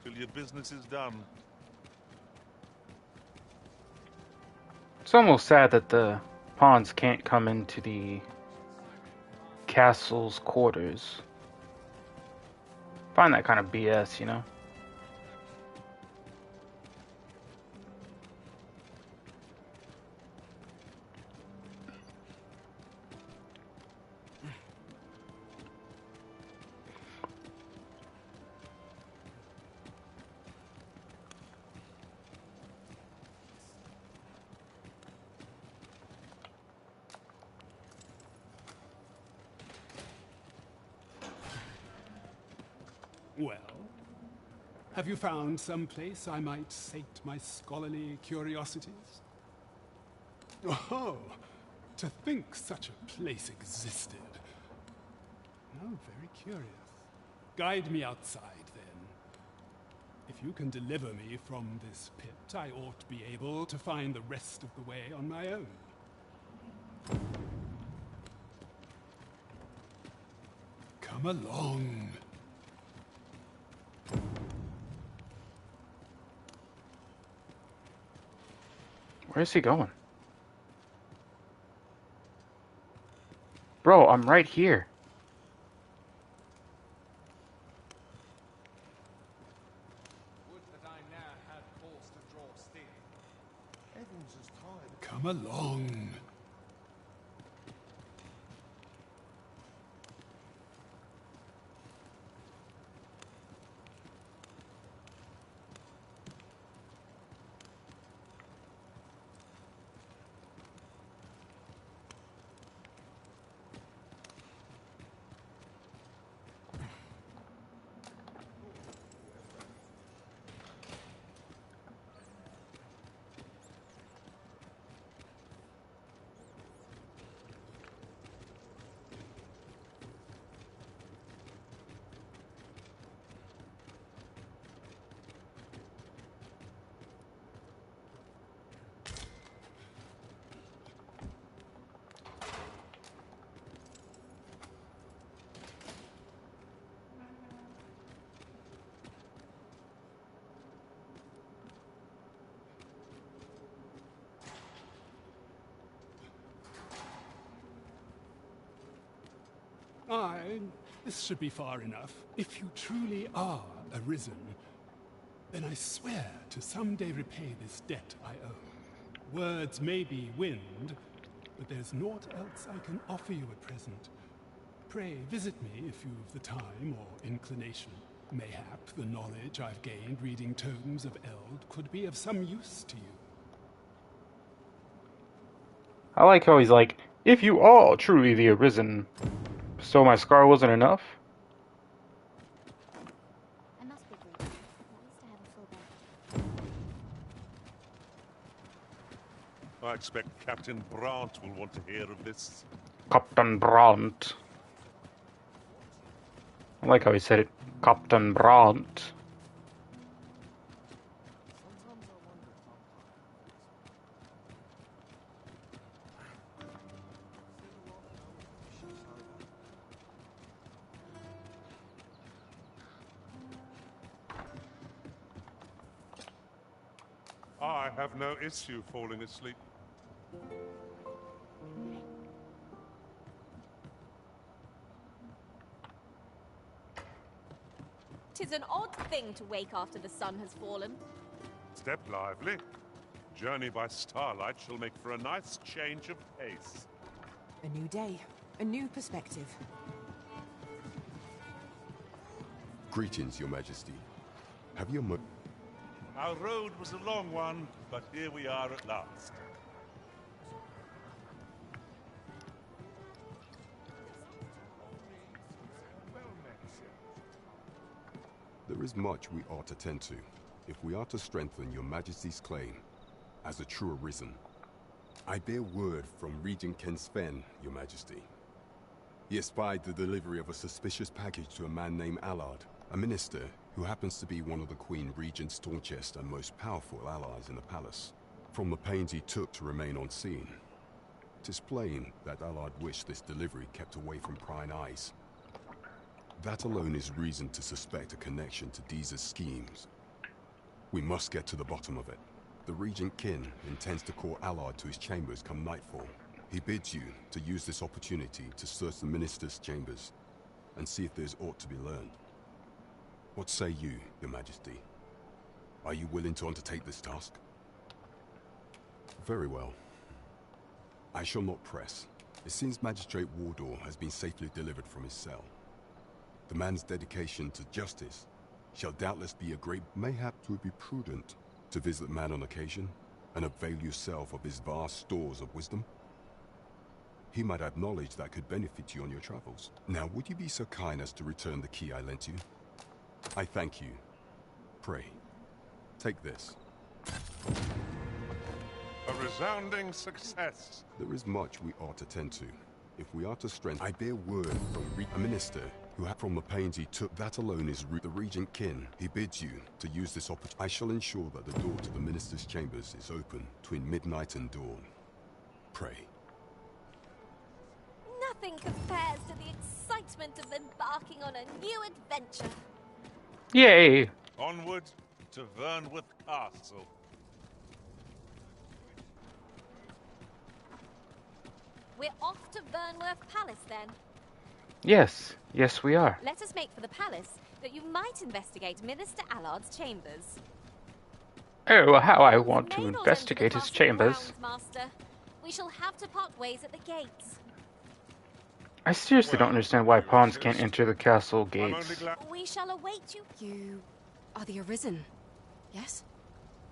till your business is done. It's almost sad that the pawns can't come into the castle's quarters. Find that kind of BS, you know? Well, have you found some place I might sate my scholarly curiosities? Oh, to think such a place existed. Oh, very curious. Guide me outside, then. If you can deliver me from this pit, I ought to be able to find the rest of the way on my own. Come along. Where's he going? Bro, I'm right here. Would that I now had force to draw steel. Evans is tired. Come along. This should be far enough. If you truly are arisen, then I swear to someday repay this debt I owe. Words may be wind, but there's naught else I can offer you at present. Pray visit me if you've the time or inclination. Mayhap the knowledge I've gained reading tomes of Eld could be of some use to you. I like how he's like, if you are truly the arisen, so my scar wasn't enough? I must be grateful. At least I have a full bed. I expect Captain Brandt will want to hear of this. Captain Brandt. I like how he said it. Captain Brandt. I have no issue falling asleep. 'Tis an odd thing to wake after the sun has fallen. Step lively. Journey by starlight shall make for a nice change of pace. A new day, a new perspective. Greetings, Your Majesty. Have your Our road was a long one, but here we are at last. There is much we ought to tend to, if we are to strengthen Your Majesty's claim as a true arisen. I bear word from Regent Ken Sven, Your Majesty. He espied the delivery of a suspicious package to a man named Allard, a minister who happens to be one of the Queen Regent's staunchest and most powerful allies in the palace. from the pains he took to remain on scene. Tis plain that Allard wished this delivery kept away from prying eyes. That alone is reason to suspect a connection to Deeza's schemes. We must get to the bottom of it. The Regent Kin intends to call Allard to his chambers come nightfall. He bids you to use this opportunity to search the Minister's chambers and see if there's aught to be learned. What say you, Your Majesty? Are you willing to undertake this task? Very well. I shall not press. It seems Magistrate Wardor has been safely delivered from his cell. The man's dedication to justice shall doubtless be a great... Mayhap 'twould be prudent to visit the man on occasion and avail yourself of his vast stores of wisdom. He might have knowledge that could benefit you on your travels. Now, would you be so kind as to return the key I lent you? I thank you. Pray, take this. A resounding success. There is much we ought to tend to. If we are to strengthen, I bear word from a minister who had from the pains he took. That alone is the Regent Kin. He bids you to use this opportunity. I shall ensure that the door to the minister's chambers is open between midnight and dawn. Pray. Nothing compares to the excitement of embarking on a new adventure. Yay! Onward to Vernworth Castle. We're off to Vernworth Palace then. Yes, yes we are. Let us make for the palace, that you might investigate Minister Allard's chambers. Oh, how I want to investigate his chambers. Master. We shall have to part ways at the gates. I seriously don't understand why pawns can't enter the castle gates. We shall await you. You are the Arisen, yes?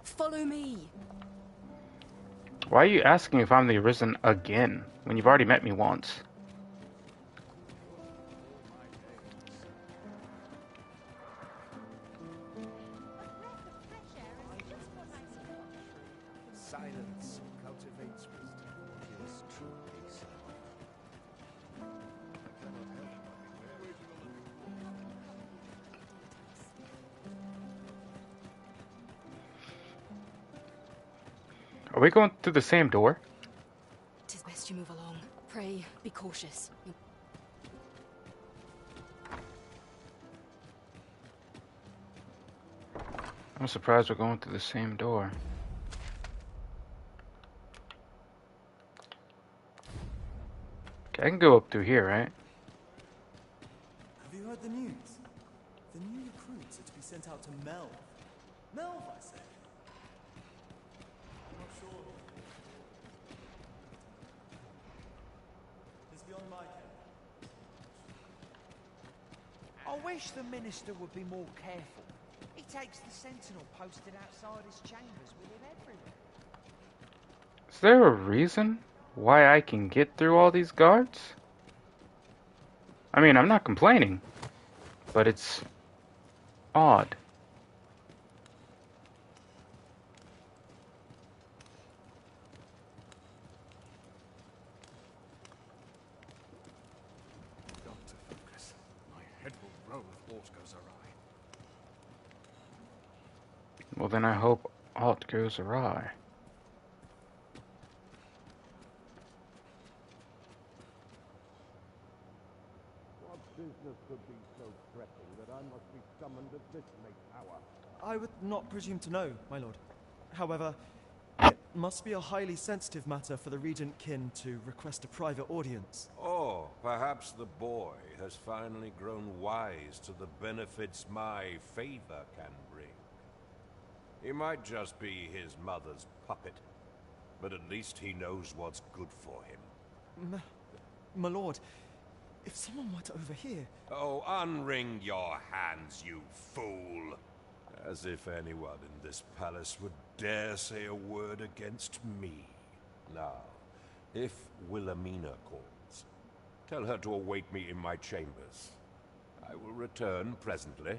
Follow me. Why are you asking if I'm the Arisen again, when you've already met me once? Silence cultivates wisdom. Gives true peace. Are we going through the same door? Tis best you move along. Pray, be cautious. I'm surprised we're going through the same door. Okay, I can go up through here, right? Have you heard the news? The new recruits are to be sent out to Melv. Melv, I say. I'm not sure. It's beyond my care. I wish the minister would be more careful. He takes the sentinel posted outside his chambers with him everywhere. Is there a reason why I can get through all these guards? I mean, I'm not complaining, but it's odd. Doctor, focus. My head will roll if aught goes awry. Well, then I hope aught goes awry. What business could be so pressing that I must be summoned at this late hour? I would not presume to know, my lord. However, it must be a highly sensitive matter for the Regent Kin to request a private audience. Or perhaps the boy has finally grown wise to the benefits my favor can bring. He might just be his mother's puppet, but at least he knows what's good for him. My lord, if someone were to overhear... Oh, unwring your hands, you fool! As if anyone in this palace would dare say a word against me. Now, if Wilhelmina calls, tell her to await me in my chambers. I will return presently.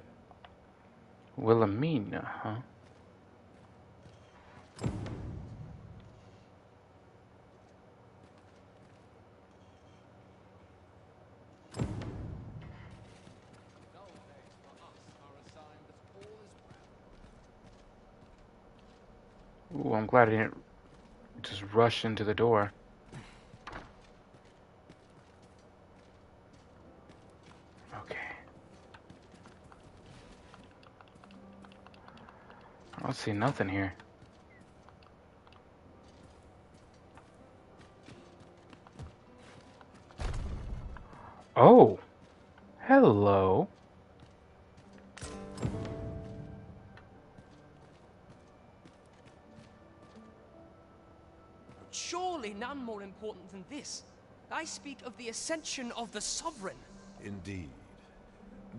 Wilhelmina, huh? Ooh, I'm glad I didn't rush into the door. Okay. I don't see nothing here. Oh, hello. Surely none more important than this. I speak of the ascension of the Sovereign. Indeed.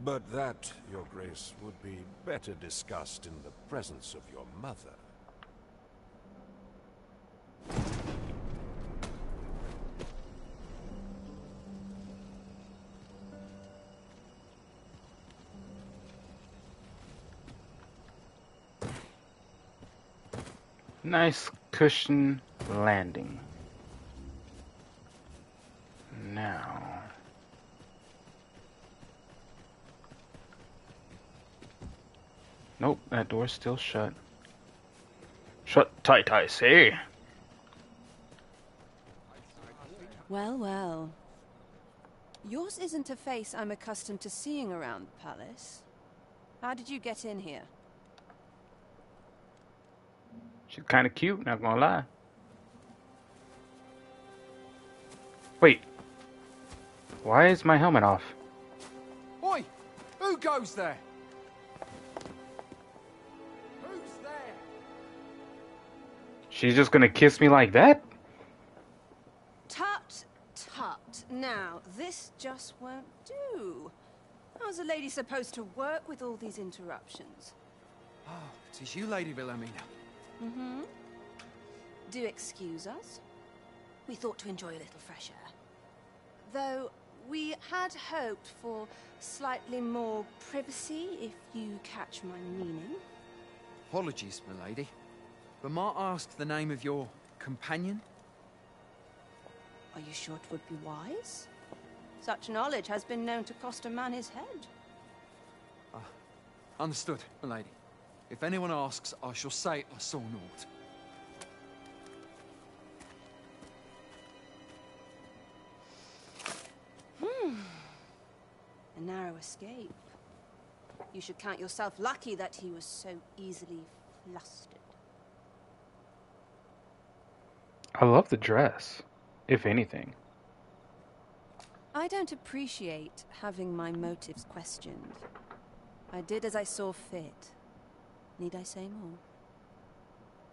But that, Your Grace, would be better discussed in the presence of your mother. Nice cushion landing. Now. Nope, that door's still shut. Shut tight, I say. Well, well. Yours isn't a face I'm accustomed to seeing around the palace. How did you get in here? She's kind of cute, not gonna lie. Wait. Why is my helmet off? Oi! Who goes there? Who's there? She's just gonna kiss me like that? Tut, tut. Now, this just won't do. How's a lady supposed to work with all these interruptions? Oh, it is you, Lady Wilhelmina. Mm-hmm. Do excuse us. We thought to enjoy a little fresh air. Though we had hoped for slightly more privacy, if you catch my meaning. Apologies, my lady. But might I ask the name of your companion? Are you sure it would be wise? Such knowledge has been known to cost a man his head. Understood, my lady. If anyone asks, I shall say I saw naught. A narrow escape. You should count yourself lucky that he was so easily flustered. I love the dress, if anything. I don't appreciate having my motives questioned. I did as I saw fit. Need I say more?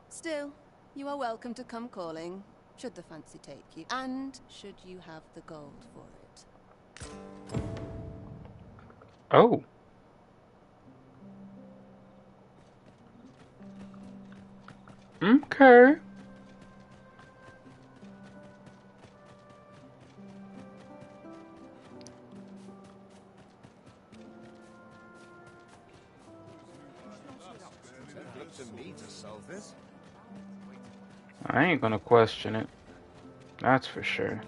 Still, you are welcome to come calling, should the fancy take you, and should you have the gold for it. Oh. Okay. I ain't gonna question it. That's for sure.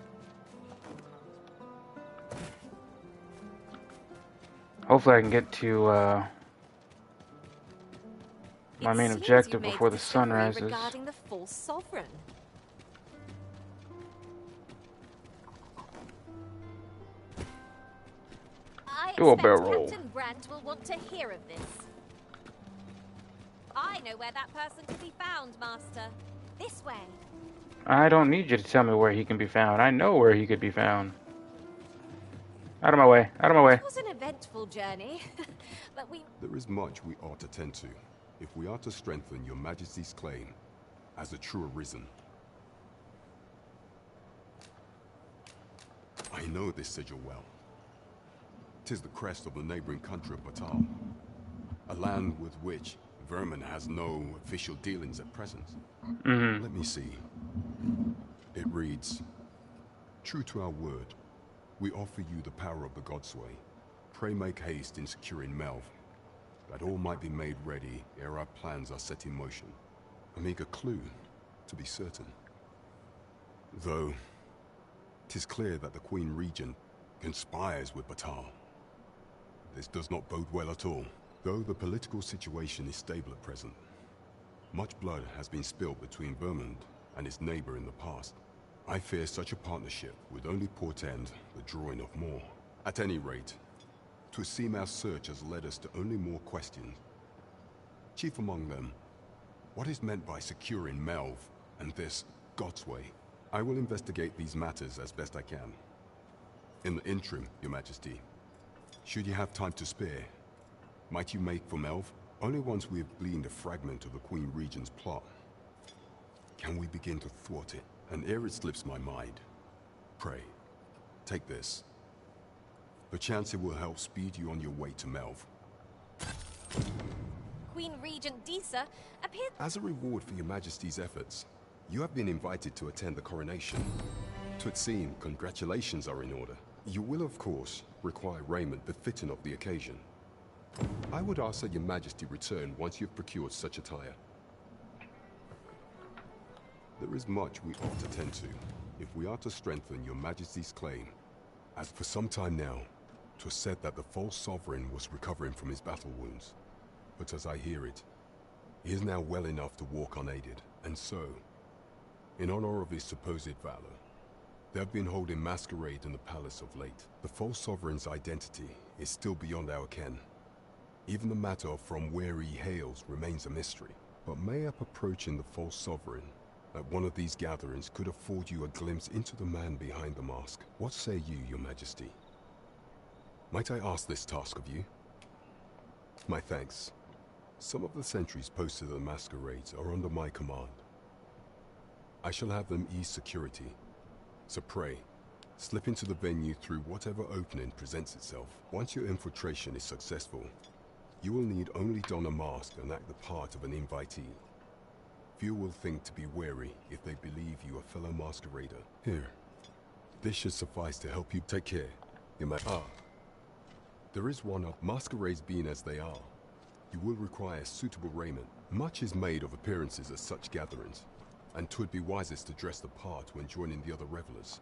Hopefully I can get to my main objective before the sun rises. Regarding the false sovereign. Do a I barrel expect roll. Captain Brandt will want to hear of this. I know where that person can be found, Master. This way. I don't need you to tell me where he can be found. I know where he could be found. Out of my way. Out of my way. It was an eventful journey, but we... There is much we ought to tend to, if we are to strengthen your Majesty's claim as a true arisen. I know this sigil well. 'Tis the crest of the neighboring country of Batal, a land with which Vermin has no official dealings at present. Let me see. It reads, "True to our word, we offer you the power of the Godsway. Pray make haste in securing Melv, that all might be made ready ere our plans are set in motion." A meager clue, to be certain. Though, 'tis clear that the Queen Regent conspires with Batal. This does not bode well at all. Though the political situation is stable at present, much blood has been spilled between Vermund and his neighbor in the past. I fear such a partnership would only portend the drawing of more. At any rate, 'twould seem our search has led us to only more questions. Chief among them, what is meant by securing Melve and this God's Way? I will investigate these matters as best I can. In the interim, Your Majesty, should you have time to spare, might you make for Melve? Only once we have gleaned a fragment of the Queen Regent's plot can we begin to thwart it. And ere it slips my mind, pray, take this. Perchance it will help speed you on your way to Melve. Queen Regent Disa appears... As a reward for Your Majesty's efforts, you have been invited to attend the coronation. 'Twould seem congratulations are in order. You will, of course, require raiment befitting of the occasion. I would ask that Your Majesty return once you've procured such attire. There is much we ought to tend to, if we are to strengthen Your Majesty's claim. As for some time now, 'twas said that the false sovereign was recovering from his battle wounds. But as I hear it, he is now well enough to walk unaided, and so, in honor of his supposed valor, they have been holding masquerade in the palace of late. The false sovereign's identity is still beyond our ken. Even the matter of from where he hails remains a mystery. But mayhap approaching the false sovereign at one of these gatherings could afford you a glimpse into the man behind the mask. What say you, Your Majesty? Might I ask this task of you? My thanks. Some of the sentries posted at the masquerades are under my command. I shall have them ease security. So pray, slip into the venue through whatever opening presents itself. Once your infiltration is successful, you will need only don a mask and act the part of an invitee. Few will think to be wary if they believe you a fellow masquerader. Here, this should suffice to help you. Take care. There is one up. Masquerades being as they are, you will require suitable raiment. Much is made of appearances at such gatherings, and 'twould be wisest to dress the part when joining the other revelers.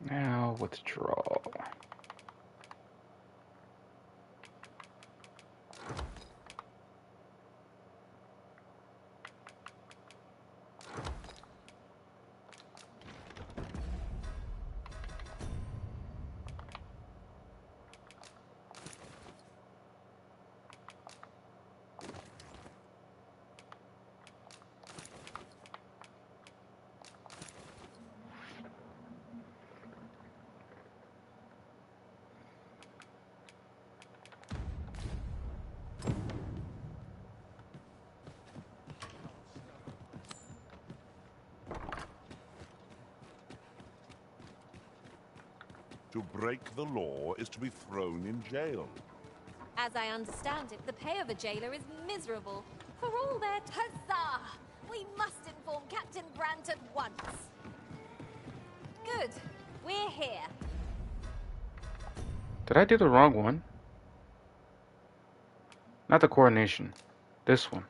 Now withdraw. To break the law is to be thrown in jail. As I understand it, the pay of a jailer is miserable. For all their huzzah! We must inform Captain Brandt at once. Good. We're here. Did I do the wrong one? Not the coronation. This one.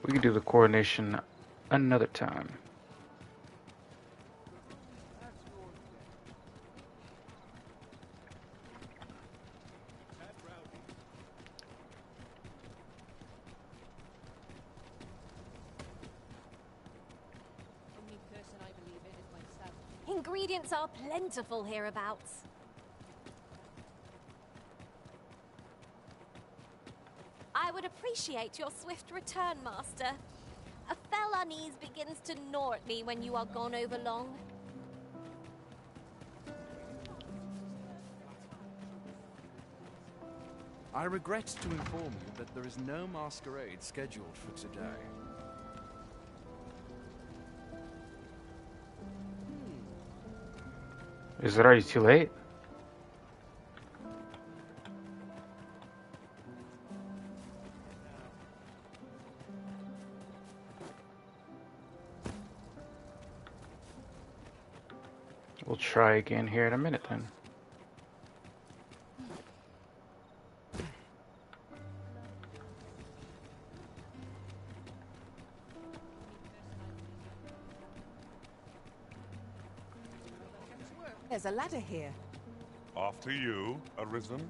We can do the coronation another time. Ingredients are plentiful hereabouts. I would appreciate your swift return, Master. A fell unease begins to gnaw at me when you are gone over long. I regret to inform you that there is no masquerade scheduled for today. Is it already too late? We'll try again here in a minute then. There's a ladder here. After you, Arisen.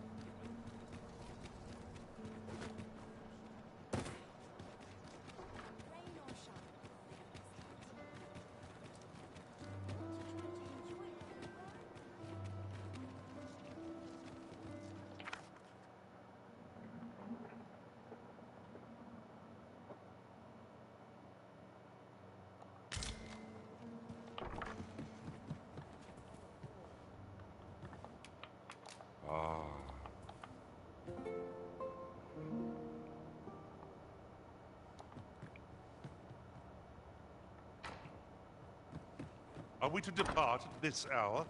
Are we to depart at this hour?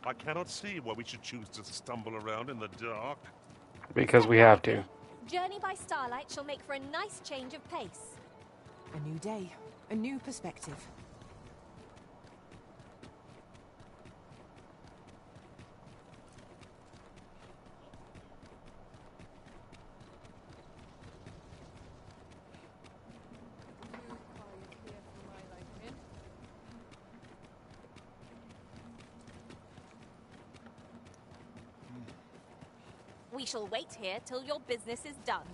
I cannot see why we should choose to stumble around in the dark. Because we have to. Journey by starlight shall make for a nice change of pace. A new day, a new perspective. We shall wait here till your business is done.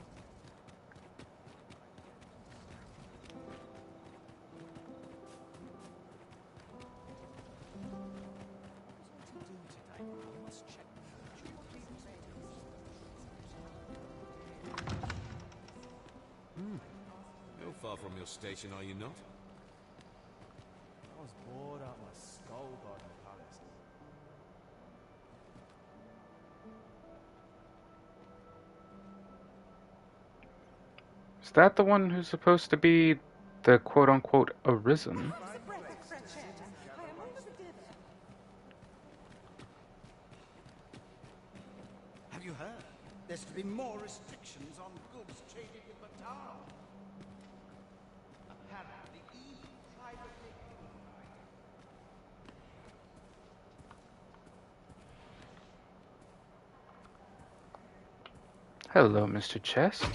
No far from your station, are you not? I was bored out my skull guarding the palace. Is that the one who's supposed to be the quote-unquote Arisen? Have you heard? There's to be more restrictions on goods traded in Batar. Apparently, even privately Hello, Mr. Chest.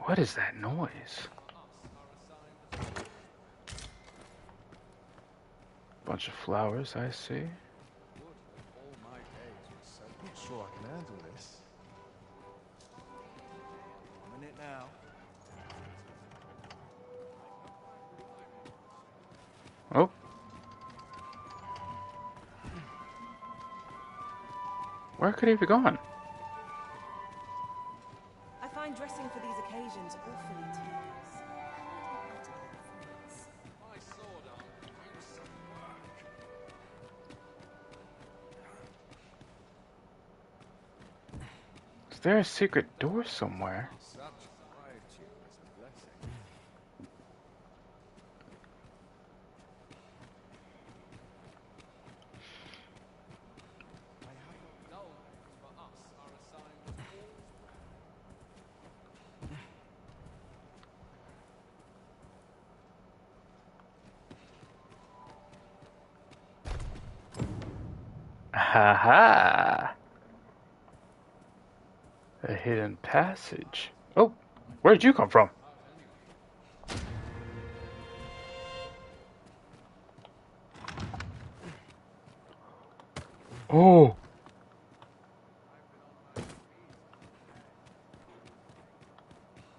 What is that noise? Bunch of flowers, I see. Not sure I can handle this. I'm in it now. Oh. Where could he be gone? I find dressing for these occasions awfully tedious. My sword arm could use some work. Is there a secret door somewhere? Such quietude is a blessing. For us are assigned Ha ha! A hidden passage. Oh, where'd you come from? Oh!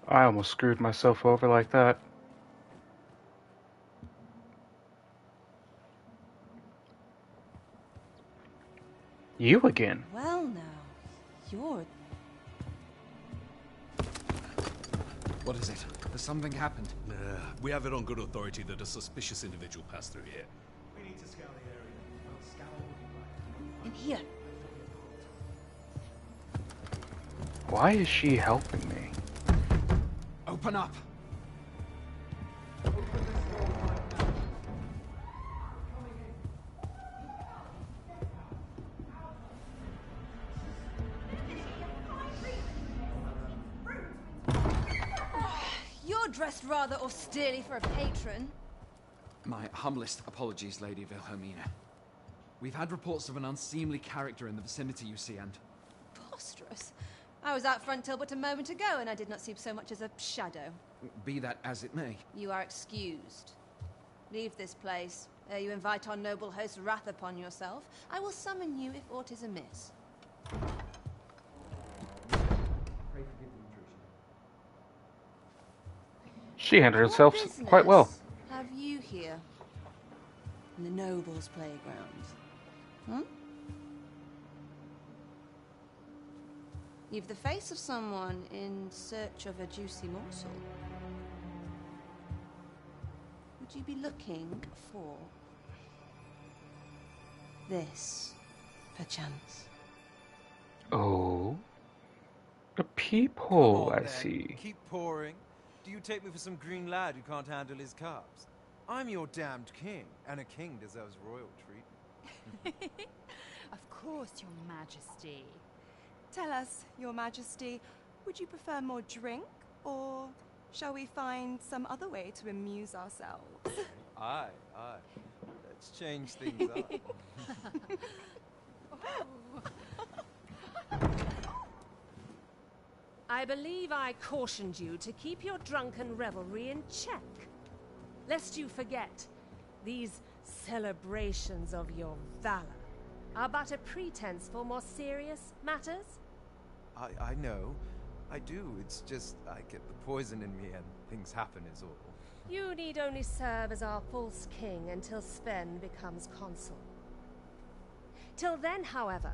I almost screwed myself over like that. You again? Well now, you're... What is it? Has something happened? we have it on good authority that a suspicious individual passed through here. We need to scour the area. I'll scour what you like. In here. Why is she helping me? Open up! You're dressed rather austerely for a patron. My humblest apologies, Lady Wilhelmina. We've had reports of an unseemly character in the vicinity, you see, and... Preposterous. I was out front till but a moment ago, and I did not see so much as a shadow. Be that as it may. You are excused. Leave this place, ere you invite our noble host's wrath upon yourself. I will summon you if aught is amiss. She handled herself quite well. Have you here? In the nobles' playground? Hmm? You've the face of someone in search of a juicy morsel. Would you be looking for this, perchance? Oh, a peephole, Come on, I then. see. Keep pouring. Do you take me for some green lad who can't handle his cups? I'm your damned king, and a king deserves royal treatment. Of course, Your Majesty. Tell us, Your Majesty, would you prefer more drink, or shall we find some other way to amuse ourselves? Aye. Let's change things up. I believe I cautioned you to keep your drunken revelry in check. Lest you forget, these celebrations of your valor are but a pretense for more serious matters. I know. I do. It's just I get the poison in me and things happen is all. You need only serve as our false king until Sven becomes consul. Till then, however,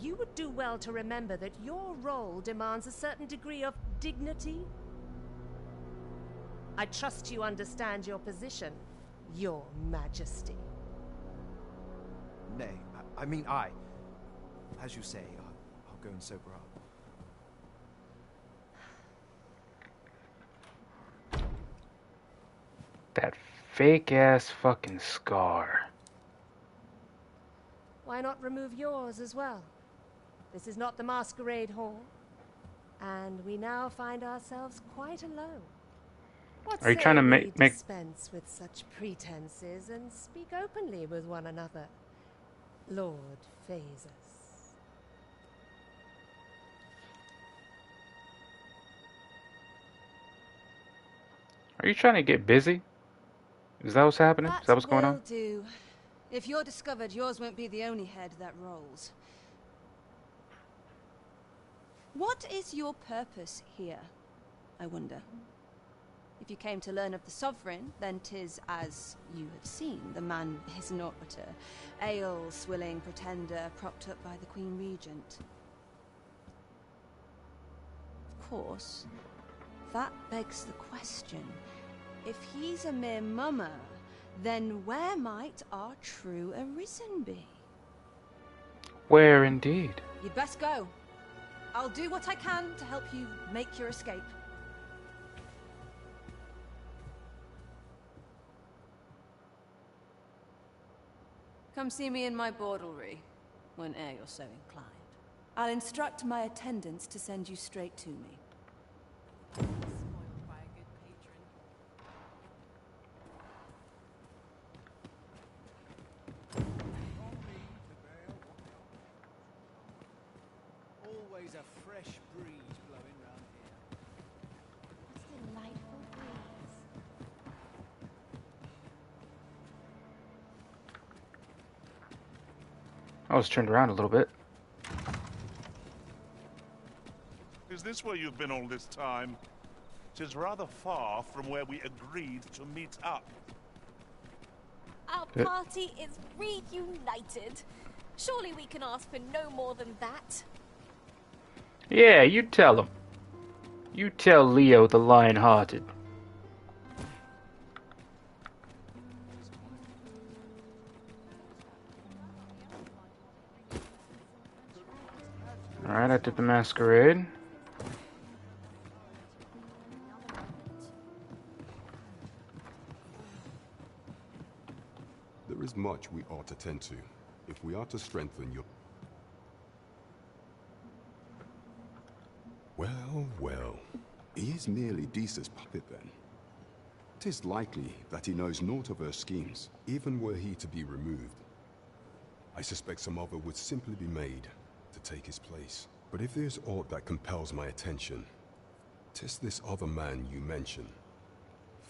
you would do well to remember that your role demands a certain degree of dignity. I trust you understand your position, Your Majesty. Nay, I mean I. As you say, I'll go and sober up. That fake-ass fucking scar. Why not remove yours as well? This is not the masquerade hall, and we now find ourselves quite alone. What Are you trying to make dispense with such pretenses and speak openly with one another, Lord Phasus? Are you trying to get busy? Is that what's happening? Is that what's going on? Will do. If you're discovered, yours won't be the only head that rolls. What is your purpose here, I wonder? If you came to learn of the Sovereign, then 'tis as you have seen. The man is naught but a ale-swilling pretender propped up by the Queen Regent. Of course, that begs the question. If he's a mere mummer, then where might our true Arisen be? Where indeed? You'd best go. I'll do what I can to help you make your escape. Come see me in my bordlery, whene'er you're so inclined. I'll instruct my attendants to send you straight to me. Spoiled by a good patron. Always a fresh breeze blowing round here. What a delightful breeze. I was turned around a little bit. Is this where you've been all this time? 'Tis rather far from where we agreed to meet up. Our party is reunited. Surely we can ask for no more than that. Yeah, you tell him. You tell Leo the Lion-Hearted. Alright, I After the masquerade. There is much we ought to tend to, if we are to strengthen your... Well, well. He is merely Disa's puppet then. 'Tis likely that he knows naught of her schemes, even were he to be removed. I suspect some other would simply be made to take his place. But if there's aught that compels my attention, 'tis this other man you mention.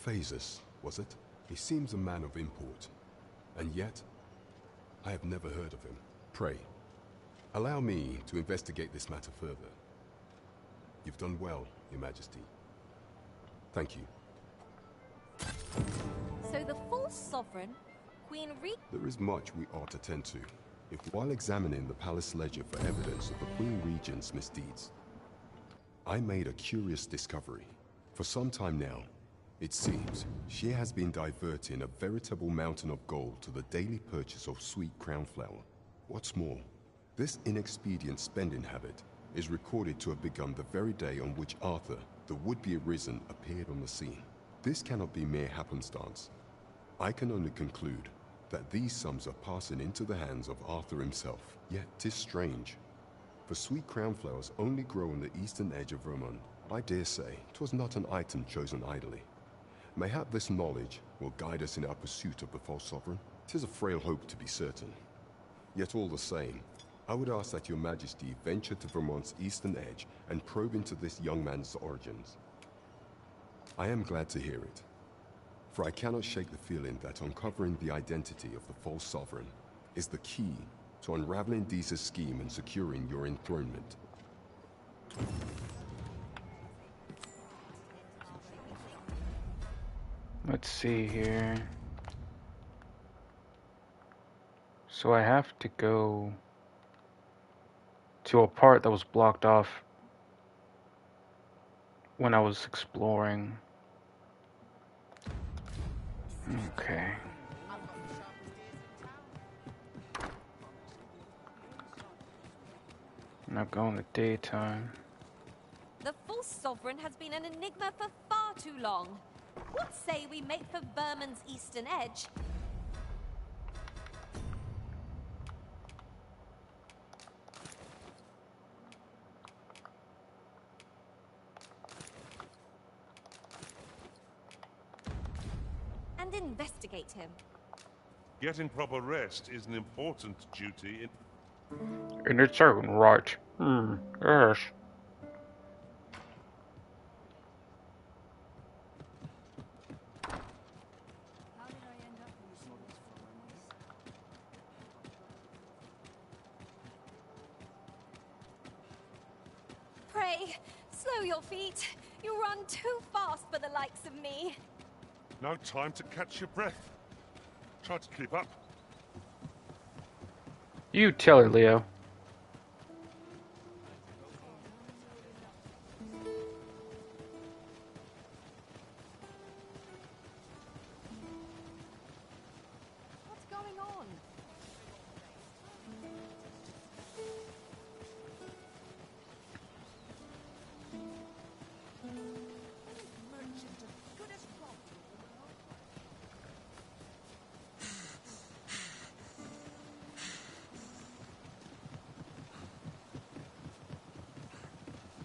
Phasus, was it? He seems a man of import, and yet I have never heard of him. Pray, allow me to investigate this matter further. You've done well, Your Majesty. Thank you. So the false sovereign, Queen Re... There is much we ought to tend to, if while examining the palace ledger for evidence of the Queen Regent's misdeeds, I made a curious discovery. For some time now, it seems she has been diverting a veritable mountain of gold to the daily purchase of sweet crown flower. What's more, this inexpedient spending habit is recorded to have begun the very day on which Arthur, the would-be arisen, appeared on the scene. This cannot be mere happenstance. I can only conclude that these sums are passing into the hands of Arthur himself. Yet 'tis strange, for sweet crown flowers only grow on the eastern edge of Vermont. I dare say 'twas not an item chosen idly. Mayhap this knowledge will guide us in our pursuit of the false sovereign. 'Tis a frail hope, to be certain. Yet all the same, I would ask that Your Majesty venture to Vermont's eastern edge and probe into this young man's origins. I am glad to hear it, for I cannot shake the feeling that uncovering the identity of the false sovereign is the key to unraveling Disa's scheme and securing your enthronement. Let's see here. So I have to go to a part that was blocked off when I was exploring. Okay. I'm not going to daytime. The false sovereign has been an enigma for far too long. What say we make for Vermon's eastern edge? And investigate him. Getting proper rest is an important duty In its own right. Yes. Pray, slow your feet. You run too fast for the likes of me. No time to catch your breath. Try to keep up. You tell her, Leo. What's going on?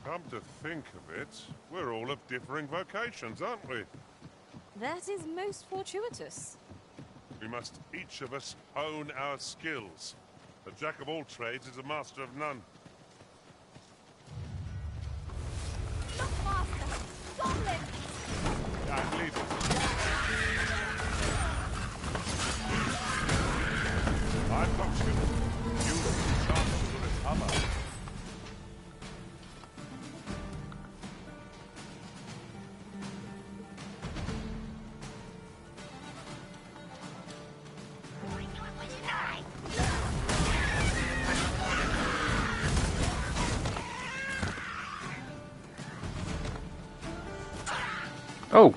Come to think of it, we're all of differing vocations, aren't we? That is most fortuitous. We must each of us hone our skills. A jack of all trades is a master of none. Look faster! Goblins! Yeah, leave it. I've got you. You have a chance to recover. Oh.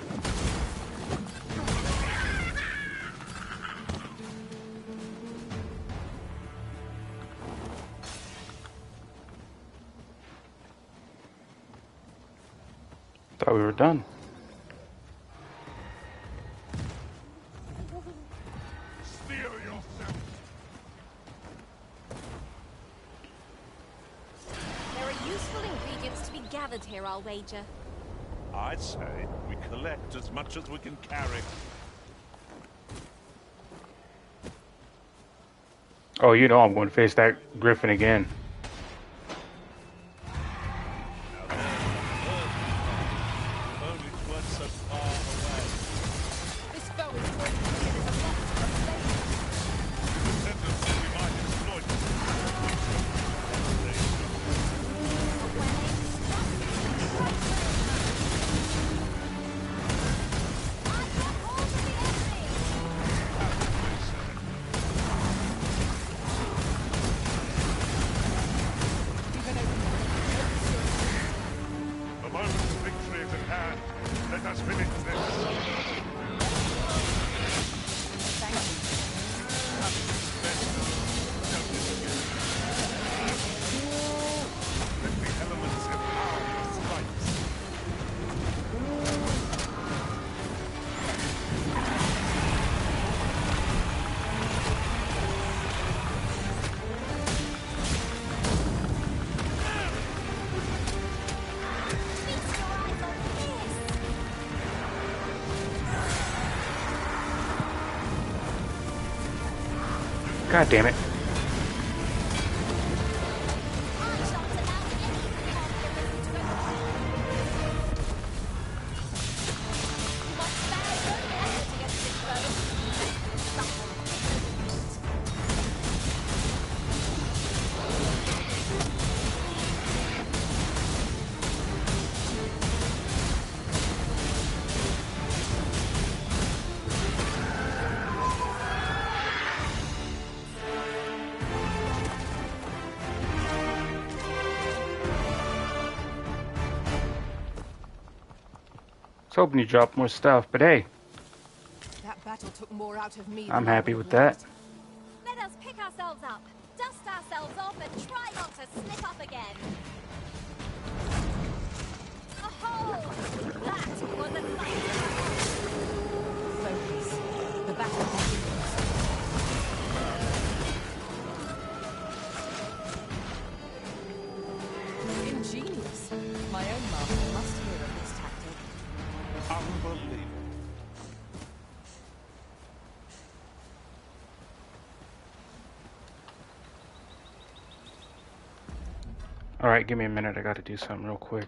Thought we were done. Steel yourself. There are useful ingredients to be gathered here, I'll wager. I'd say we collect as much as we can carry. Oh, you know I'm going to face that griffin again. The moment of victory is at hand. Let us finish this. Let the elements empower your strikes. God damn it. I was hoping you dropped more stuff, but hey, That battle took more out of me I'm than I happy would with have that. Let us pick ourselves up, dust ourselves off, and try not to slip up again. Oh, that was a sight. Focus. The battle continues. Ingenious. My own master must hear of this tactic. Unbelievable. Alright, give me a minute. I gotta do something real quick.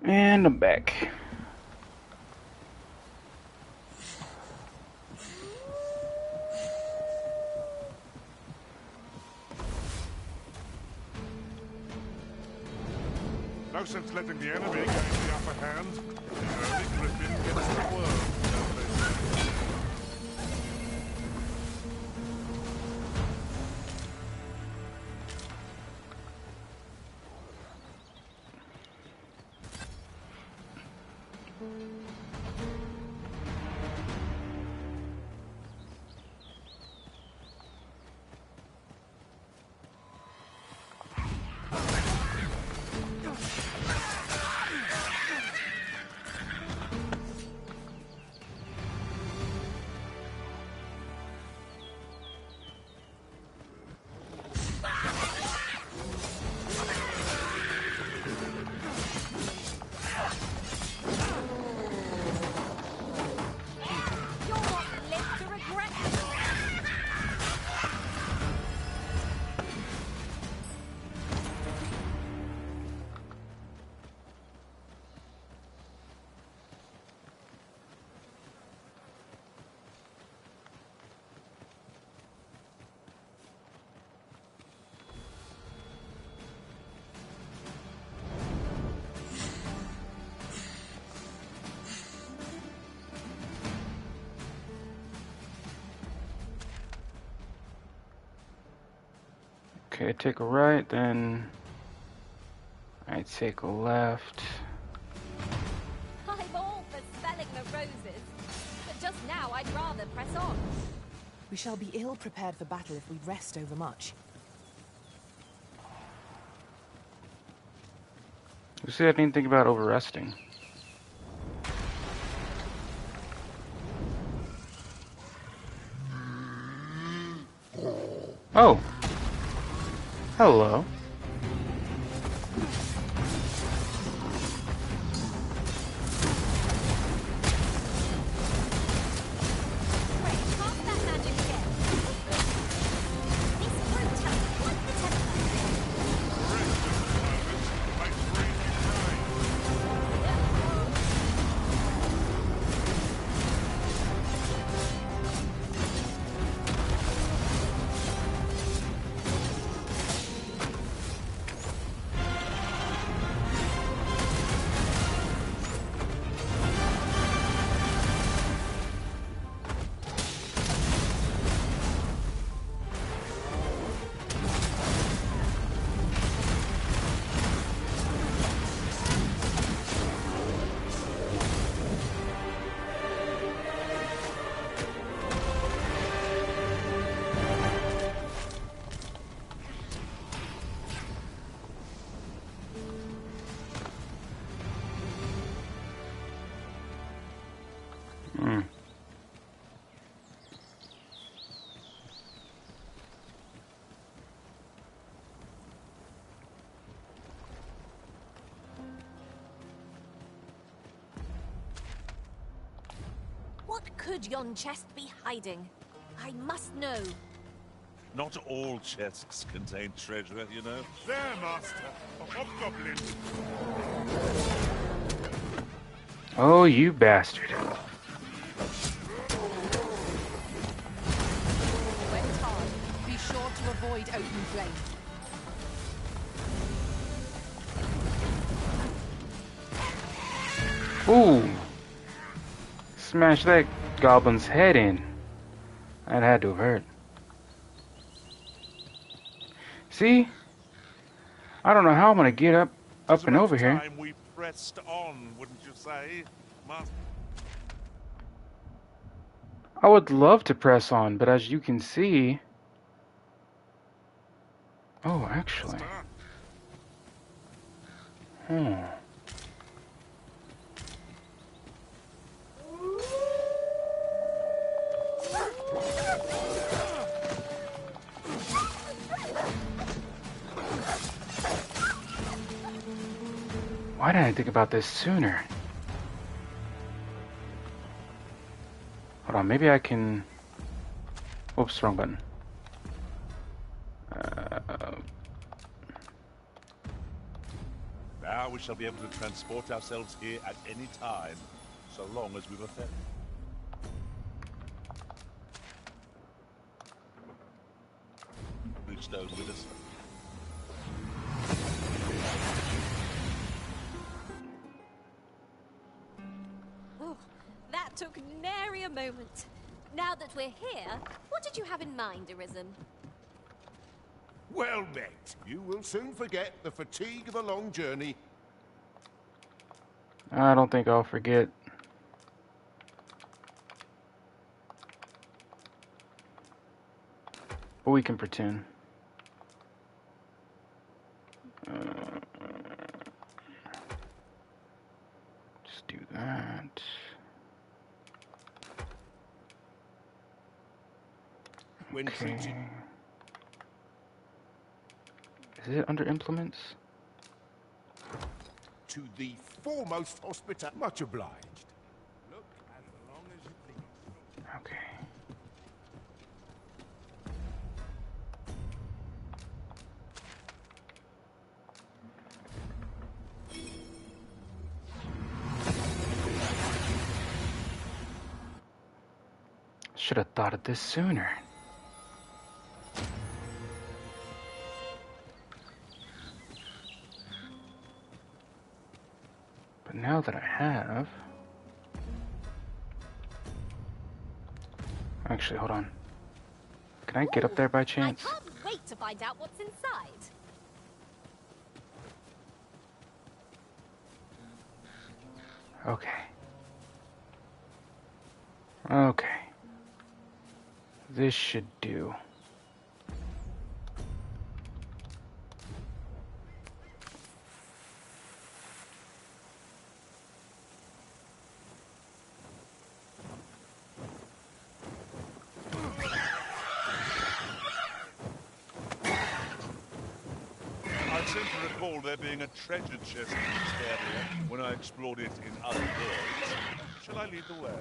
And I'm back. No sense letting the enemy gain the upper hand. The early griffin gets the worm, don't they say? Okay, take a right, then I take a left. I'm all for smelling the roses, but just now I'd rather press on. We shall be ill prepared for battle if we rest overmuch. You see, I didn't think about overresting. Oh. Hello. What could yon chest be hiding? I must know. Not all chests contain treasure, you know. There, master! A hobgoblin! Oh, you bastard. Went hard. Be sure to avoid open flame. Ooh. Smash that goblin's head in. That had to have hurt. See? I don't know how I'm gonna get up and over here. Time we pressed on, wouldn't you say, master? I would love to press on, but as you can see... Oh, actually. Why didn't I think about this sooner? Hold on, maybe I can... Oops, wrong button. Now we shall be able to transport ourselves here at any time, so long as we were fed. Stone with us. Oh, that took nary a moment. Now that we're here, what did you have in mind, Arisen? Well met. You will soon forget the fatigue of a long journey. I don't think I'll forget. But we can pretend. Just do that. When treated. Is it under implements? To the foremost hospital. Much obliged. Look as long as you please. Okay. Should have thought of this sooner. But now that I have... Actually, hold on. Can I get up there by chance? I can't wait to find out what's inside. Okay. Okay. This should do. I seem to recall there being a treasure chest in this area when I explored it in other worlds. Shall I lead the way?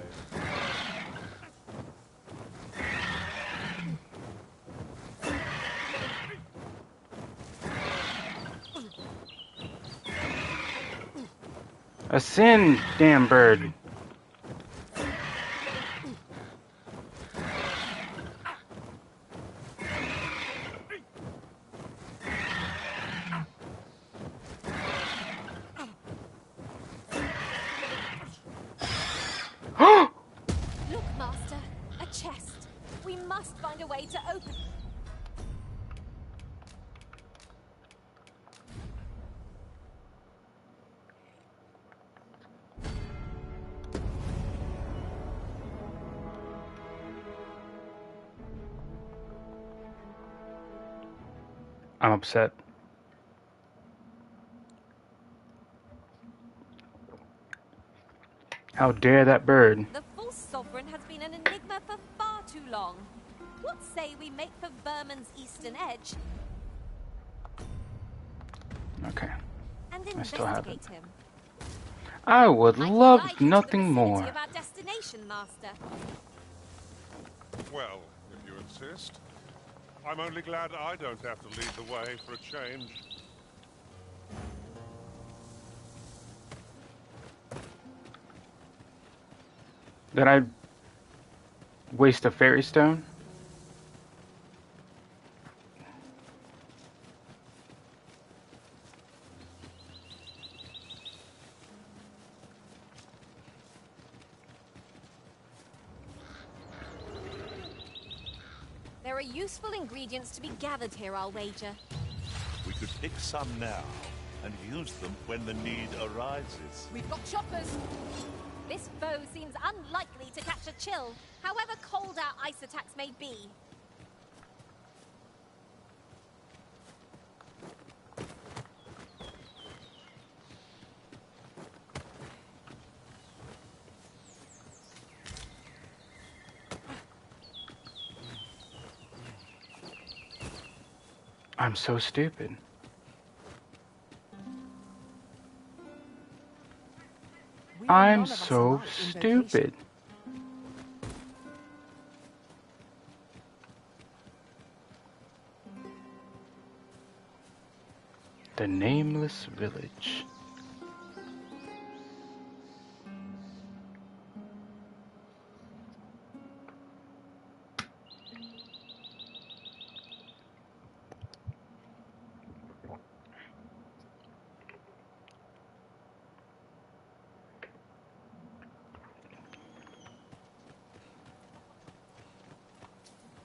A sin, damn bird. Look, Master, a chest. We must find a way to open. I'm upset. How dare that bird? The false sovereign has been an enigma for far too long. What say we make for Berman's eastern edge Okay. and I still have it. investigate him? I would I'd love like you to nothing the vicinity more. of our destination, Master. Well, if you insist. I'm only glad I don't have to lead the way for a change. Did I waste a fairy stone? There are useful ingredients to be gathered here, I'll wager. We could pick some now and use them when the need arises. We've got choppers! This foe seems unlikely to catch a chill, however cold our ice attacks may be. I'm so stupid. I'm so stupid. The Nameless Village.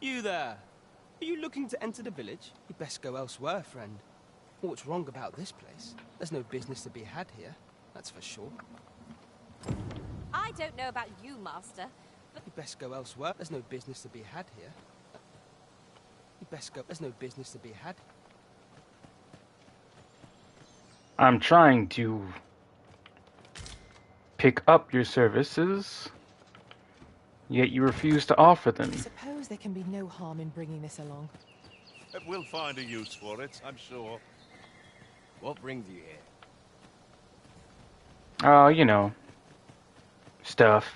You there! Are you looking to enter the village? You'd best go elsewhere, friend. What's wrong about this place? There's no business to be had here, that's for sure. I don't know about you, Master, but... You'd best go elsewhere. There's no business to be had here. You'd best go... There's no business to be had. I'm trying to pick up your services, yet you refuse to offer them. I suppose there can be no harm in bringing this along. We'll find a use for it, I'm sure. What brings you here? Oh, you know, stuff.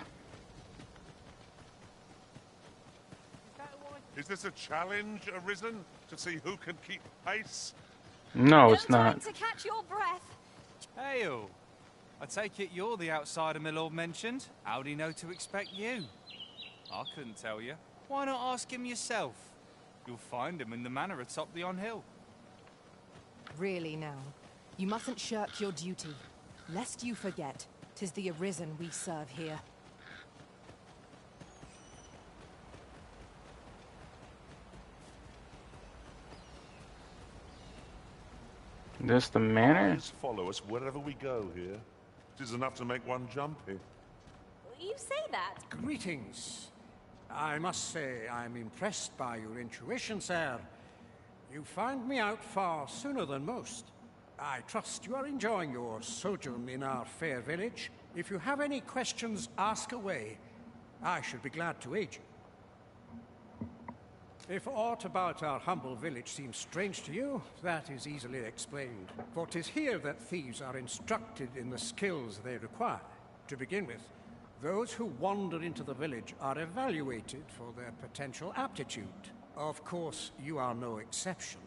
Is this a challenge, Arisen? To see who can keep pace? No, it's not. To catch your breath. Hail! I take it you're the outsider my lord mentioned. How'd he know to expect you? I couldn't tell you. Why not ask him yourself? You'll find him in the manor atop the on-hill. Really now, you mustn't shirk your duty, lest you forget 'tis the Arisen we serve here. This the manor? Eyes follow us wherever we go here. It is enough to make one jumpy. You say that? Greetings. I must say I'm impressed by your intuition, sir. You found me out far sooner than most. I trust you are enjoying your sojourn in our fair village. If you have any questions, ask away. I should be glad to aid you. If aught about our humble village seems strange to you, that is easily explained. For 'tis here that thieves are instructed in the skills they require. To begin with, those who wander into the village are evaluated for their potential aptitude. Of course, you are no exception.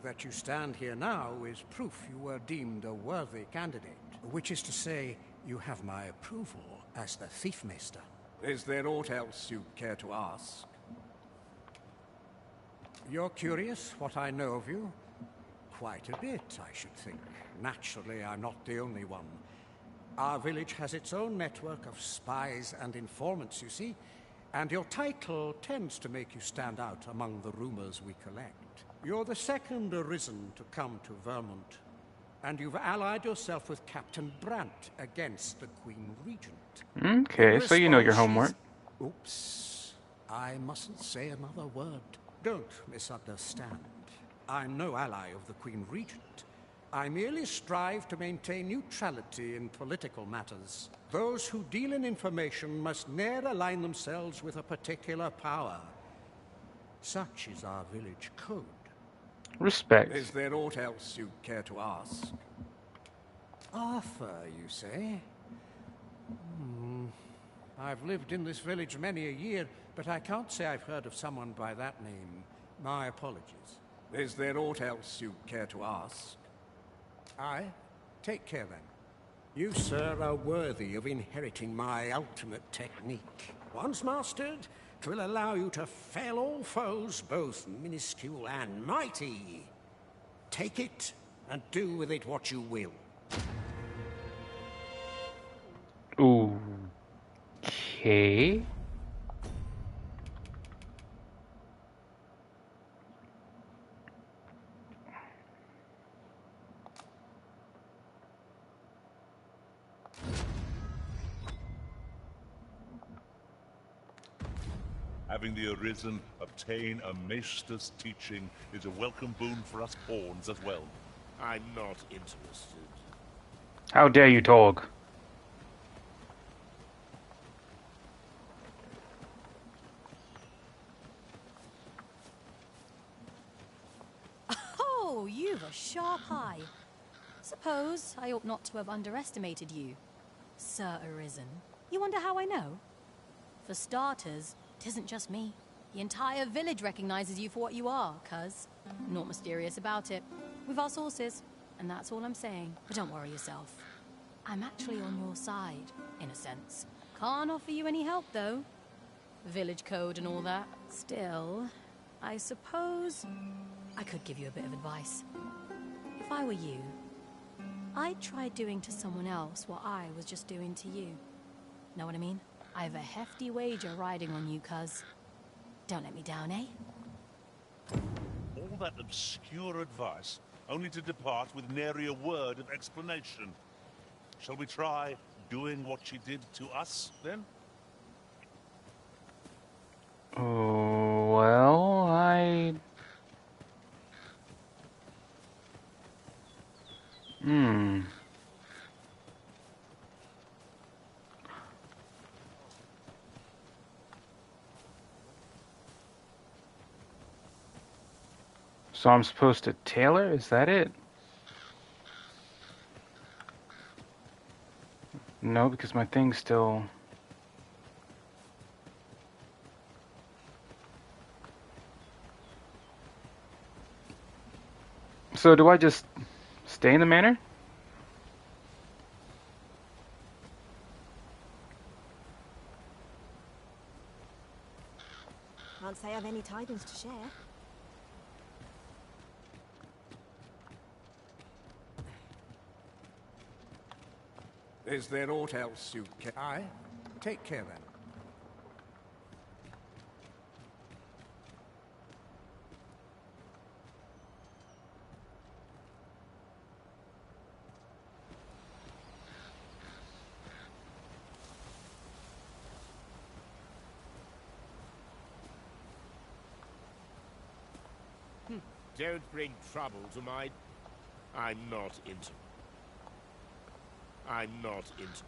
That you stand here now is proof you were deemed a worthy candidate. Which is to say, you have my approval as the Thiefmeister. Is there aught else you care to ask? You're curious what I know of you? Quite a bit, I should think. Naturally, I'm not the only one. Our village has its own network of spies and informants, you see, and your title tends to make you stand out among the rumors we collect. You're the second Arisen to come to Vermont, and you've allied yourself with Captain Brandt against the Queen Regent. Okay, so you know your homework. Oops. I mustn't say another word. Don't misunderstand. I'm no ally of the Queen Regent. I merely strive to maintain neutrality in political matters. Those who deal in information must ne'er align themselves with a particular power. Such is our village code. Respect. Is there aught else you'd care to ask? Arthur, you say? I've lived in this village many a year, but I can't say I've heard of someone by that name. My apologies. Is there aught else you'd care to ask? Aye. Take care then. You, sir, are worthy of inheriting my ultimate technique. Once mastered, 'twill allow you to fell all foes, both minuscule and mighty. Take it, and do with it what you will. Okay. Having the Arisen obtain a Maester's teaching is a welcome boon for us pawns as well. I'm not interested. How dare you talk? Oh, you've a sharp eye. Suppose I ought not to have underestimated you, Sir Arisen. You wonder how I know? For starters, it isn't just me. The entire village recognizes you for what you are, cuz. Not mysterious about it. We've our sources, and that's all I'm saying. But don't worry yourself. I'm actually on your side, in a sense. Can't offer you any help, though. Village code and all that. Still, I suppose I could give you a bit of advice. If I were you, I'd try doing to someone else what I was just doing to you. Know what I mean? I have a hefty wager riding on you, cuz. Don't let me down, eh? All that obscure advice, only to depart with nary a word of explanation. Shall we try doing what she did to us, then? Oh, well, So I'm supposed to tailor? Is that it? No, because my thing's still... So do I just stay in the manor? Can't say I've any tidings to share. Is there aught else you can... Aye. Take care, then. Don't bring trouble to my... I'm not into... I'm not into...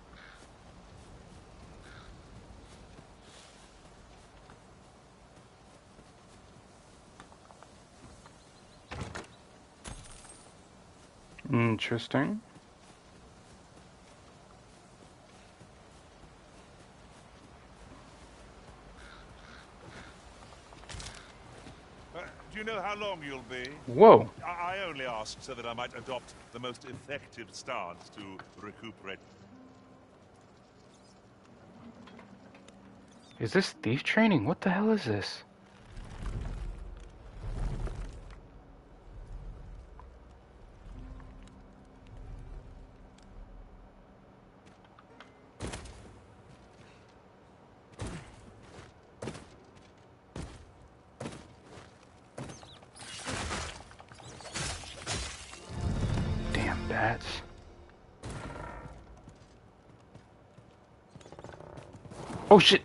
Interesting. Do you know how long you'll be? Whoa. I only asked so that I might adopt the most effective stance to recuperate. Is this thief training? What the hell is this? Damn bats. Oh shit!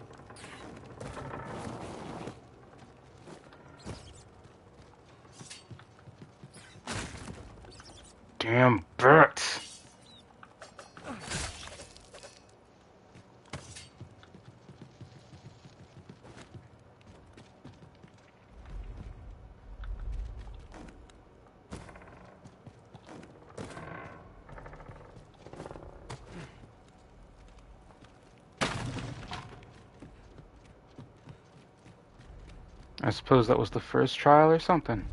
Damn bats! I suppose that was the first trial or something.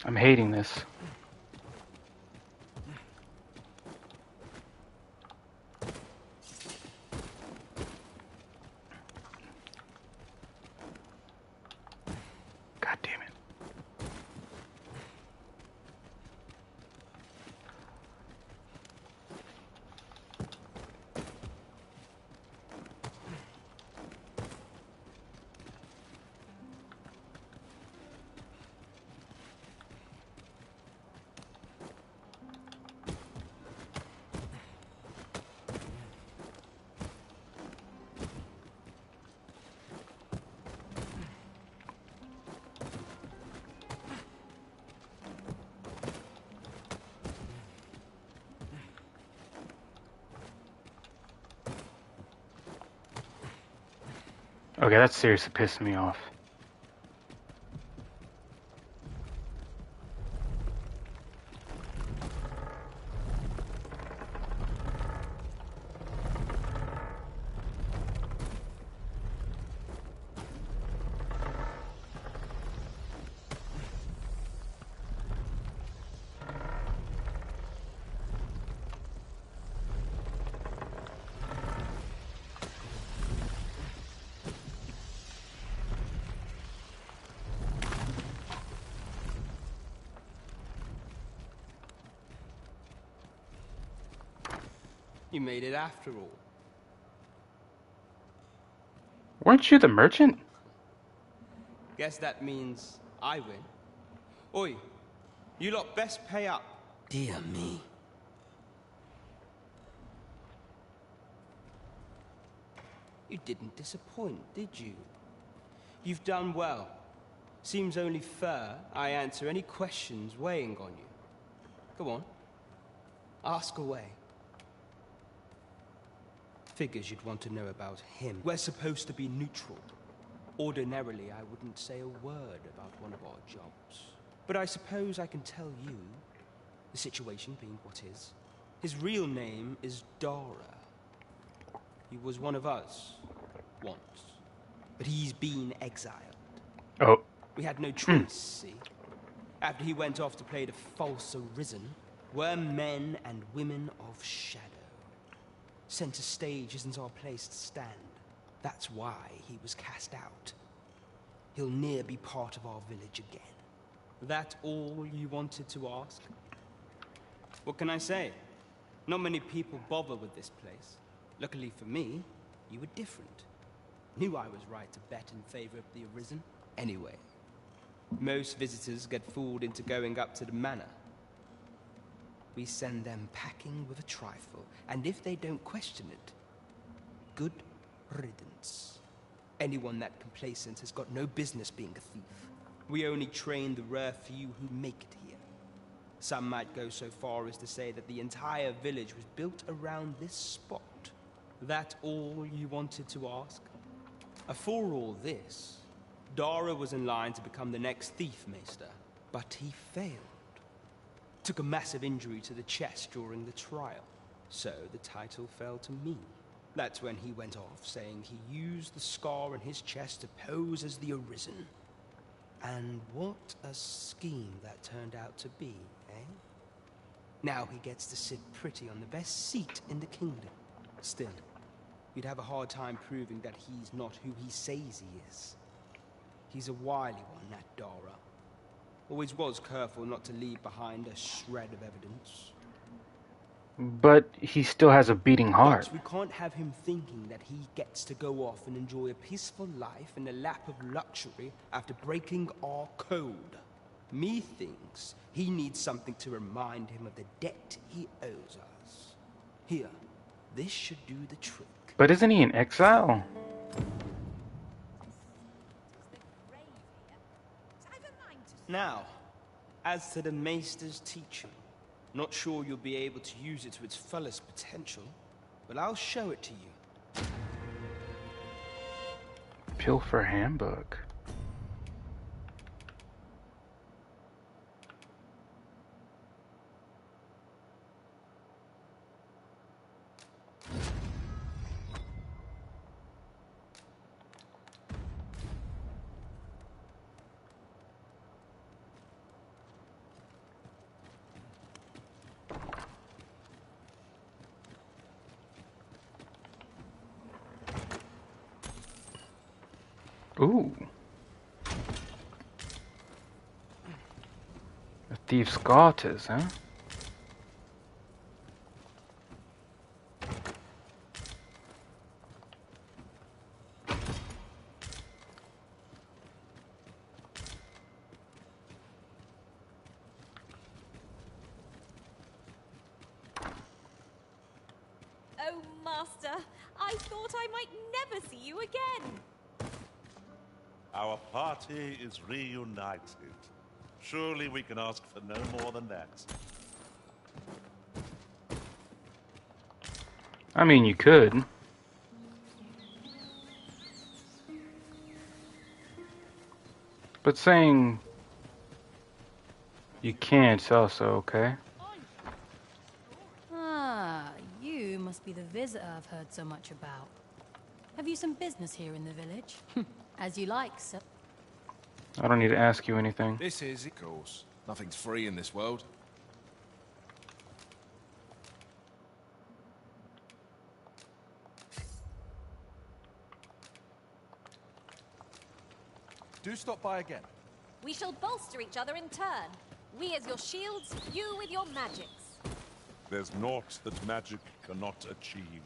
I'm hating this. God damn it. Okay, that seriously pissed me off. You made it after all. Weren't you the merchant? Guess that means I win. Oi, you lot best pay up. Dear me. You didn't disappoint, did you? You've done well. Seems only fair I answer any questions weighing on you. Go on. Ask away. Figures you'd want to know about him. We're supposed to be neutral. Ordinarily, I wouldn't say a word about one of our jobs. But I suppose I can tell you, the situation being what is. His real name is Dara. He was one of us, once. But he's been exiled. Oh. We had no choice, see? After he went off to play the false arisen, we're men and women of shadow. Center stage isn't our place to stand. That's why he was cast out. He'll ne'er be part of our village again. That all you wanted to ask? What can I say? Not many people bother with this place. Luckily for me, you were different. Knew I was right to bet in favor of the Arisen. Anyway, most visitors get fooled into going up to the manor. We send them packing with a trifle, and if they don't question it, good riddance. Anyone that complacent has got no business being a thief. We only train the rare few who make it here. Some might go so far as to say that the entire village was built around this spot. That all you wanted to ask? For all this, Dara was in line to become the next thief maester, but he failed. Took a massive injury to the chest during the trial, so the title fell to me. That's when he went off, saying he used the scar on his chest to pose as the Arisen. And what a scheme that turned out to be, eh? Now he gets to sit pretty on the best seat in the kingdom. Still, you'd have a hard time proving that he's not who he says he is. He's a wily one, that Dara. Always was careful not to leave behind a shred of evidence. But he still has a beating heart. But we can't have him thinking that he gets to go off and enjoy a peaceful life in a lap of luxury after breaking our code. Methinks he needs something to remind him of the debt he owes us. Here, this should do the trick. But isn't he in exile? Now, as to the Maester's teaching, not sure you'll be able to use it to its fullest potential, but I'll show it to you. Pilfer handbook. Ooh. A thief's garters, huh? Oh, Master, I thought I might never see you again. Our party is reunited. Surely we can ask for no more than that. I mean, you could. But saying you can't also okay. Ah, you must be the visitor I've heard so much about. Have you some business here in the village? As you like, sir. I don't need to ask you anything. This is, of course. Nothing's free in this world. Do stop by again. We shall bolster each other in turn. We as your shields, you with your magics. There's naught that magic cannot achieve.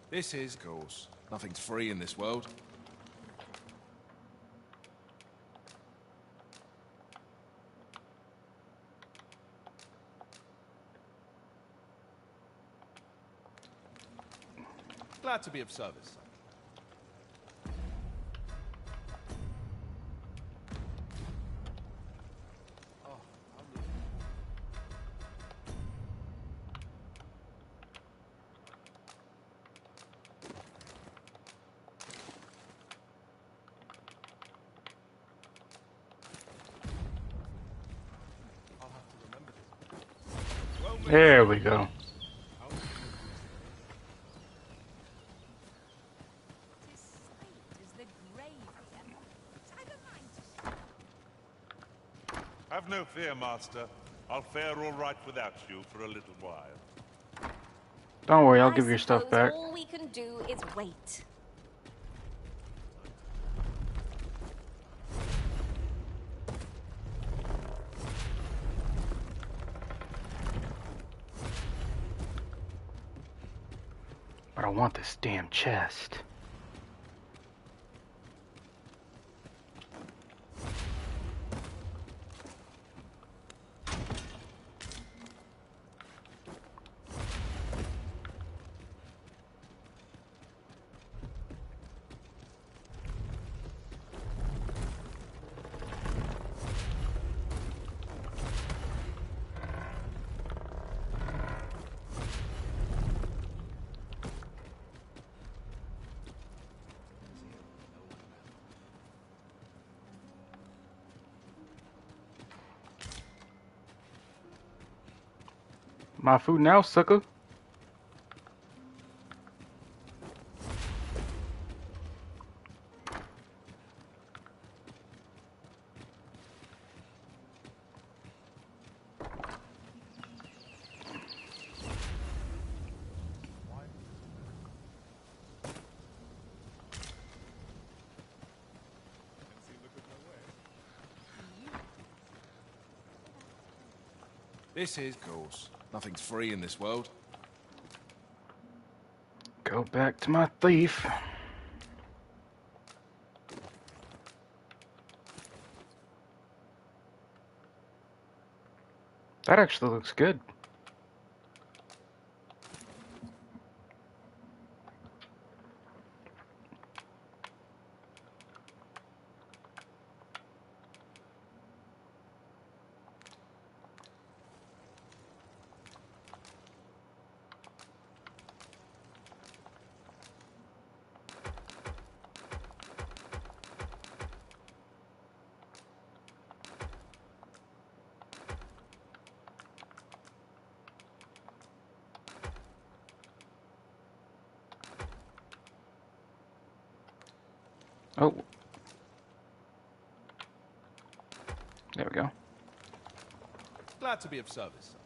This is, of course. Nothing's free in this world. Glad to be of service. There we go. Have no fear, Master. I'll fare all right without you for a little while. Don't worry, I'll give your stuff back. All we can do is wait. But I want this damn chest. My food now, sucker. This is, of course. Nothing's free in this world. Go back to my thief. That actually looks good. Oh. There we go. Glad to be of service.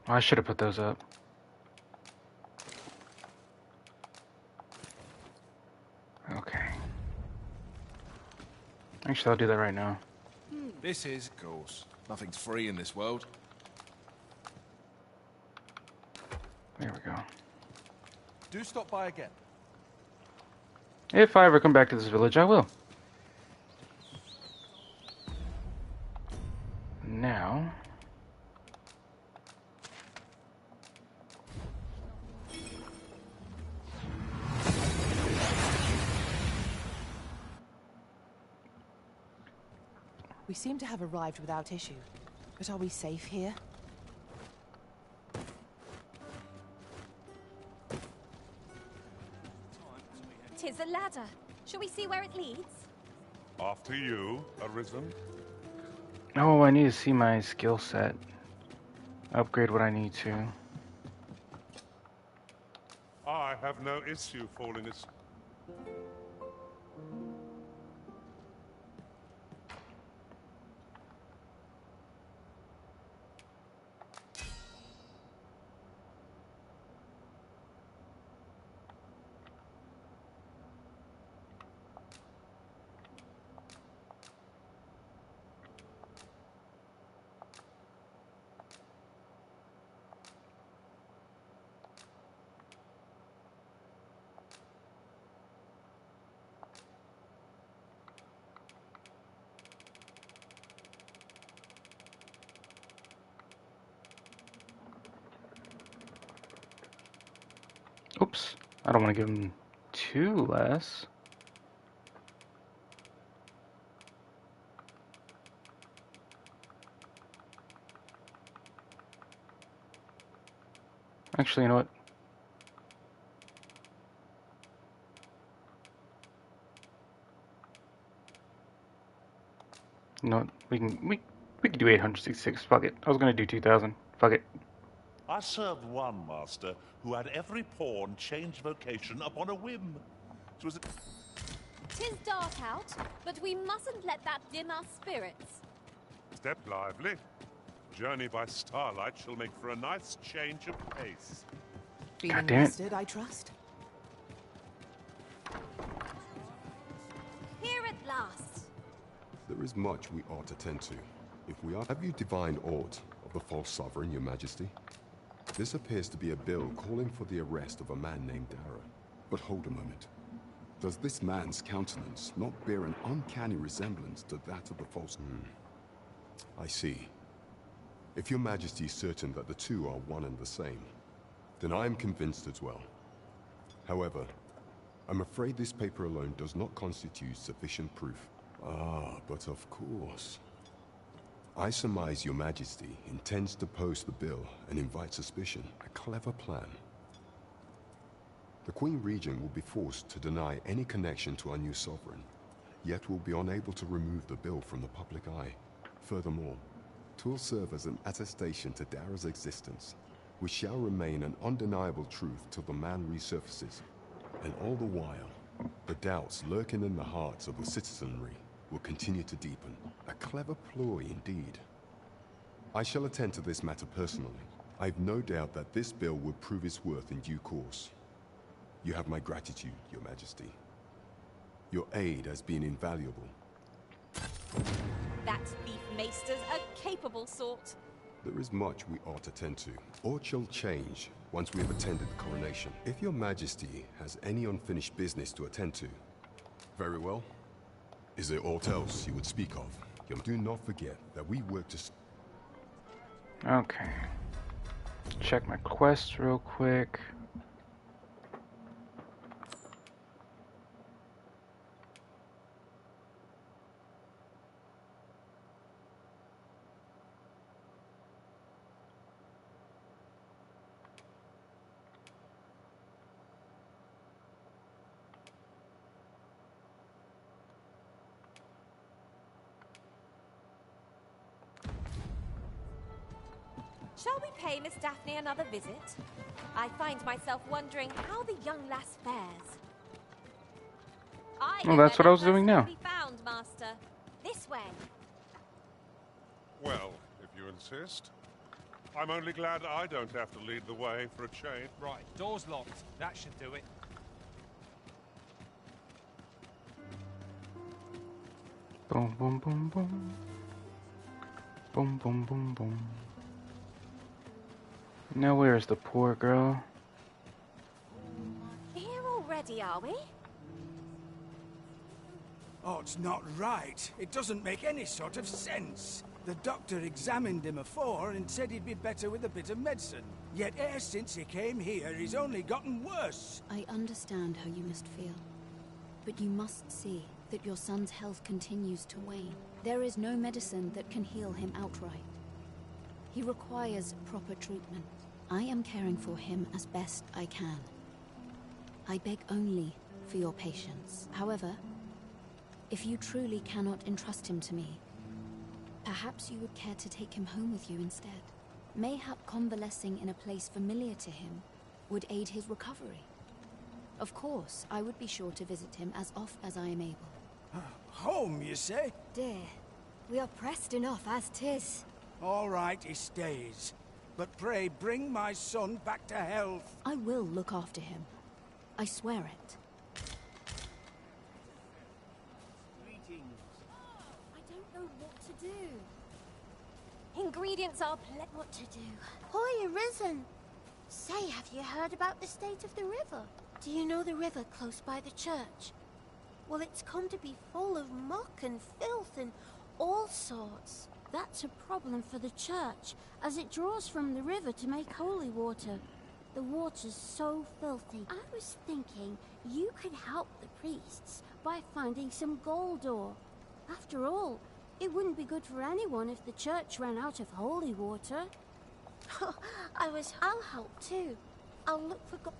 Oh, I should have put those up. Okay. Actually, I'll do that right now. This is, of course. Nothing's free in this world. There we go. Do stop by again. If I ever come back to this village, I will. Now... We seem to have arrived without issue. But are we safe here? There's a ladder. Shall we see where it leads? After you, Arisen. Oh, I need to see my skill set. Upgrade what I need to. I have no issue falling asleep. Oops. I don't want to give him 2 less. Actually, you know what? No, we can do 866. Fuck it. I was gonna do 2,000. Fuck it. I served one master who had every pawn change vocation upon a whim. It was a... 'Tis dark out, but we mustn't let that dim our spirits. Step lively. Journey by starlight shall make for a nice change of pace. Feeling damn it. rested, I trust? Here at last. There is much we ought to tend to. If we are... Have you divined aught of the false sovereign, your majesty? This appears to be a bill calling for the arrest of a man named Dara. But hold a moment. Does this man's countenance not bear an uncanny resemblance to that of the false... I see. If your majesty is certain that the two are one and the same, then I am convinced as well. However, I'm afraid this paper alone does not constitute sufficient proof. Ah, but of course. I surmise your majesty intends to post the bill and invite suspicion. A clever plan. The Queen Regent will be forced to deny any connection to our new sovereign, yet will be unable to remove the bill from the public eye. Furthermore, 'twill serve as an attestation to Dara's existence, which shall remain an undeniable truth till the man resurfaces. And all the while, the doubts lurking in the hearts of the citizenry will continue to deepen. A clever ploy indeed. I shall attend to this matter personally. I've no doubt that this bill will prove its worth in due course. You have my gratitude, your majesty. Your aid has been invaluable. That thief maester's a capable sort. There is much we ought to tend to. Aught shall change once we have attended the coronation. If your majesty has any unfinished business to attend to, very well. Is there aught else you would speak of? Do not forget that we work to... Okay. Check my quest real quick. Shall we pay Miss Daphne another visit? I find myself wondering how the young lass fares. Well, that's what I was doing now. Found, Master. This way. Well, if you insist. I'm only glad I don't have to lead the way for a change. Right, door's locked. That should do it. Boom, boom, boom, boom. Boom, boom, boom, boom. Now where's the poor girl? Here already, are we? Oh, it's not right. It doesn't make any sort of sense. The doctor examined him afore and said he'd be better with a bit of medicine. Yet e'er since he came here, he's only gotten worse. I understand how you must feel. But you must see that your son's health continues to wane. There is no medicine that can heal him outright. He requires proper treatment. I am caring for him as best I can. I beg only for your patience. However, if you truly cannot entrust him to me, perhaps you would care to take him home with you instead. Mayhap convalescing in a place familiar to him would aid his recovery. Of course, I would be sure to visit him as oft as I am able. Home, you say? Dear, we are pressed enough as 'tis. All right, he stays. But pray, bring my son back to health. I will look after him. I swear it. I don't know what to do. Ingredients are What to do? Hoy, Arisen! Say, have you heard about the state of the river? Do you know the river close by the church? Well, it's come to be full of muck and filth and all sorts. That's a problem for the church, as it draws from the river to make holy water. The water's so filthy. I was thinking you could help the priests by finding some gold ore. After all, it wouldn't be good for anyone if the church ran out of holy water. I'll help too. I'll look for gold.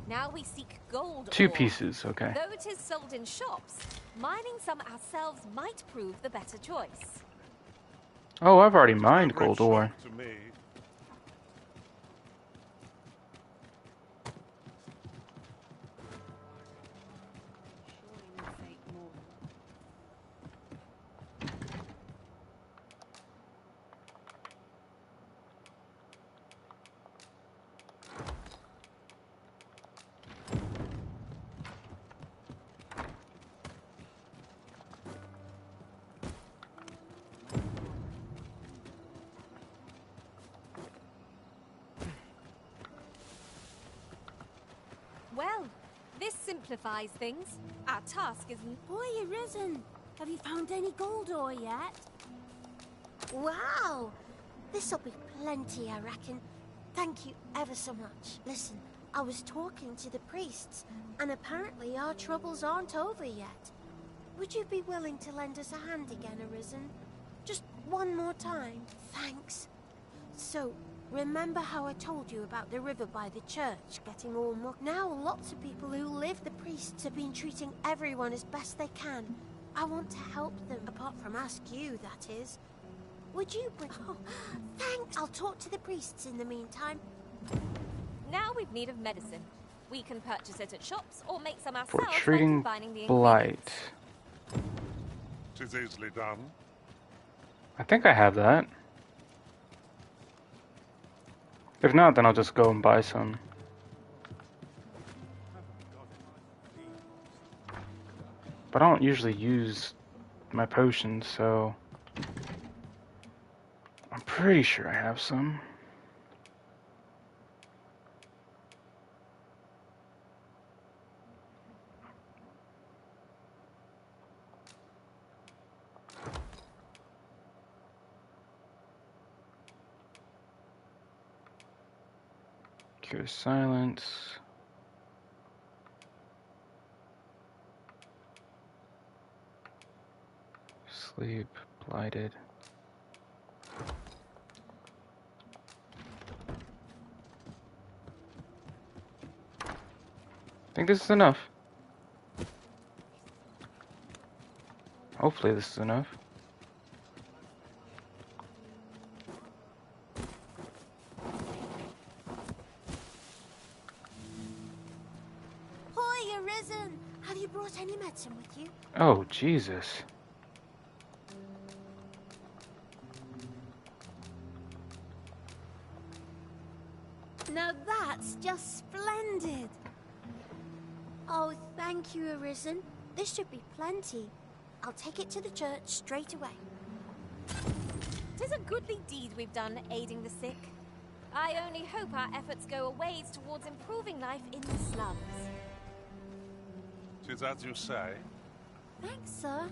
Now we seek gold 2 ore. pieces, okay. Though it is sold in shops, mining some ourselves might prove the better choice. Oh, I've already mined gold ore. To me. Well, this simplifies things. Our task is... Boy, Arisen! Have you found any gold ore yet? Wow! This'll be plenty, I reckon. Thank you ever so much. Listen, I was talking to the priests, and apparently our troubles aren't over yet. Would you be willing to lend us a hand again, Arisen? Just one more time. Thanks. So, remember how I told you about the river by the church getting all mucked? Now lots of people who live, the priests have been treating everyone as best they can. I want to help them, apart from ask you, that is. Would you bring... Oh, thanks! I'll talk to the priests in the meantime. Now we've need of medicine. We can purchase it at shops or make some ourselves by Treating combining the blight. 'Tis easily done. I think I have that. If not, then I'll just go and buy some. But I don't usually use my potions, so I'm pretty sure I have some. Cure silence. Sleep, blighted. I think this is enough. Hopefully this is enough. Hoy, Arisen! Have you brought any medicine with you? Oh, Jesus. Now that's just splendid! Oh, thank you, Arisen. This should be plenty. I'll take it to the church straight away. 'Tis a goodly deed we've done aiding the sick. I only hope our efforts go a ways towards improving life in the slums. 'Tis as you say. Thanks, sir.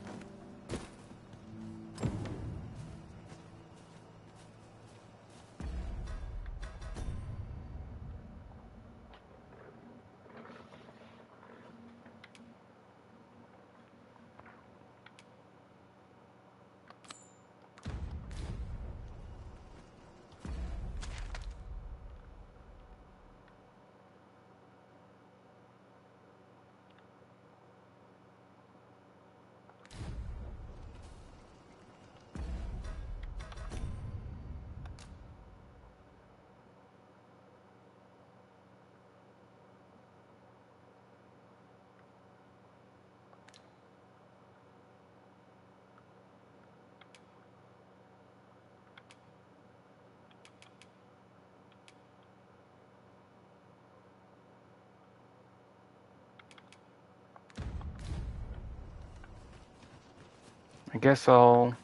I guess I'll...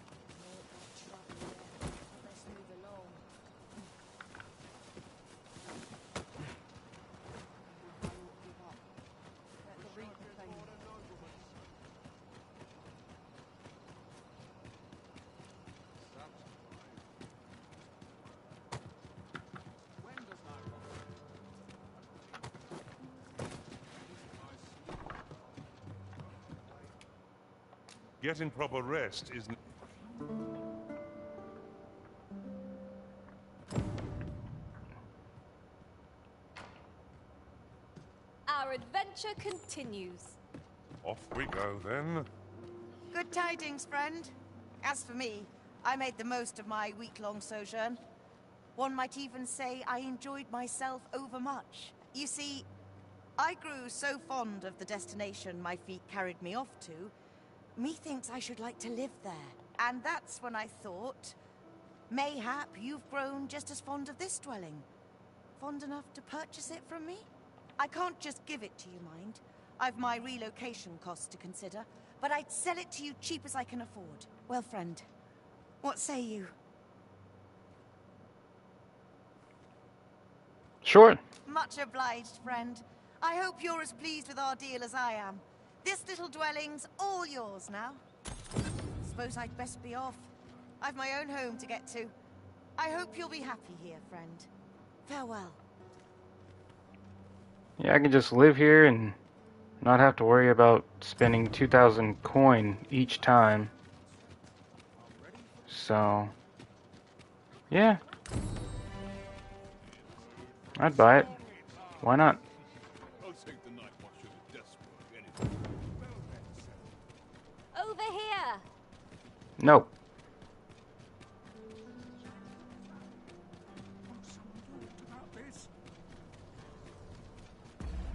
Getting proper rest isn't... Our adventure continues. Off we go, then. Good tidings, friend. As for me, I made the most of my week-long sojourn. One might even say I enjoyed myself overmuch. You see, I grew so fond of the destination my feet carried me off to, methinks I should like to live there. And that's when I thought, mayhap you've grown just as fond of this dwelling. Fond enough to purchase it from me? I can't just give it to you, mind. I've my relocation costs to consider, but I'd sell it to you cheap as I can afford. Well, friend, what say you? Sure. Much obliged, friend. I hope you're as pleased with our deal as I am. This little dwelling's all yours now. Suppose I'd best be off. I've my own home to get to. I hope you'll be happy here, friend. Farewell. Yeah, I can just live here and not have to worry about spending 2,000 coin each time. So, yeah. I'd buy it. Why not? Over here! No.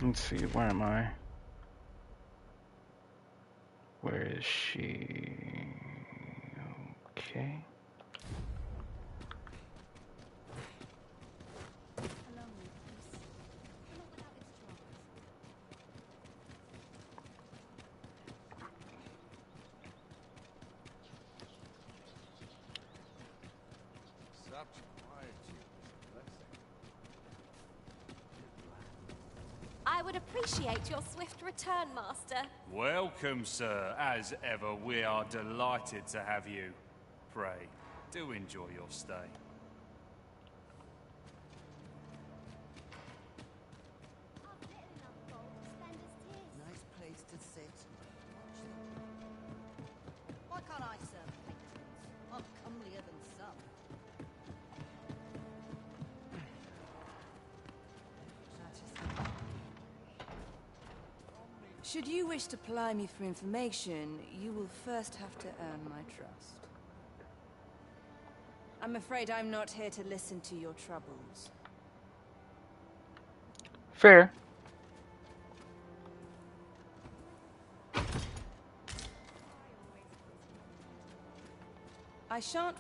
Let's see, where am I? Where is she? Okay. I would appreciate your swift return, Master. Welcome, sir. As ever, we are delighted to have you. Pray, do enjoy your stay. Nice place to sit. Why can't I serve patrons? I'm comelier than some. Should you wish to ply me for information, you will first have to earn my trust. I'm afraid I'm not here to listen to your troubles. Fair. I shan't...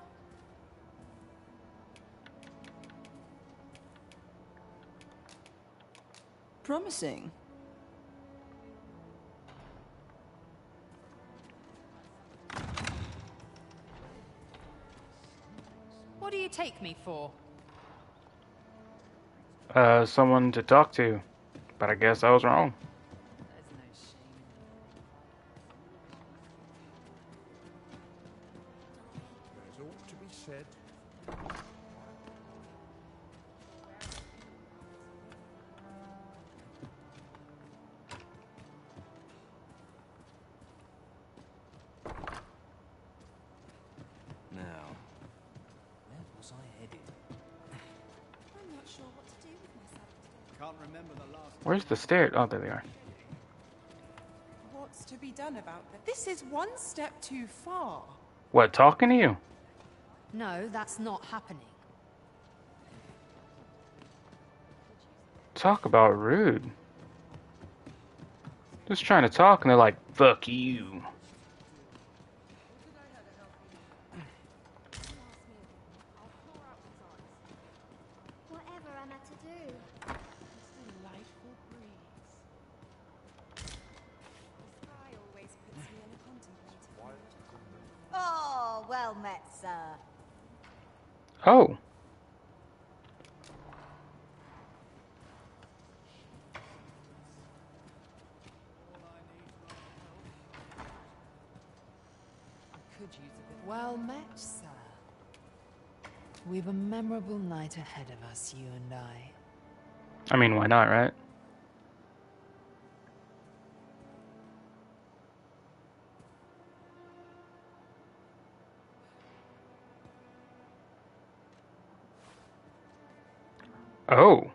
Promising. What do you take me for? Someone to talk to. But I guess I was wrong. There's ought to be said. Now, where was I headed? I'm not sure what to do with myself. Can't remember the last. Where's the stairs? Oh, there they are. What's to be done about this? This is one step too far. What, talking to you? No, that's not happening. Talk about rude. Just trying to talk and they're like, fuck you. Whatever am I to do? Delightful breeze. The sky always puts me in a contemplative mood. sir. Oh. Could use a bit. Well met, sir. We've a memorable night ahead of us, you and I. I mean, why not, right? Oh.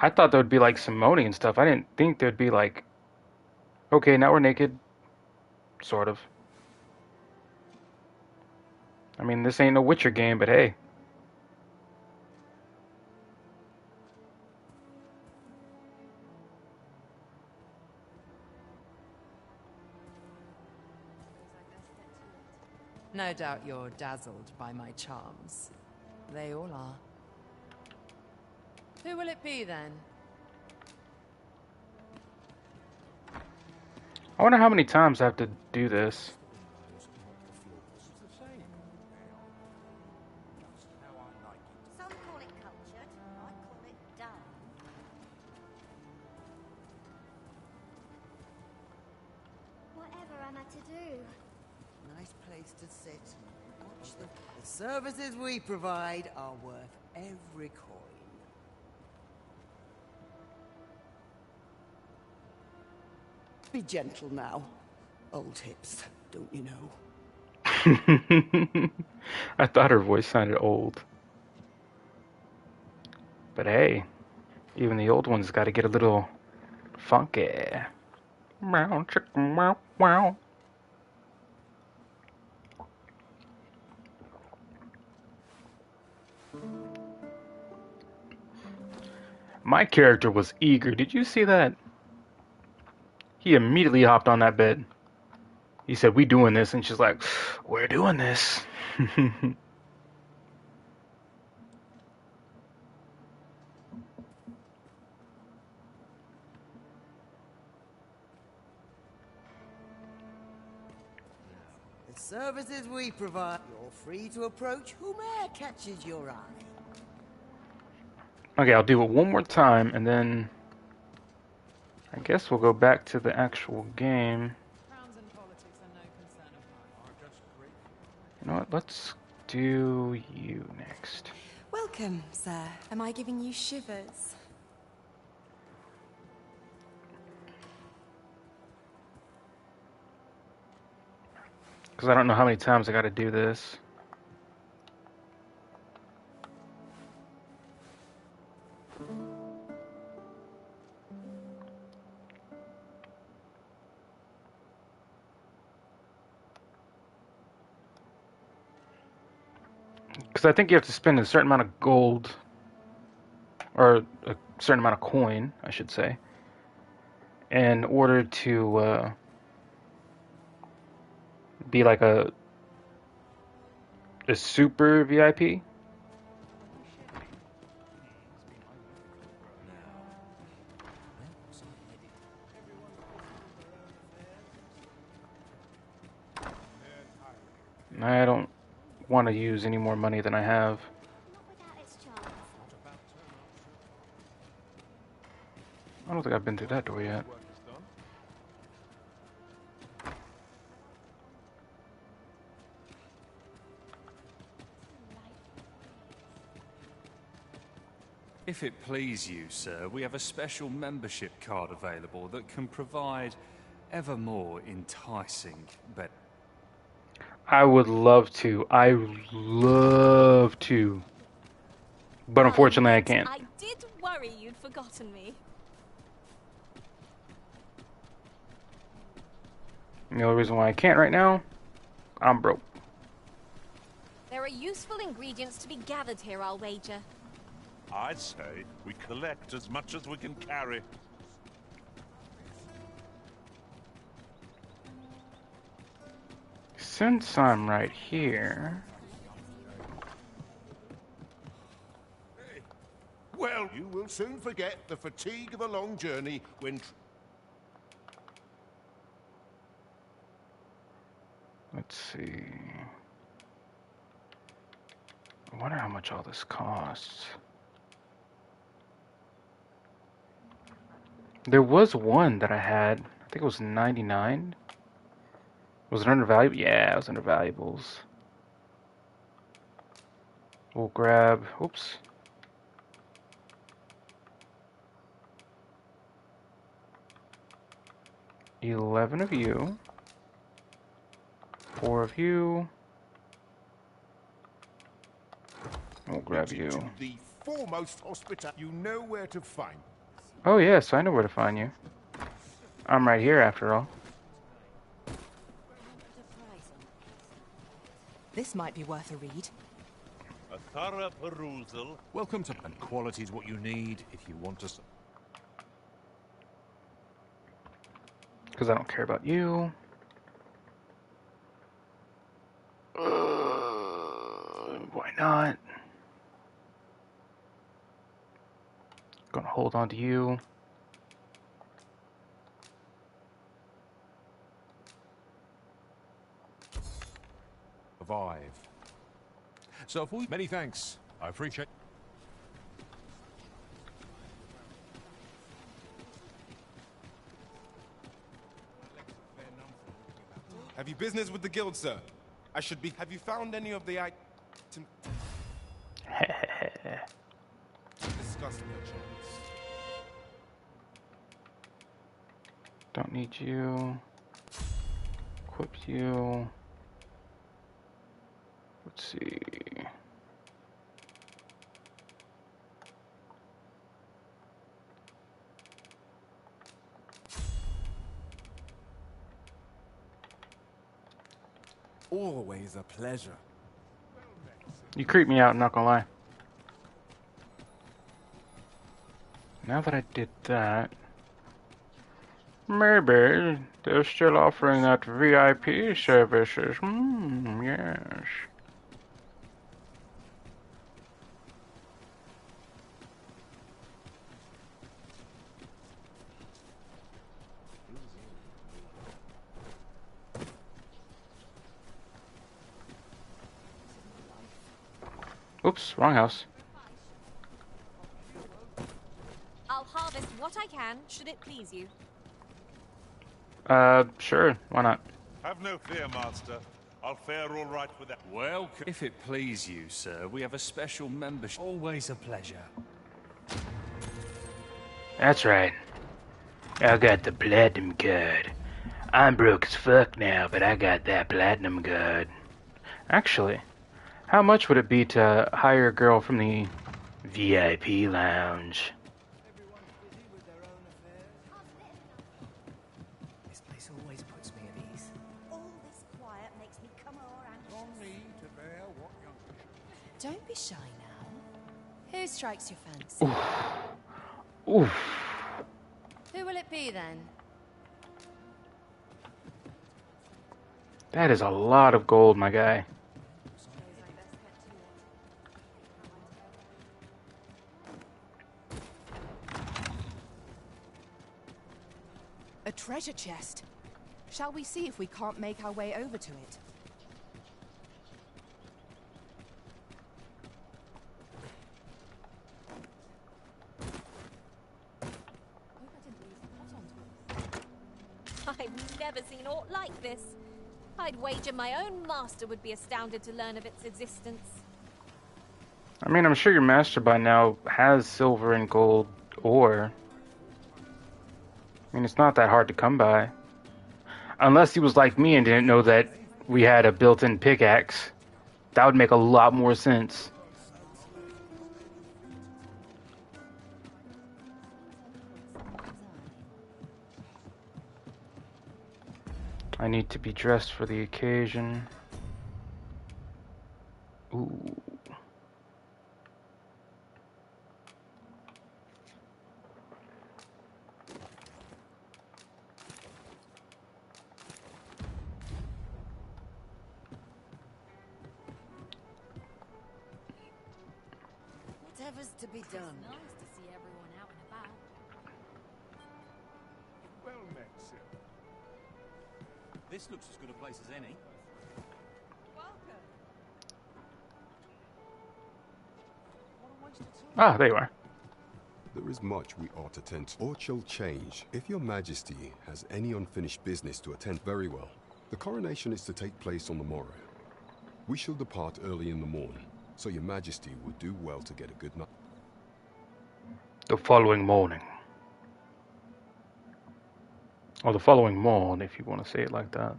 I thought there would be like some moaning and stuff. I didn't think there'd be like, okay, now we're naked. Sort of. I mean, this ain't no Witcher game, but hey. No doubt you're dazzled by my charms. They all are. Who will it be then? I wonder how many times I have to do this. Some call it cultured, I call it dull. Whatever am I to do? Nice place to sit. Watch the services we provide are worth every coin. Be gentle now. Old hips, don't you know? I thought her voice sounded old. But hey, even the old ones got to get a little funky. Meow, chicken, wow, wow. My character was eager. Did you see that? He immediately hopped on that bed. He said, "We doing this," and she's like, "We're doing this." The services we provide, you're free to approach whomever catches your eye. Okay, I'll do it one more time, and then I guess we'll go back to the actual game. You know what? Let's do you next. Welcome, sir. Am I giving you shivers? Because I don't know how many times I got to do this. Because I think you have to spend a certain amount of gold, or a certain amount of coin, I should say, in order to be like a super VIP. I don't want to use any more money than I have. I don't think I've been through that door yet. If it please you, sir, we have a special membership card available that can provide ever more enticing but I would love to. I love to. But unfortunately, I can't. I did worry you'd forgotten me. The only reason why I can't right now, I'm broke. There are useful ingredients to be gathered here, I'll wager. I'd say we collect as much as we can carry. Since I'm right here... Well, you will soon forget the fatigue of a long journey when... Let's see. I wonder how much all this costs. There was one that I had. I think it was 99. Was it under valuable? Yeah, it was under valuables. We'll grab. Oops. $11 of you. 4 of you. We'll grab you. To the foremost hospital, you know where to find. Oh yes, I know where to find you. I'm right here after all. This might be worth a read. A thorough perusal. Welcome to... And quality's what you need if you want to... Because I don't care about you. Why not? Gonna hold on to you. Survive. So if we... Many thanks. I appreciate... Have you business with the guild, sir? I should be... Have you found any of the items... Discuss perchance. Don't need you. Equip you. Let's see. Always a pleasure. You creep me out, I'm not gonna lie. Now that I did that, maybe they're still offering that VIP services. Yes. Oops, wrong house. I'll harvest what I can, should it please you. Sure, why not? Have no fear, Master. I'll fare all right with that. Well, if it please you, sir, we have a special membership. Always a pleasure. That's right. I got the platinum card. I'm broke as fuck now, but I got that platinum card. Actually, how much would it be to hire a girl from the VIP lounge? This place always puts me at ease. All this quiet makes me come over and... Long need to bear what young... Don't be shy now. Who strikes your fancy? Oof. Oof. Who will it be then? That is a lot of gold, my guy. A treasure chest. Shall we see if we can't make our way over to it? I've never seen aught like this. I'd wager my own master would be astounded to learn of its existence. I mean, I'm sure your master by now has silver and gold ore. I mean, it's not that hard to come by. Unless he was like me and didn't know that we had a built-in pickaxe. That would make a lot more sense. I need to be dressed for the occasion. Ooh. Whatever's to be done. It's nice to see everyone out and about. Well met, sir. This looks as good a place as any. Ah, there you are. There is much we ought to tend to, or shall change. If your majesty has any unfinished business to attend, very well. The coronation is to take place on the morrow. We shall depart early in the morn, so your majesty would do well to get a good night. The following morning. Or the following morn, if you want to say it like that.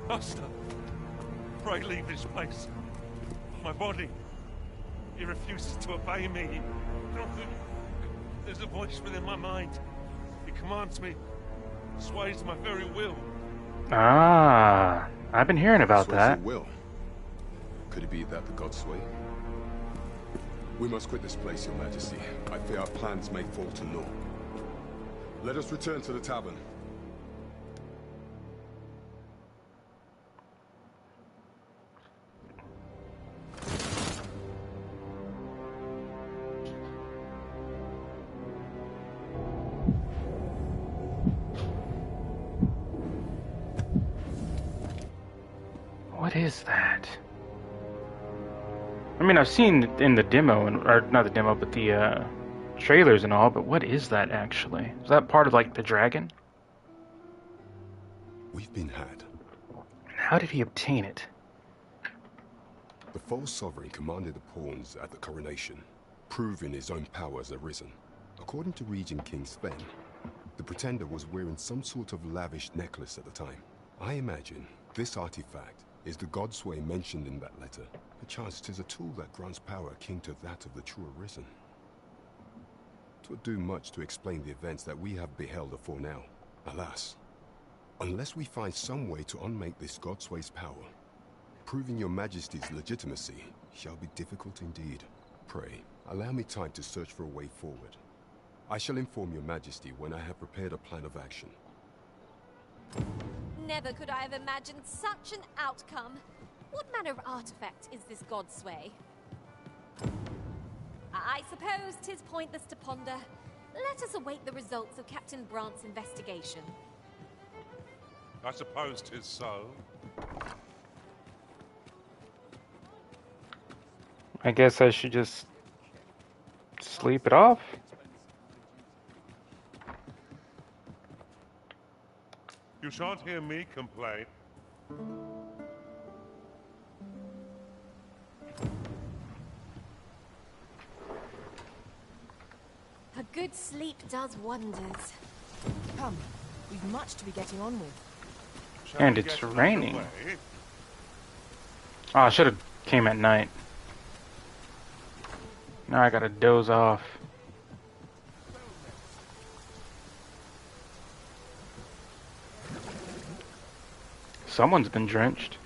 Master, pray leave this place. My body, he refuses to obey me. There's a voice within my mind. It commands me, sways my very will. Ah, I've been hearing about Sways that. your will. Could it be that the gods sway? We must quit this place, your majesty. I fear our plans may fall to naught. Let us return to the tavern. What is that? I mean, I've seen it in the demo, or not the demo, but the trailers and all, but what is that actually? Is that part of, like, the dragon? We've been had. How did he obtain it? The false sovereign commanded the pawns at the coronation, proving his own power has arisen. According to Regent King Sven, the pretender was wearing some sort of lavish necklace at the time. I imagine this artifact is the godsway mentioned in that letter. Perchance 'tis a tool that grants power akin to that of the true arisen. 'Twould do much to explain the events that we have beheld afore now. Alas, unless we find some way to unmake this godsway's power, proving your majesty's legitimacy shall be difficult indeed. Pray, allow me time to search for a way forward. I shall inform your majesty when I have prepared a plan of action. Never could I have imagined such an outcome. What manner of artifact is this godsway? I suppose 'tis pointless to ponder. Let us await the results of Captain Brant's investigation. I suppose 'tis so. I guess I should just sleep it off. You shan't hear me complain. A good sleep does wonders. Come, we've much to be getting on with. And it's raining. Oh, I should have came at night. Now I gotta doze off. Someone's been drenched.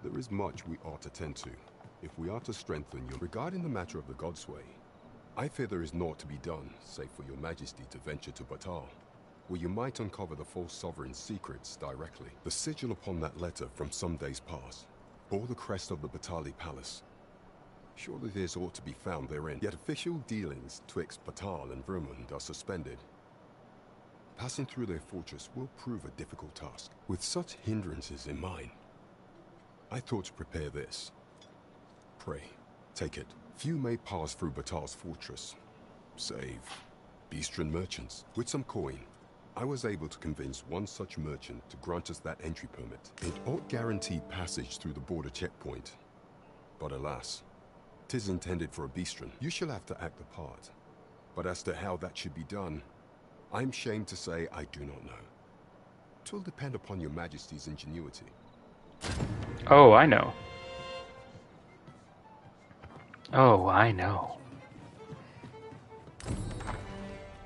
There is much we ought to tend to, if we are to strengthen you. Regarding the matter of the godsway, I fear there is naught to be done, save for your majesty to venture to Batal, where you might uncover the false sovereign's secrets directly. The sigil upon that letter from some days past bore the crest of the Batali Palace. Surely this ought to be found therein, yet official dealings twixt Batal and Vermund are suspended. Passing through their fortress will prove a difficult task. With such hindrances in mind, I thought to prepare this. Pray, take it. Few may pass through Batal's fortress, save Beastren merchants. With some coin, I was able to convince one such merchant to grant us that entry permit. It ought guaranteed passage through the border checkpoint. But alas, 'tis intended for a Beastren. You shall have to act the part. But as to how that should be done, I'm shamed to say I do not know. 'Twill depend upon your majesty's ingenuity. Oh, I know. Oh, I know.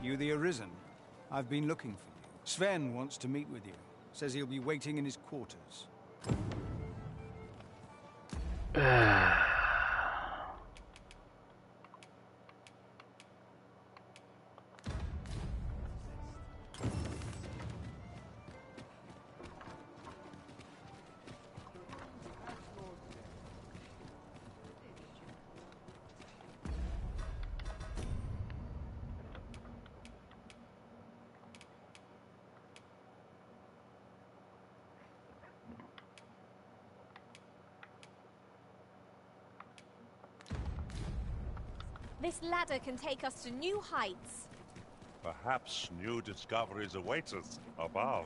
You the Arisen? I've been looking for you. Sven wants to meet with you. Says he'll be waiting in his quarters. This ladder can take us to new heights. Perhaps new discoveries await us above.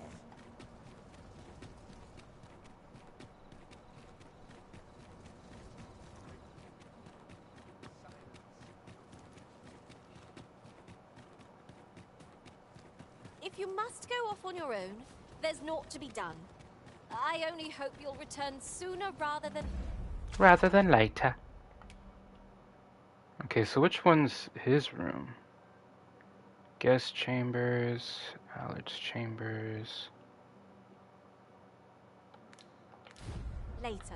If you must go off on your own, there's naught to be done. I only hope you'll return sooner rather than later. Okay, so which one's his room? Guest chambers, Allard's chambers. later.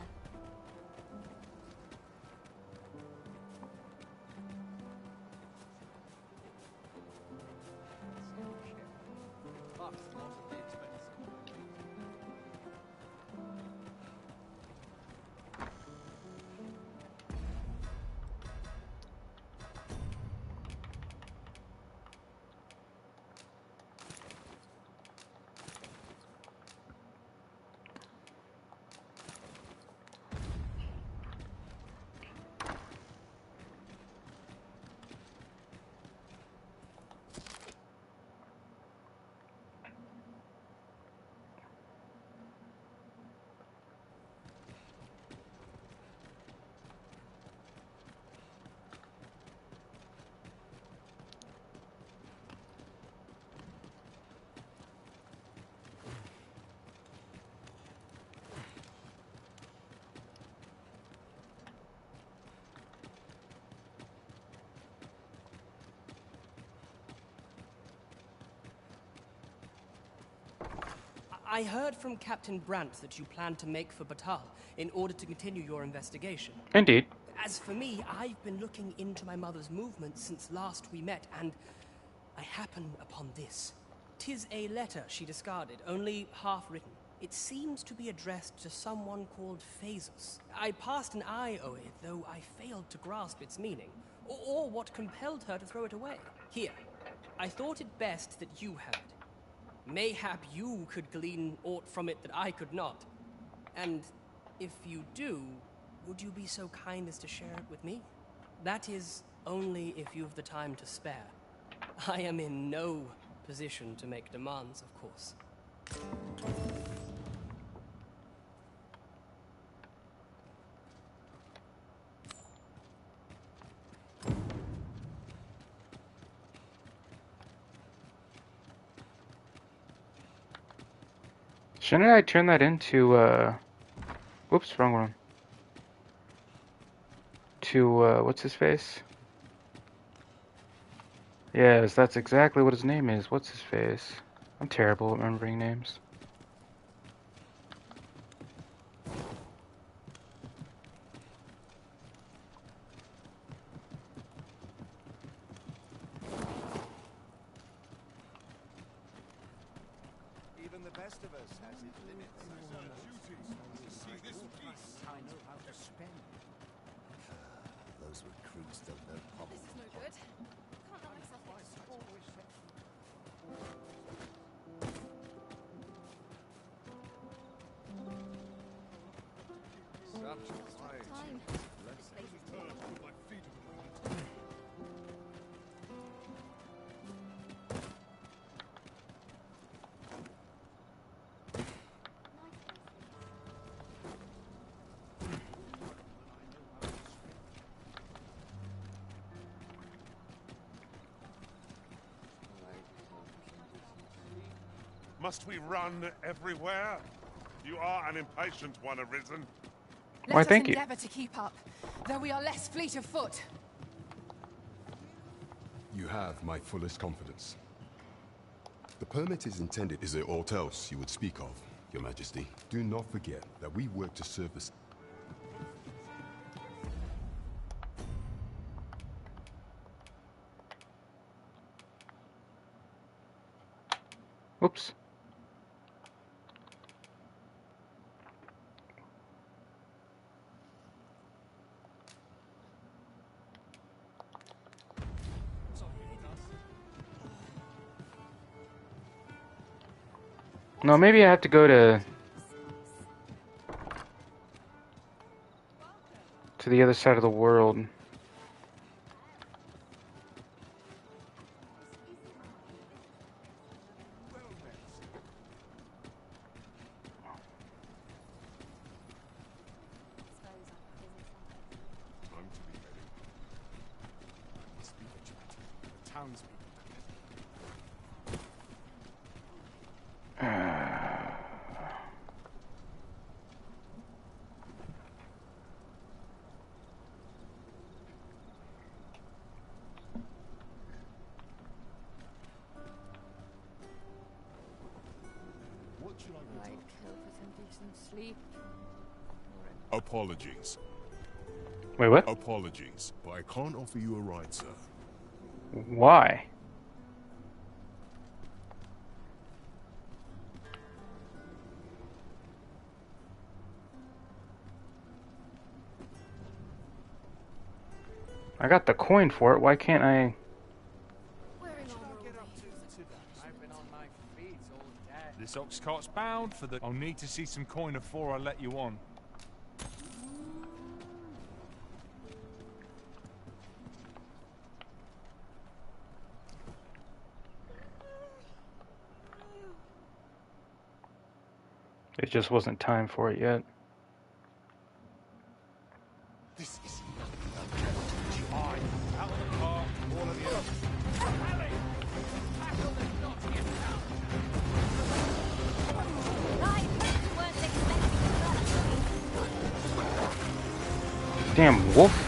I heard from Captain Brandt that you plan to make for Batal in order to continue your investigation. Indeed. As for me, I've been looking into my mother's movements since last we met, and I happen upon this. 'Tis a letter she discarded, only half written. It seems to be addressed to someone called Phasus. I passed an eye over it, though I failed to grasp its meaning, or what compelled her to throw it away. Here, I thought it best that you have it. Mayhap you could glean aught from it that I could not. And if you do, would you be so kind as to share it with me? That is, only if you've the time to spare. I am in no position to make demands, of course. Shouldn't I turn that into, whoops, wrong one. To, what's his face? Yes, that's exactly what his name is. What's his face? I'm terrible at remembering names. Even the best of us has its limits. It's our duty to see this peace. I know how to spend. Those recruits don't know This is no good. Can't let myself get distracted. Such quiet. Time. This place is turned with my feet at the moment. Must we run everywhere? You are an impatient one, Arisen. Let us endeavor to keep up, though we are less fleet of foot. You have my fullest confidence. The permit is intended. Is there aught else you would speak of, Your Majesty? Do not forget that we work to serve the... Whoops. No, maybe I have to go to the other side of the world. townspeople. What should I I'd kill for some decent sleep. Apologies. Wait, what? Apologies, but I can't offer you a ride, sir. Why? I got the coin for it. Why can't I? This ox cart's bound for the... I'll need to see some coin before I let you on. It just wasn't time for it yet. This is out of the car, all of you. Harry! Tackle the knot yourself! Damn wolf.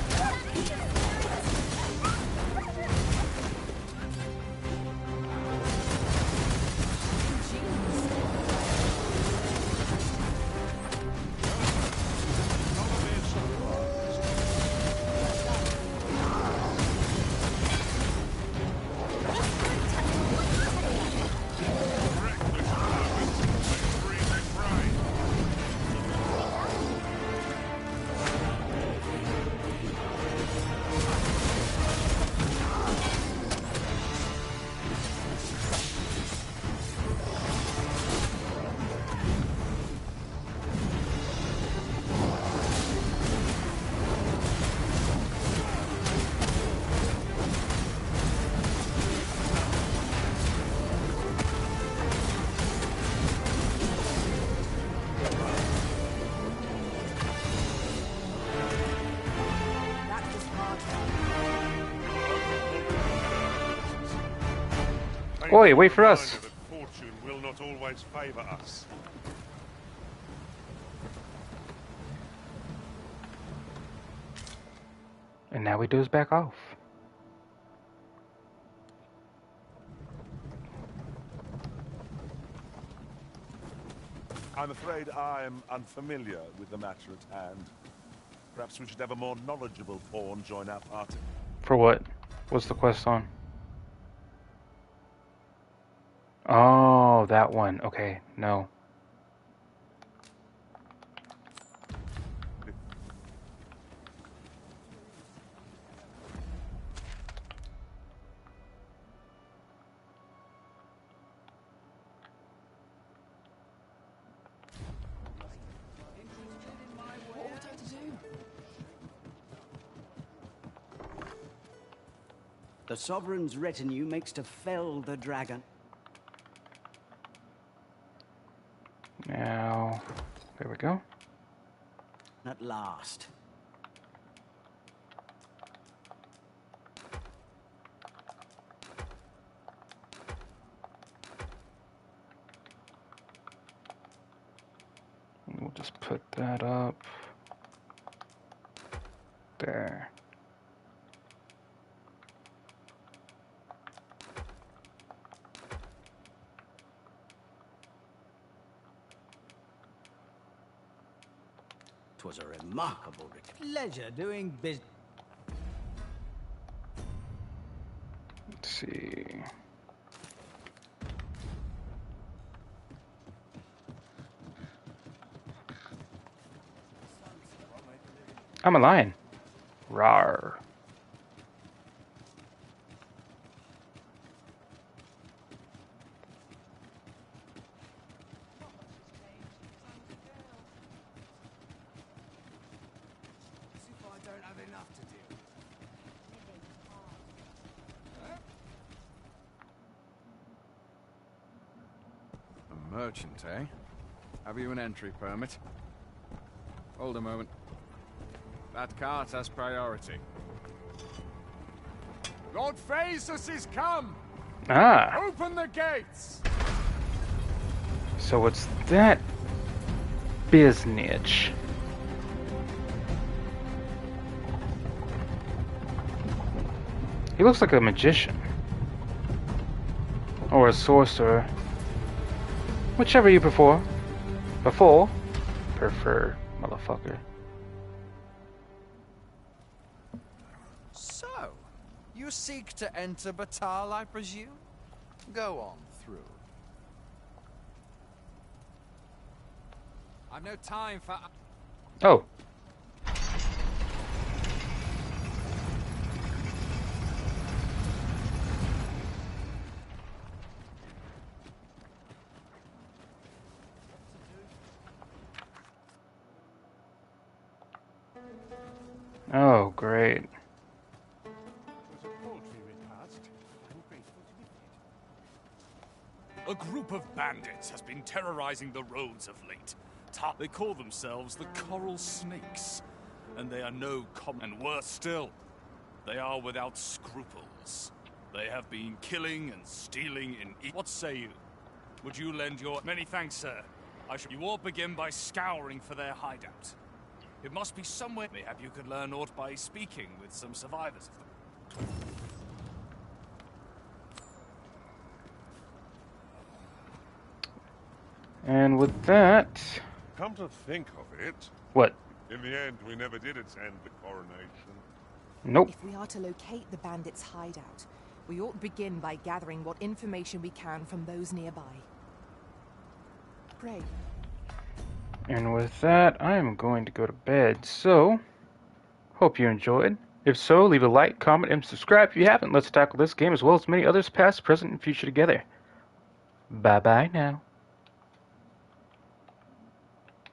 Oi, wait for us. Fortune will not always favor us. And now he does back off. I'm afraid I'm unfamiliar with the matter at hand. Perhaps we should have a more knowledgeable pawn join our party. For what? What's the quest on? Oh, that one. Okay, no. The Sovereign's retinue makes to fell the dragon. Now, there we go. At last. We'll just put that up there. Twas a remarkable Pleasure doing business. Let's see. I'm a lion. Rawr. A merchant, eh? Have you an entry permit? Hold a moment. That cart has priority. Lord Phaesus is come! Ah. Open the gates! So it's that business. He looks like a magician. Or a sorcerer. Whichever you prefer. Prefer, motherfucker. So, you seek to enter Batal, I presume? Go on through. I've no time for... Oh. Oh, great. A group of bandits has been terrorizing the roads of late. They call themselves the Coral Snakes, and they are no common. And worse still, they are without scruples. They have been killing and stealing in... What say you? Would you lend your... Many thanks, sir. You all begin by scouring for their hideout. It must be somewhere. Mayhap you could learn aught by speaking with some survivors of them. And with that... Come to think of it... What? In the end, we never did attend the coronation. Nope. If we are to locate the bandits' hideout, we ought to begin by gathering what information we can from those nearby. Pray. And with that, I am going to go to bed. So, hope you enjoyed. If so, leave a like, comment, and subscribe if you haven't. Let's tackle this game as well as many others past, present, and future together. Bye-bye now.